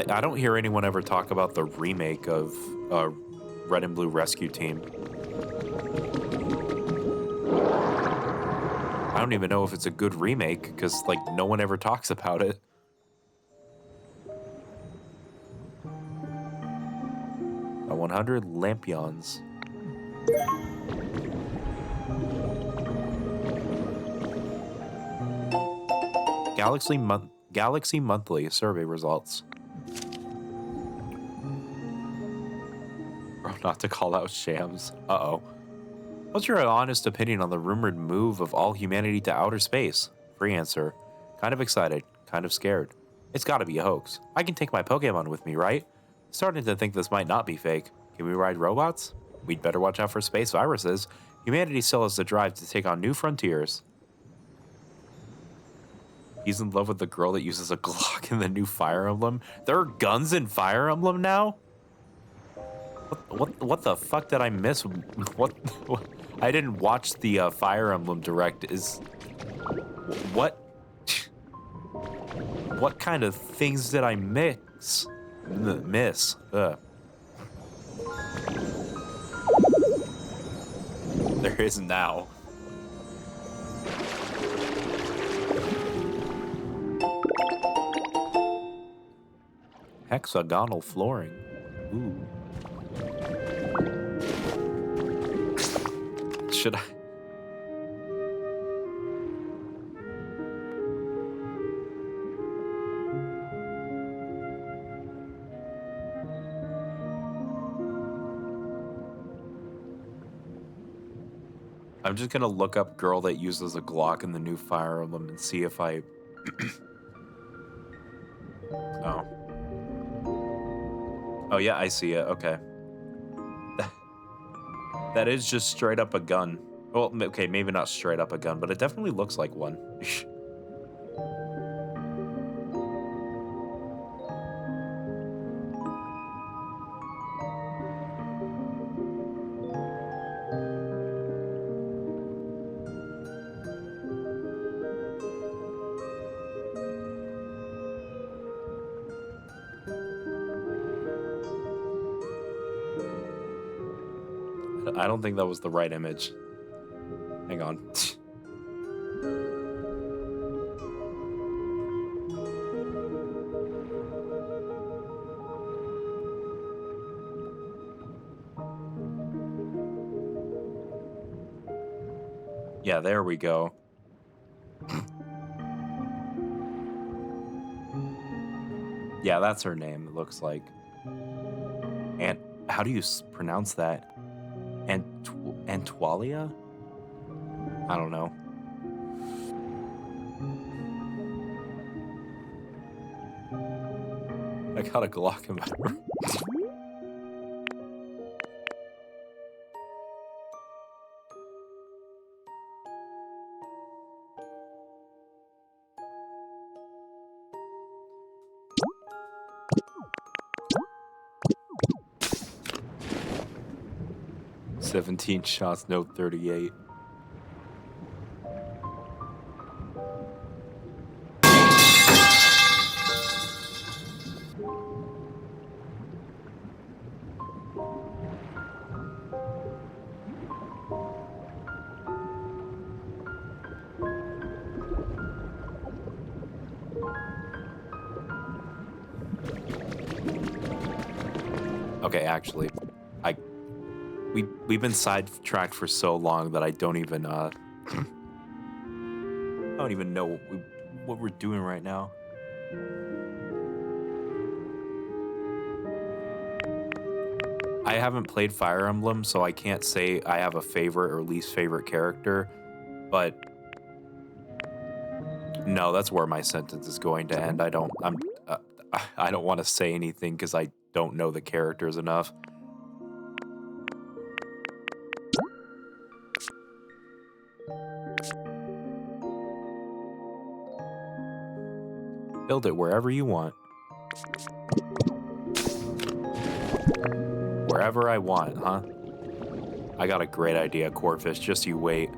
I don't hear anyone ever talk about the remake of Red and Blue Rescue Team. I don't even know if it's a good remake, because, like, no one ever talks about it. A 100 Lampions. Galaxy Monthly survey results. Bro, not to call out shams. Uh-oh. What's your honest opinion on the rumored move of all humanity to outer space? Free answer. Kind of excited, kind of scared. It's gotta be a hoax. I can take my Pokemon with me, right? Starting to think this might not be fake. Can we ride robots? We'd better watch out for space viruses. Humanity still has the drive to take on new frontiers. He's in love with the girl that uses a Glock in the new Fire Emblem. There are guns in Fire Emblem now? What the fuck did I miss? What I didn't watch the Fire Emblem Direct. What kind of things did I miss? Ugh. There is now. Hexagonal flooring. Ooh. Should I? I'm just gonna look up girl that uses a Glock in the new Fire Emblem and see if I... Oh. Oh yeah, I see it, okay. That is just straight up a gun. Well, okay, maybe not straight up a gun, but it definitely looks like one. I don't think that was the right image. Hang on. Yeah, there we go. Yeah, that's her name, it looks like. And how do you pronounce that? Antwalia? I don't know. I got a Glock in my room. "17 shots, no 38. Okay, actually, we've been sidetracked for so long that I don't even know what we're doing right now. I haven't played Fire Emblem, so I can't say I have a favorite or least favorite character, but no, that's where my sentence is going to end. I don't want to say anything because I don't know the characters enough. Build it wherever you want. Wherever I want, huh? I got a great idea, Corfish. Just you wait.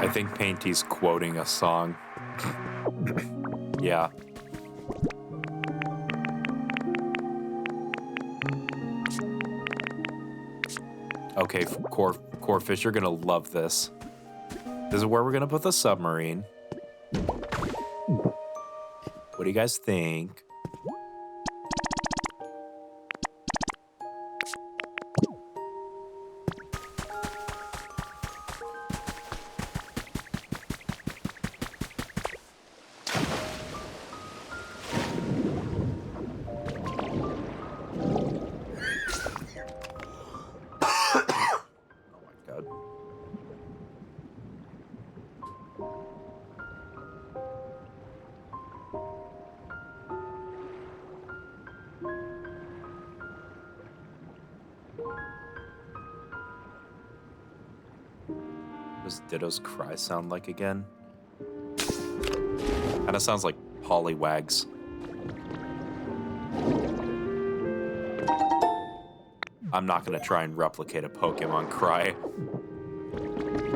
I think Painty's quoting a song. Yeah. Okay, Corfish, you're gonna love this. This is where we're gonna put the submarine. What do you guys think? does Ditto's cry sound like again? Kind of sounds like Poliwags. I'm not going to try and replicate a Pokemon cry.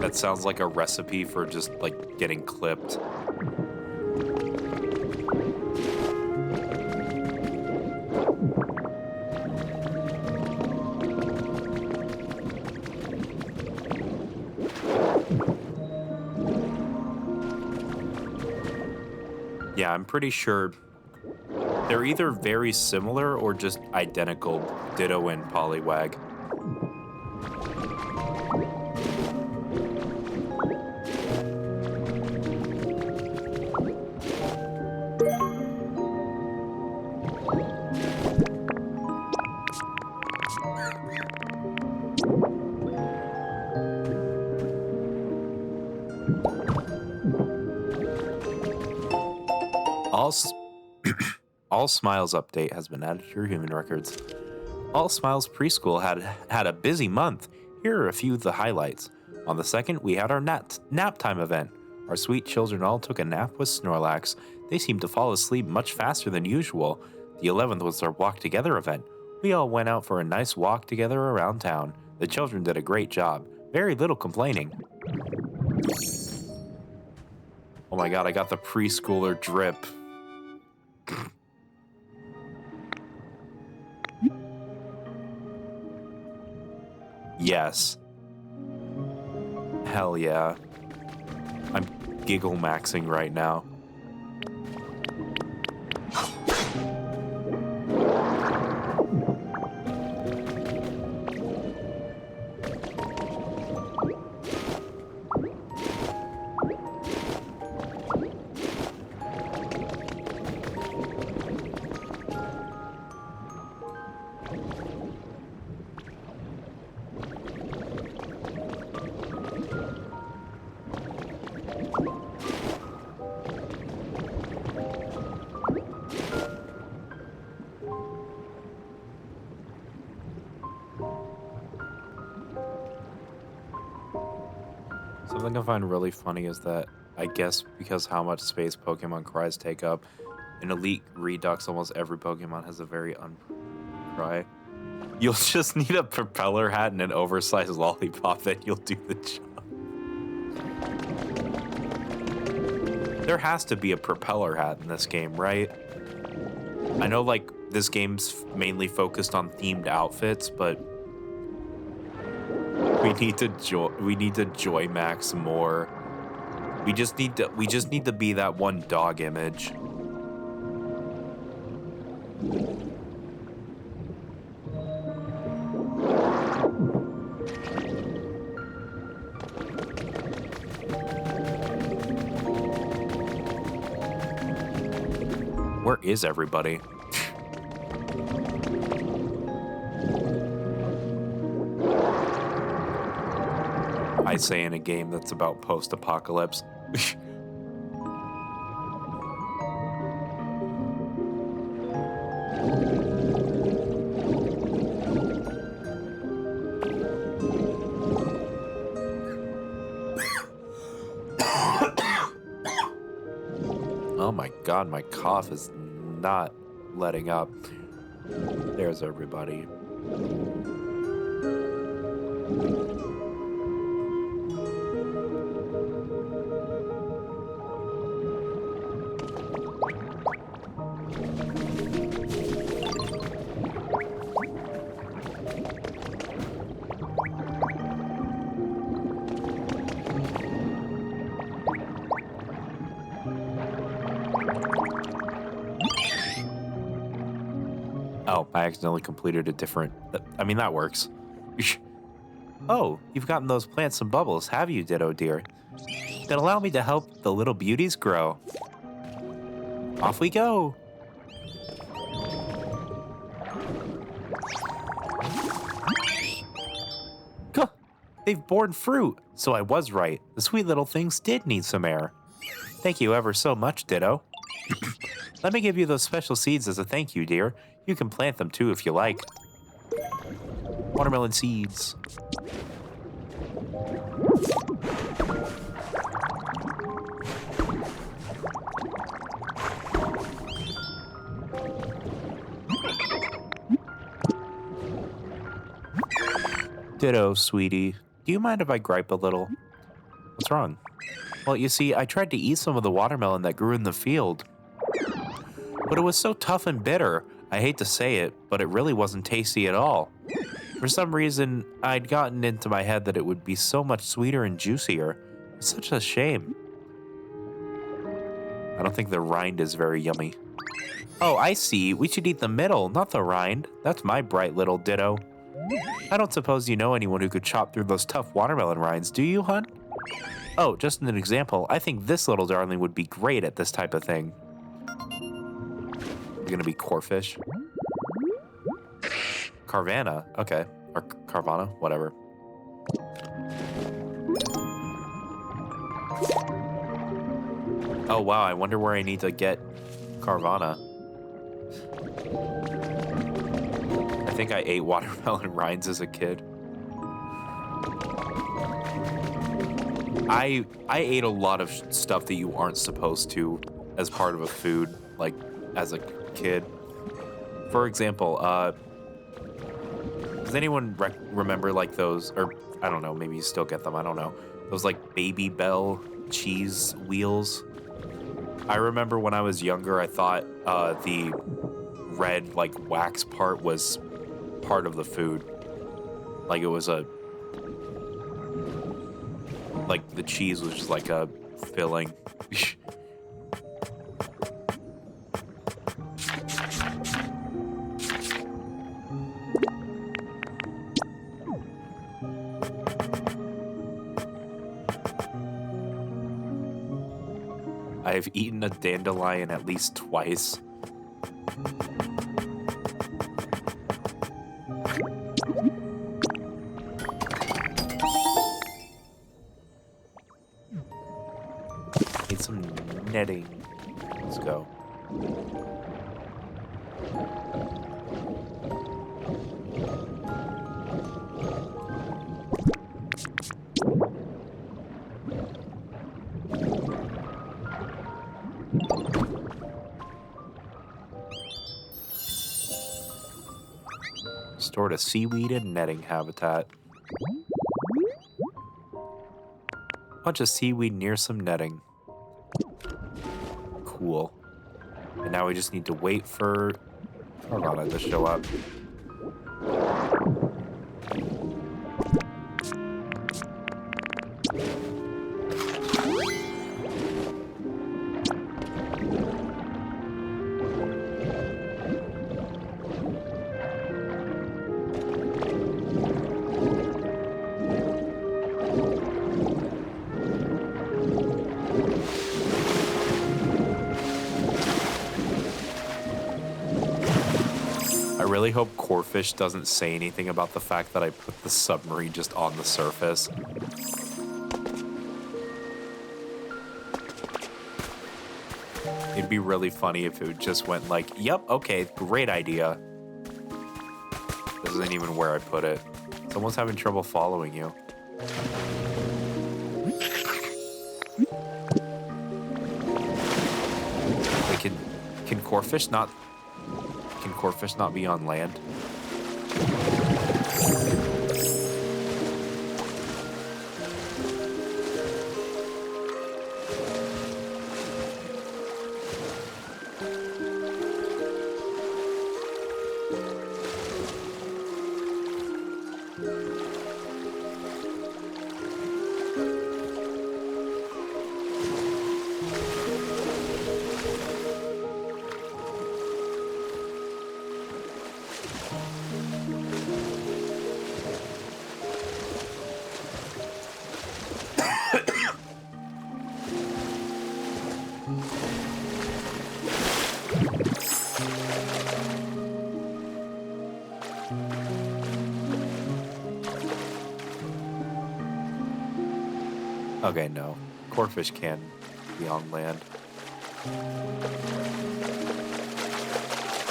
That sounds like a recipe for just, like, getting clipped. Yeah, I'm pretty sure they're either very similar or just identical, Ditto and Poliwag. All Smiles update has been added to your human records. All Smiles preschool had a busy month. Here are a few of the highlights. On the 2nd, we had our nap time event. Our sweet children all took a nap with Snorlax. They seemed to fall asleep much faster than usual. The 11th was our walk together event. We all went out for a nice walk together around town. The children did a great job. Very little complaining. Oh my god, I got the preschooler drip. Yes. Hell yeah. I'm giggle maxing right now. Something I find really funny is that, I guess because how much space Pokemon cries take up, in Elite Redux almost every Pokemon has a very cry. You'll just need a propeller hat and an oversized lollipop, then you'll do the job. There has to be a propeller hat in this game, right? I know, like, this game's mainly focused on themed outfits, but we need to joy max more. We just need to be that one dog image. Where is everybody? I say in a game that's about post-apocalypse. Oh my god, my cough is not letting up. There's everybody. Oh, I accidentally completed a different... I mean, that works. Oh, you've gotten those plants some bubbles, have you, Ditto dear? Then allow me to help the little beauties grow. Off we go! Huh, they've borne fruit, so I was right. The sweet little things did need some air. Thank you ever so much, Ditto. Let me give you those special seeds as a thank you, dear. You can plant them too if you like. Watermelon seeds. Ditto, sweetie. Do you mind if I gripe a little? What's wrong? Well, you see, I tried to eat some of the watermelon that grew in the field, but it was so tough and bitter. I hate to say it, but it really wasn't tasty at all. For some reason, I'd gotten into my head that it would be so much sweeter and juicier. It's such a shame. I don't think the rind is very yummy. Oh, I see. We should eat the middle, not the rind. That's my bright little Ditto. I don't suppose you know anyone who could chop through those tough watermelon rinds, do you, hun? Oh, just an example, I think this little darling would be great at this type of thing. You're gonna be Corfish? Carvana, okay. Or Carvana, whatever. Oh wow, I wonder where I need to get Carvana. I think I ate watermelon rinds as a kid. I ate a lot of stuff that you aren't supposed to as part of a food, like as a kid. For example, does anyone remember like those, or I don't know, maybe you still get them, I don't know. Those like Baby Bell cheese wheels? I remember when I was younger, I thought the red like wax part was part of the food. Like it was a, like the cheese was just like a filling. I've eaten a dandelion at least twice. Need some netting. Let's go. Stored a seaweed and netting habitat. Bunch of seaweed near some netting. Cool. And now we just need to wait for Carvana to show up. I really hope Corfish doesn't say anything about the fact that I put the submarine just on the surface. It'd be really funny if it just went like, yep, okay, great idea. This isn't even where I put it. Someone's having trouble following you. Wait, can Corfish not... Can Corfish not be on land? Okay, no. Corfish can be on land. I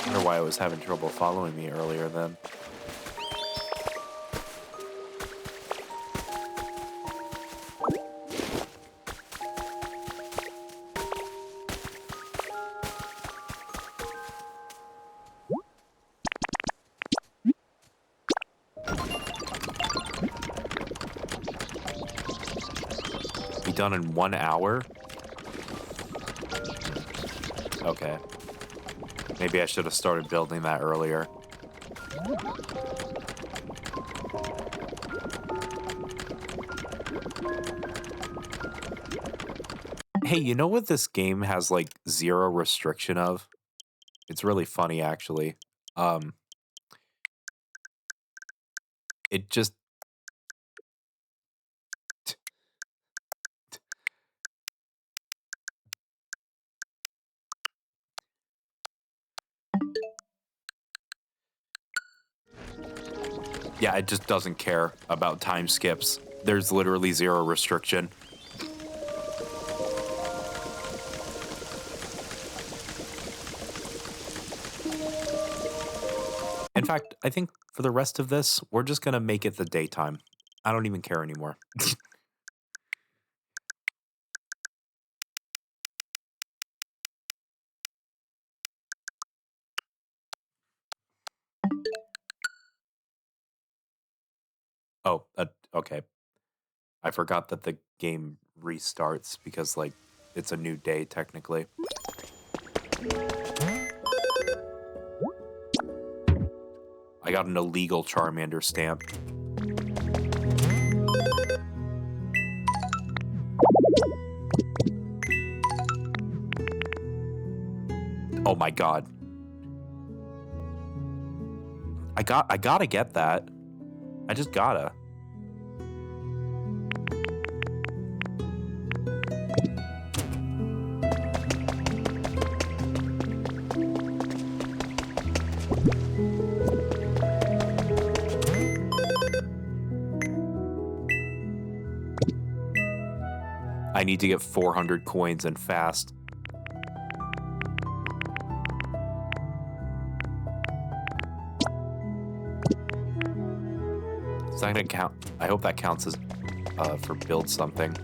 wonder why it was having trouble following me earlier then. be done in 1 hour? Okay. Maybe I should have started building that earlier. Hey, you know what this game has like 0 restriction of? It's really funny actually. It just yeah, it just doesn't care about time skips. There's literally 0 restriction. In fact, I think for the rest of this, we're just gonna make it the daytime. I don't even care anymore. Oh, okay. I forgot that the game restarts because, like, it's a new day, technically. I got an illegal Charmander stamp. Oh my god. I gotta get that. I just gotta. I need to get 400 coins and fast. Is that gonna count? I hope that counts as for build something.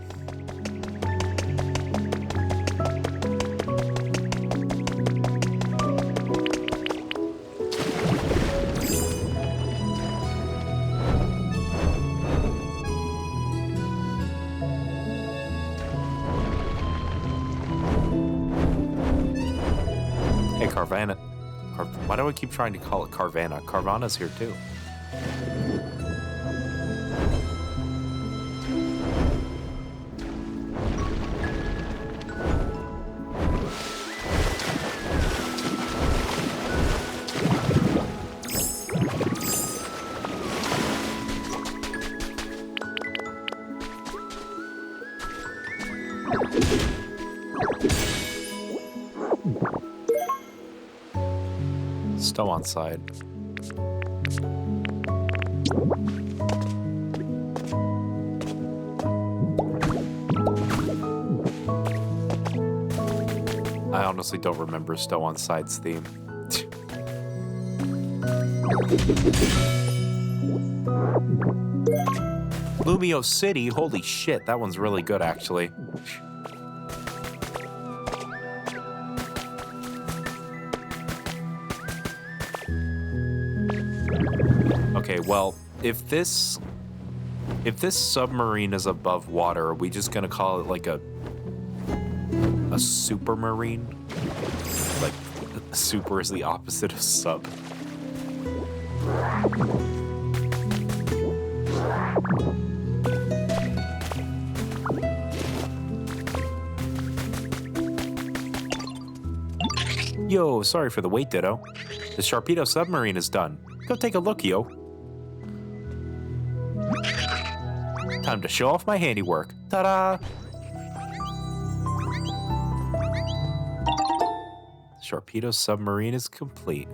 Hey, Carvana. Why do I keep trying to call it Carvana? Carvana's here too. Stow on side. I honestly don't remember Stow on Side's theme. Lumio City, holy shit, that one's really good actually. Okay, well, if this submarine is above water, are we just gonna call it like a supermarine? Like, super is the opposite of sub. Yo, sorry for the wait, Ditto. The Sharpedo submarine is done. Go take a look, yo. Time to show off my handiwork. Ta-da! Sharpedo submarine is complete.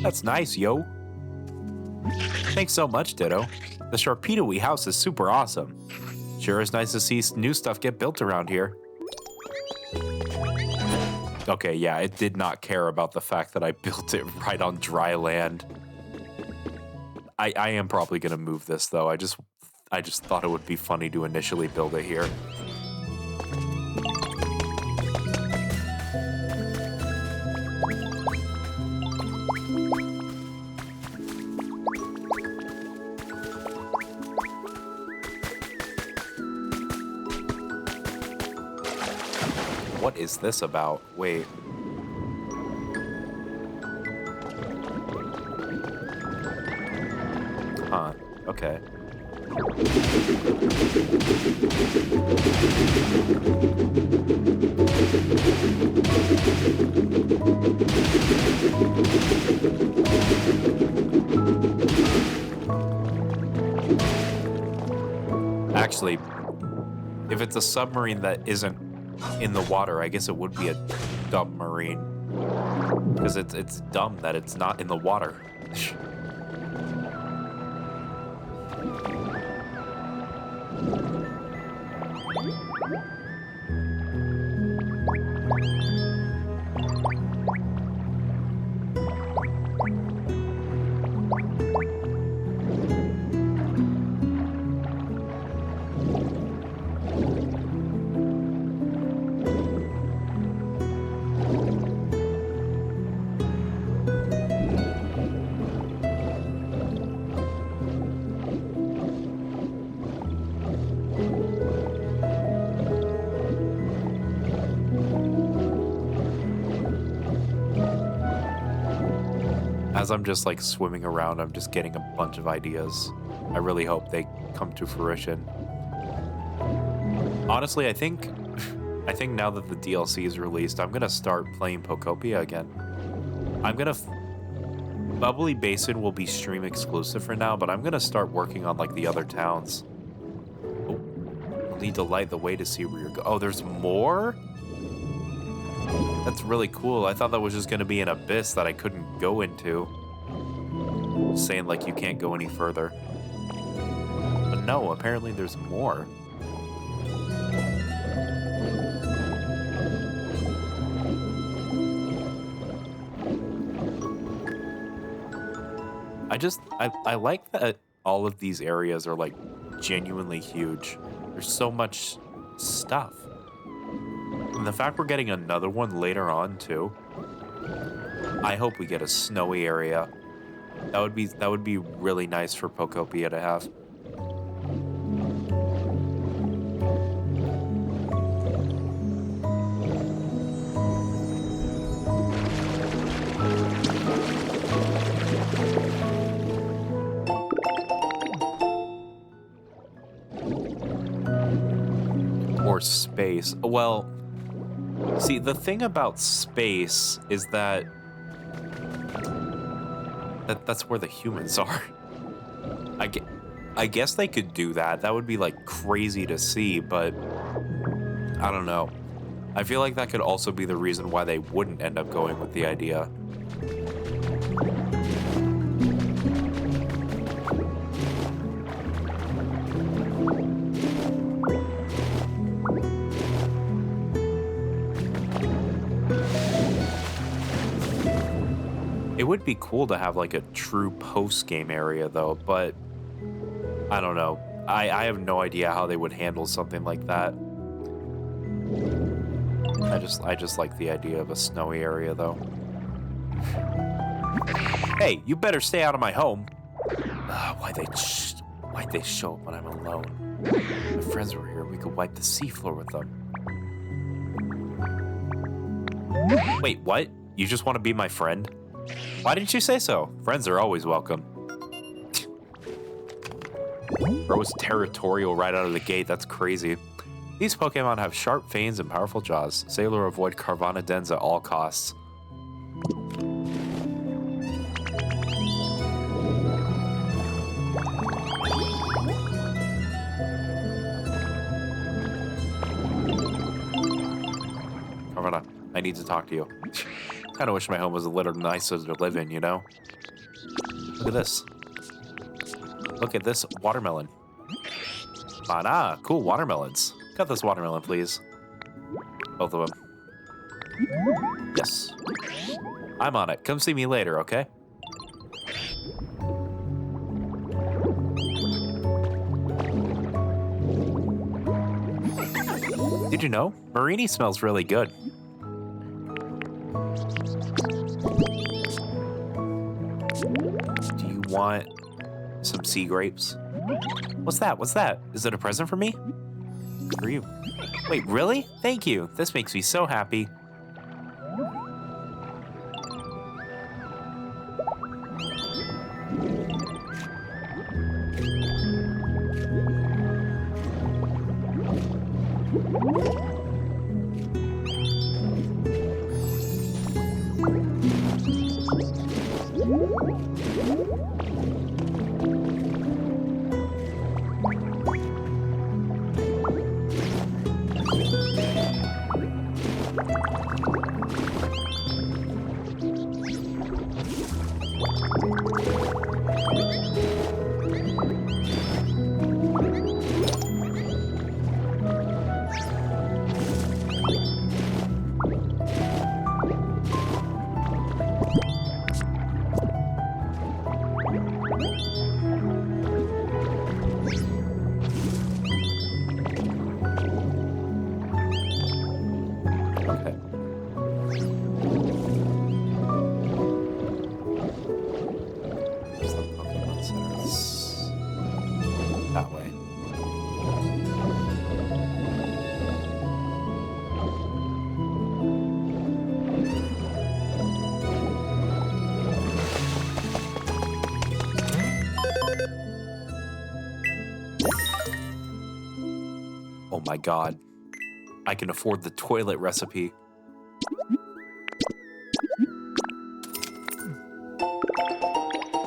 That's nice, yo. Thanks so much, Ditto. The Sharpedo-y house is super awesome. Sure is nice to see new stuff get built around here. Okay, yeah, it did not care about the fact that I built it right on dry land. I am probably gonna move this though. I just thought it would be funny to initially build it here. What is this about? Wait. Huh. Okay. Actually, if it's a submarine that isn't in the water, I guess it would be a dumb marine. Because it's dumb that it's not in the water. As I'm just like swimming around, I'm just getting a bunch of ideas. I really hope they come to fruition. Honestly, I think now that the DLC is released, I'm gonna start playing Pokopia again. Bubbly Basin will be stream exclusive for now, but I'm gonna start working on like the other towns. Oh, you'll need to light the way to see where you're going. Oh, there's more? That's really cool. I thought that was just gonna be an abyss that I couldn't go into. Saying like you can't go any further. But no, apparently there's more. I like that all of these areas are like genuinely huge. There's so much stuff. And the fact we're getting another one later on too. I hope we get a snowy area. That would be really nice for Pokopia to have. Or space. Well, see, the thing about space is that that's where the humans are. I guess they could do that. That would be like crazy to see, but I don't know. I feel like that could also be the reason why they wouldn't end up going with the idea. It would be cool to have like a true post-game area though, but I don't know. I have no idea how they would handle something like that. I just like the idea of a snowy area though. Hey, you better stay out of my home. Why'd they show up when I'm alone? My friends were here. We could wipe the seafloor with them. Wait, what? You just want to be my friend? Why didn't you say so? Friends are always welcome. Bro was territorial right out of the gate. That's crazy. These Pokemon have sharp fangs and powerful jaws. Sailor avoid Carvana dens at all costs. Carvana, I need to talk to you. Kind of wish my home was a little nicer to live in, you know? Look at this. Look at this watermelon. Ah, cool watermelons. Cut this watermelon, please. Both of them. Yes. I'm on it. Come see me later, okay? Did you know? Marini smells really good. Do you want some sea grapes? What's that? What's that? Is it a present for me? For you. Wait, really? Thank you. This makes me so happy. Oh my god. I can afford the toilet recipe.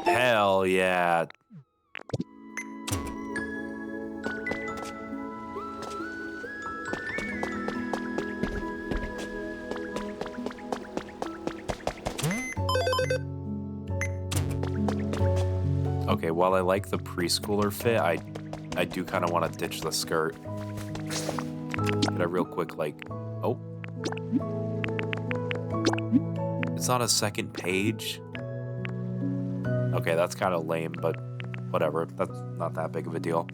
Hell yeah. Okay, while I like the preschooler fit, I do kind of want to ditch the skirt. Get a real quick, like, oh. It's on a second page. Okay, that's kind of lame, but whatever. That's not that big of a deal.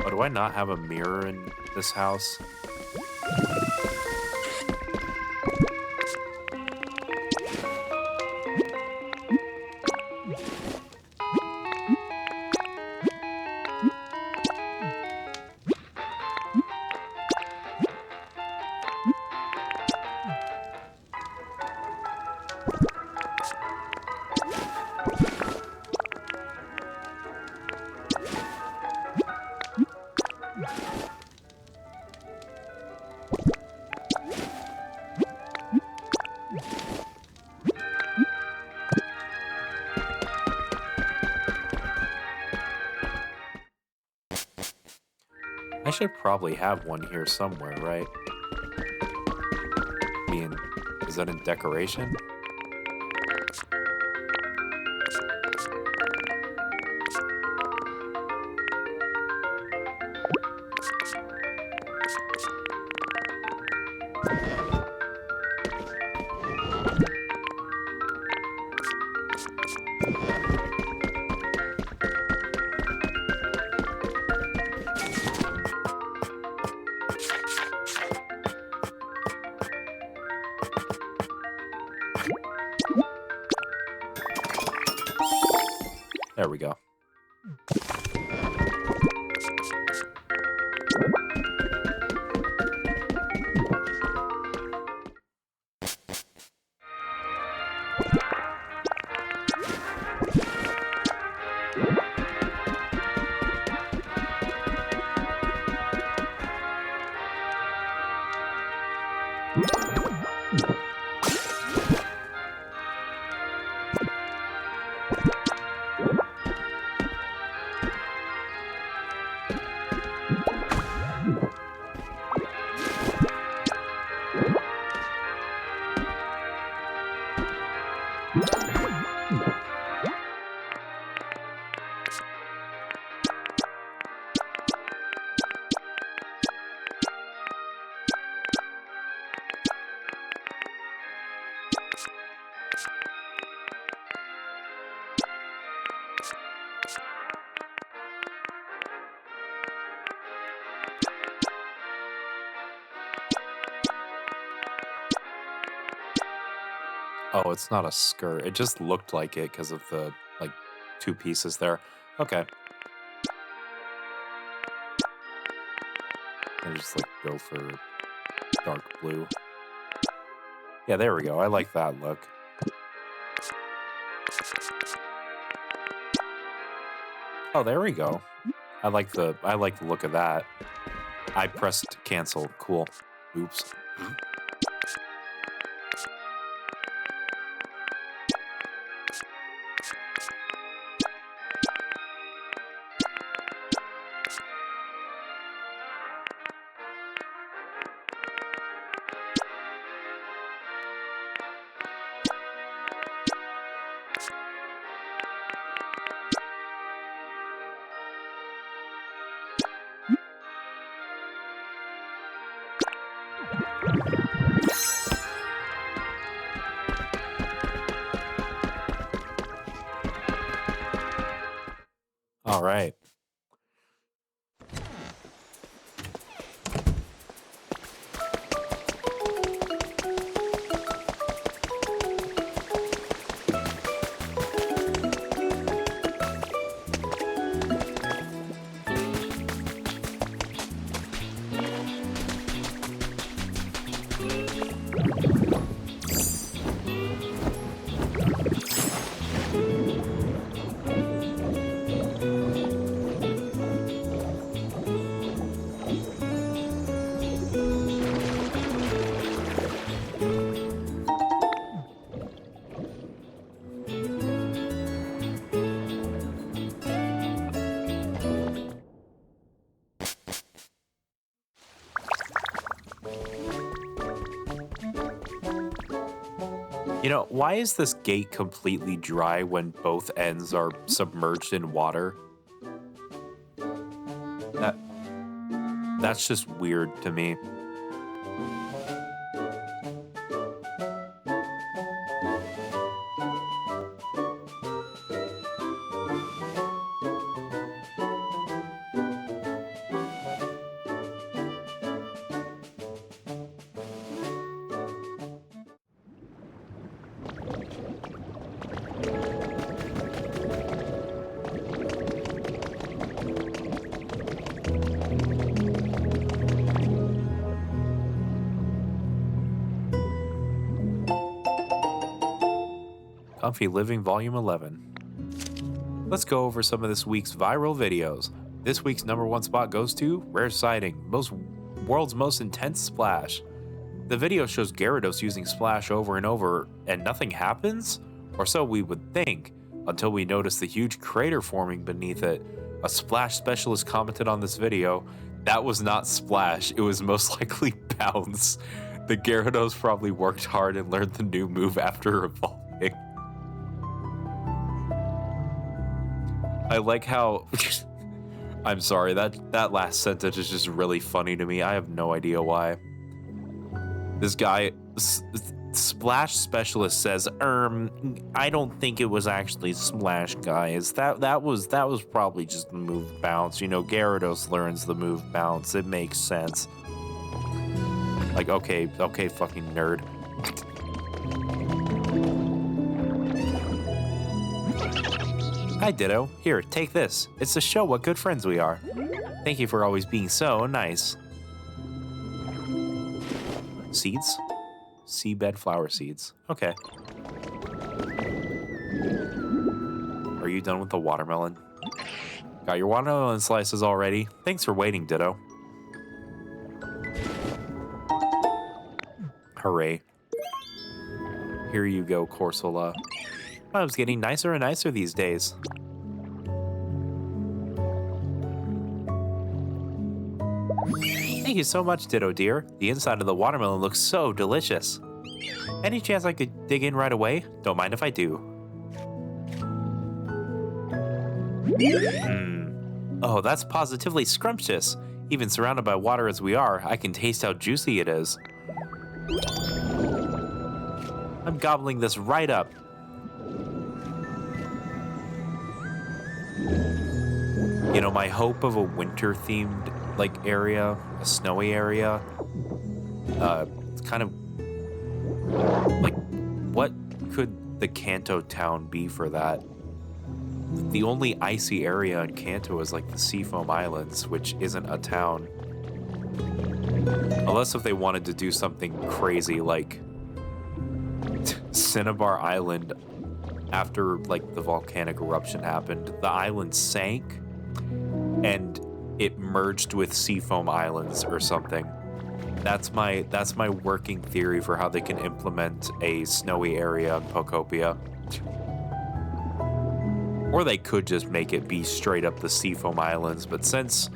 Oh, do I not have a mirror in this house? I should probably have one here somewhere, right? Is that in decoration? There we go. Oh, it's not a skirt. It just looked like it because of the, like, two pieces there. Okay. I just, like, go for dark blue. Yeah, there we go. I like that look. Oh, there we go. I like the look of that. I pressed cancel. Cool. Oops. All right. You know, why is this gate completely dry when both ends are submerged in water? That's just weird to me. Comfy Living Volume 11. Let's go over some of this week's viral videos. This week's #1 spot goes to Rare Sighting, world's most intense splash. The video shows Gyarados using Splash over and over, and nothing happens? Or so we would think, until we notice the huge crater forming beneath it. A Splash specialist commented on this video, "That was not Splash, it was most likely Bounce. The Gyarados probably worked hard and learned the new move after evolving." I like how... I'm sorry, that last sentence is just really funny to me. I have no idea why. This guy, Splash Specialist says, I don't think it was actually Splash, guys. That was probably just the move Bounce. You know, Gyarados learns the move Bounce. It makes sense. Like, okay, fucking nerd. Hi, Ditto. Here, take this. It's to show what good friends we are. Thank you for always being so nice. Seeds? Seabed flower seeds. Okay. Are you done with the watermelon? Got your watermelon slices already? Thanks for waiting, Ditto. Hooray. Here you go, Corsola. It's getting nicer and nicer these days. Thank you so much, Ditto dear. The inside of the watermelon looks so delicious. Any chance I could dig in right away? Don't mind if I do. Oh, that's positively scrumptious. Even surrounded by water as we are, I can taste how juicy it is. I'm gobbling this right up. You know, my hope of a winter-themed, like, area, a snowy area, it's kind of, like, what the Kanto town be for that? The only icy area in Kanto is like the Seafoam Islands, which isn't a town. Unless if they wanted to do something crazy like Cinnabar Island after like the volcanic eruption happened, the island sank and it merged with Seafoam Islands or something. That's my working theory for how they can implement a snowy area in Pokopia. Or they could just make it be straight up the Seafoam Islands, but since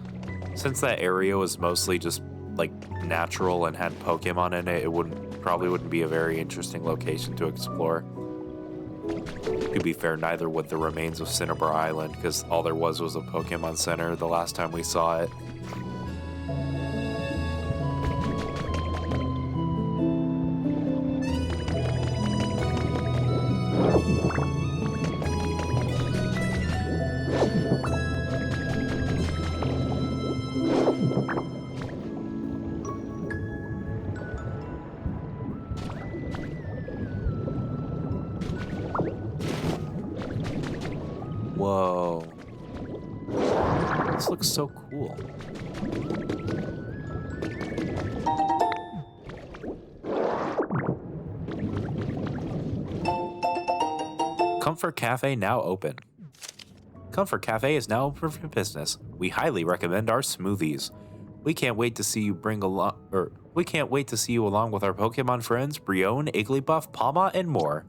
that area was mostly just like natural and had Pokemon in it, it probably wouldn't be a very interesting location to explore. To be fair, neither would the remains of Cinnabar Island, because all there was a Pokemon Center the last time we saw it. Whoa. This looks so cool. Comfort Cafe now open. Comfort Cafe is now open for business. We highly recommend our smoothies. We can't wait to see you along with our Pokemon friends Brion, Igglybuff, Palma, and more.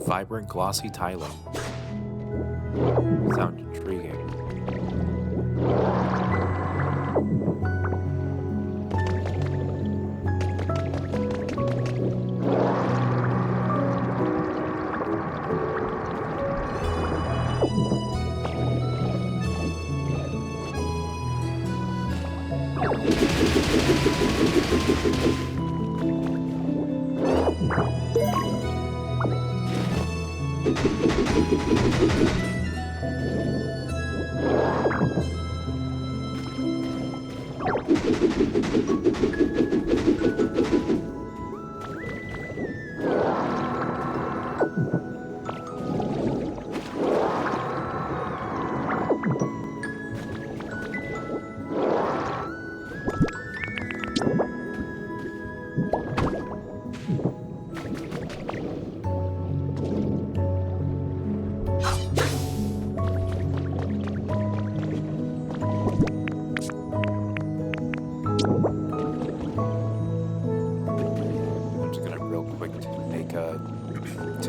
Vibrant, glossy tiling. Sound intriguing.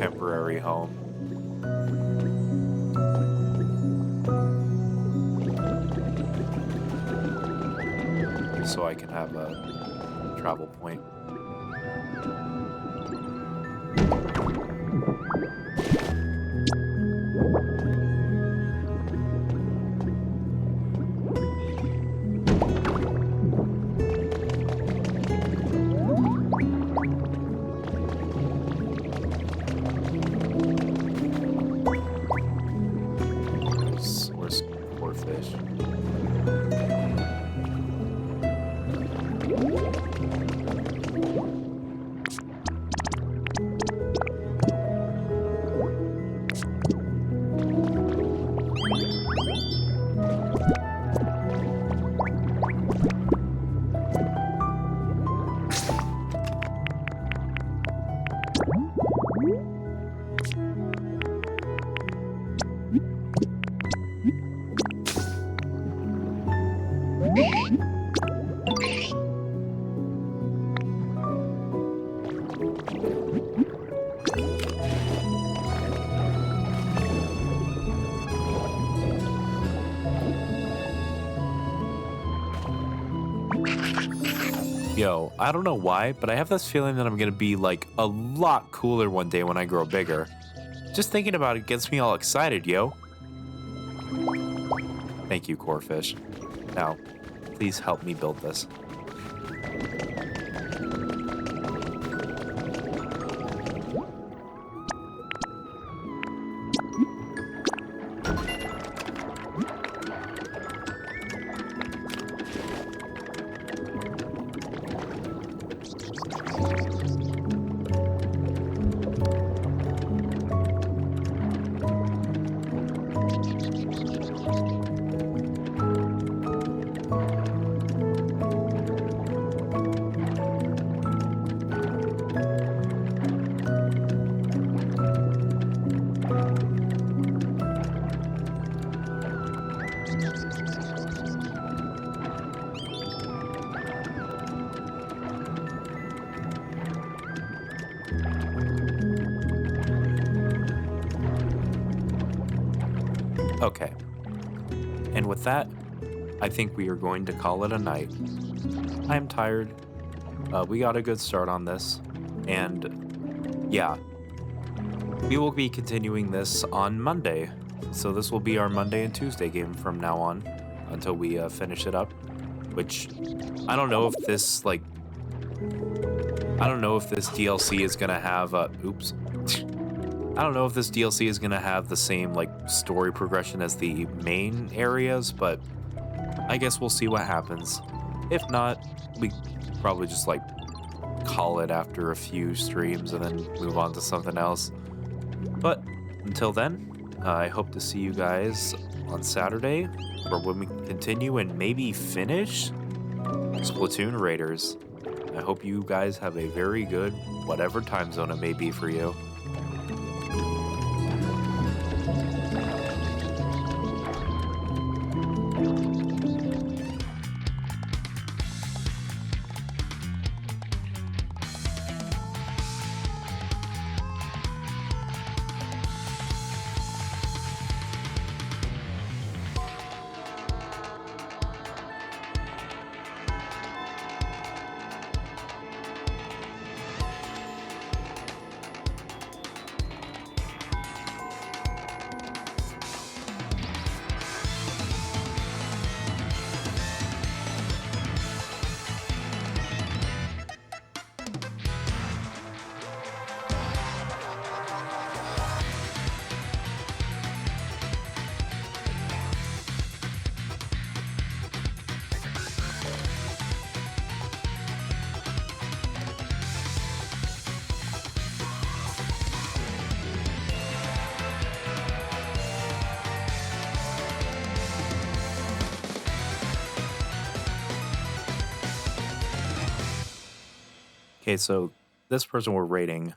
temporary home. So I can have a travel point. Where's poor fish? Yo, I don't know why, but I have this feeling that I'm gonna be like a lot cooler one day when I grow bigger. Just thinking about it gets me all excited, yo. Thank you, Corefish. Now, please help me build this. Okay. And with that, I think we are going to call it a night. I am tired. We got a good start on this. And yeah, we will be continuing this on Monday. So this will be our Monday and Tuesday game from now on until we finish it up. Which, I don't know if this, like, I don't know if this DLC is going to have, oops. I don't know if this DLC is going to have the same, like, story progression as the main areas, but I guess we'll see what happens. If not, we probably just, like, call it after a few streams and then move on to something else. But until then, I hope to see you guys on Saturday, or when we continue and maybe finish Splatoon Raiders. I hope you guys have a very good, whatever time zone it may be for you. Okay, so this person we're rating,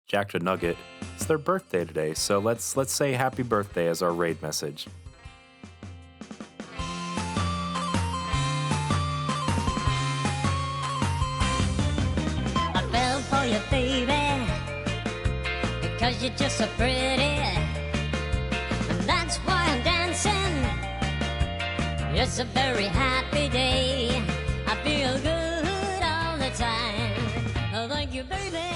Jack the Nugget, it's their birthday today, so let's say happy birthday as our raid message. I fell for you, baby. 'cause you're just so pretty. And that's why I'm dancing. It's a very happy day. I feel good all the time. Oh, thank you, baby.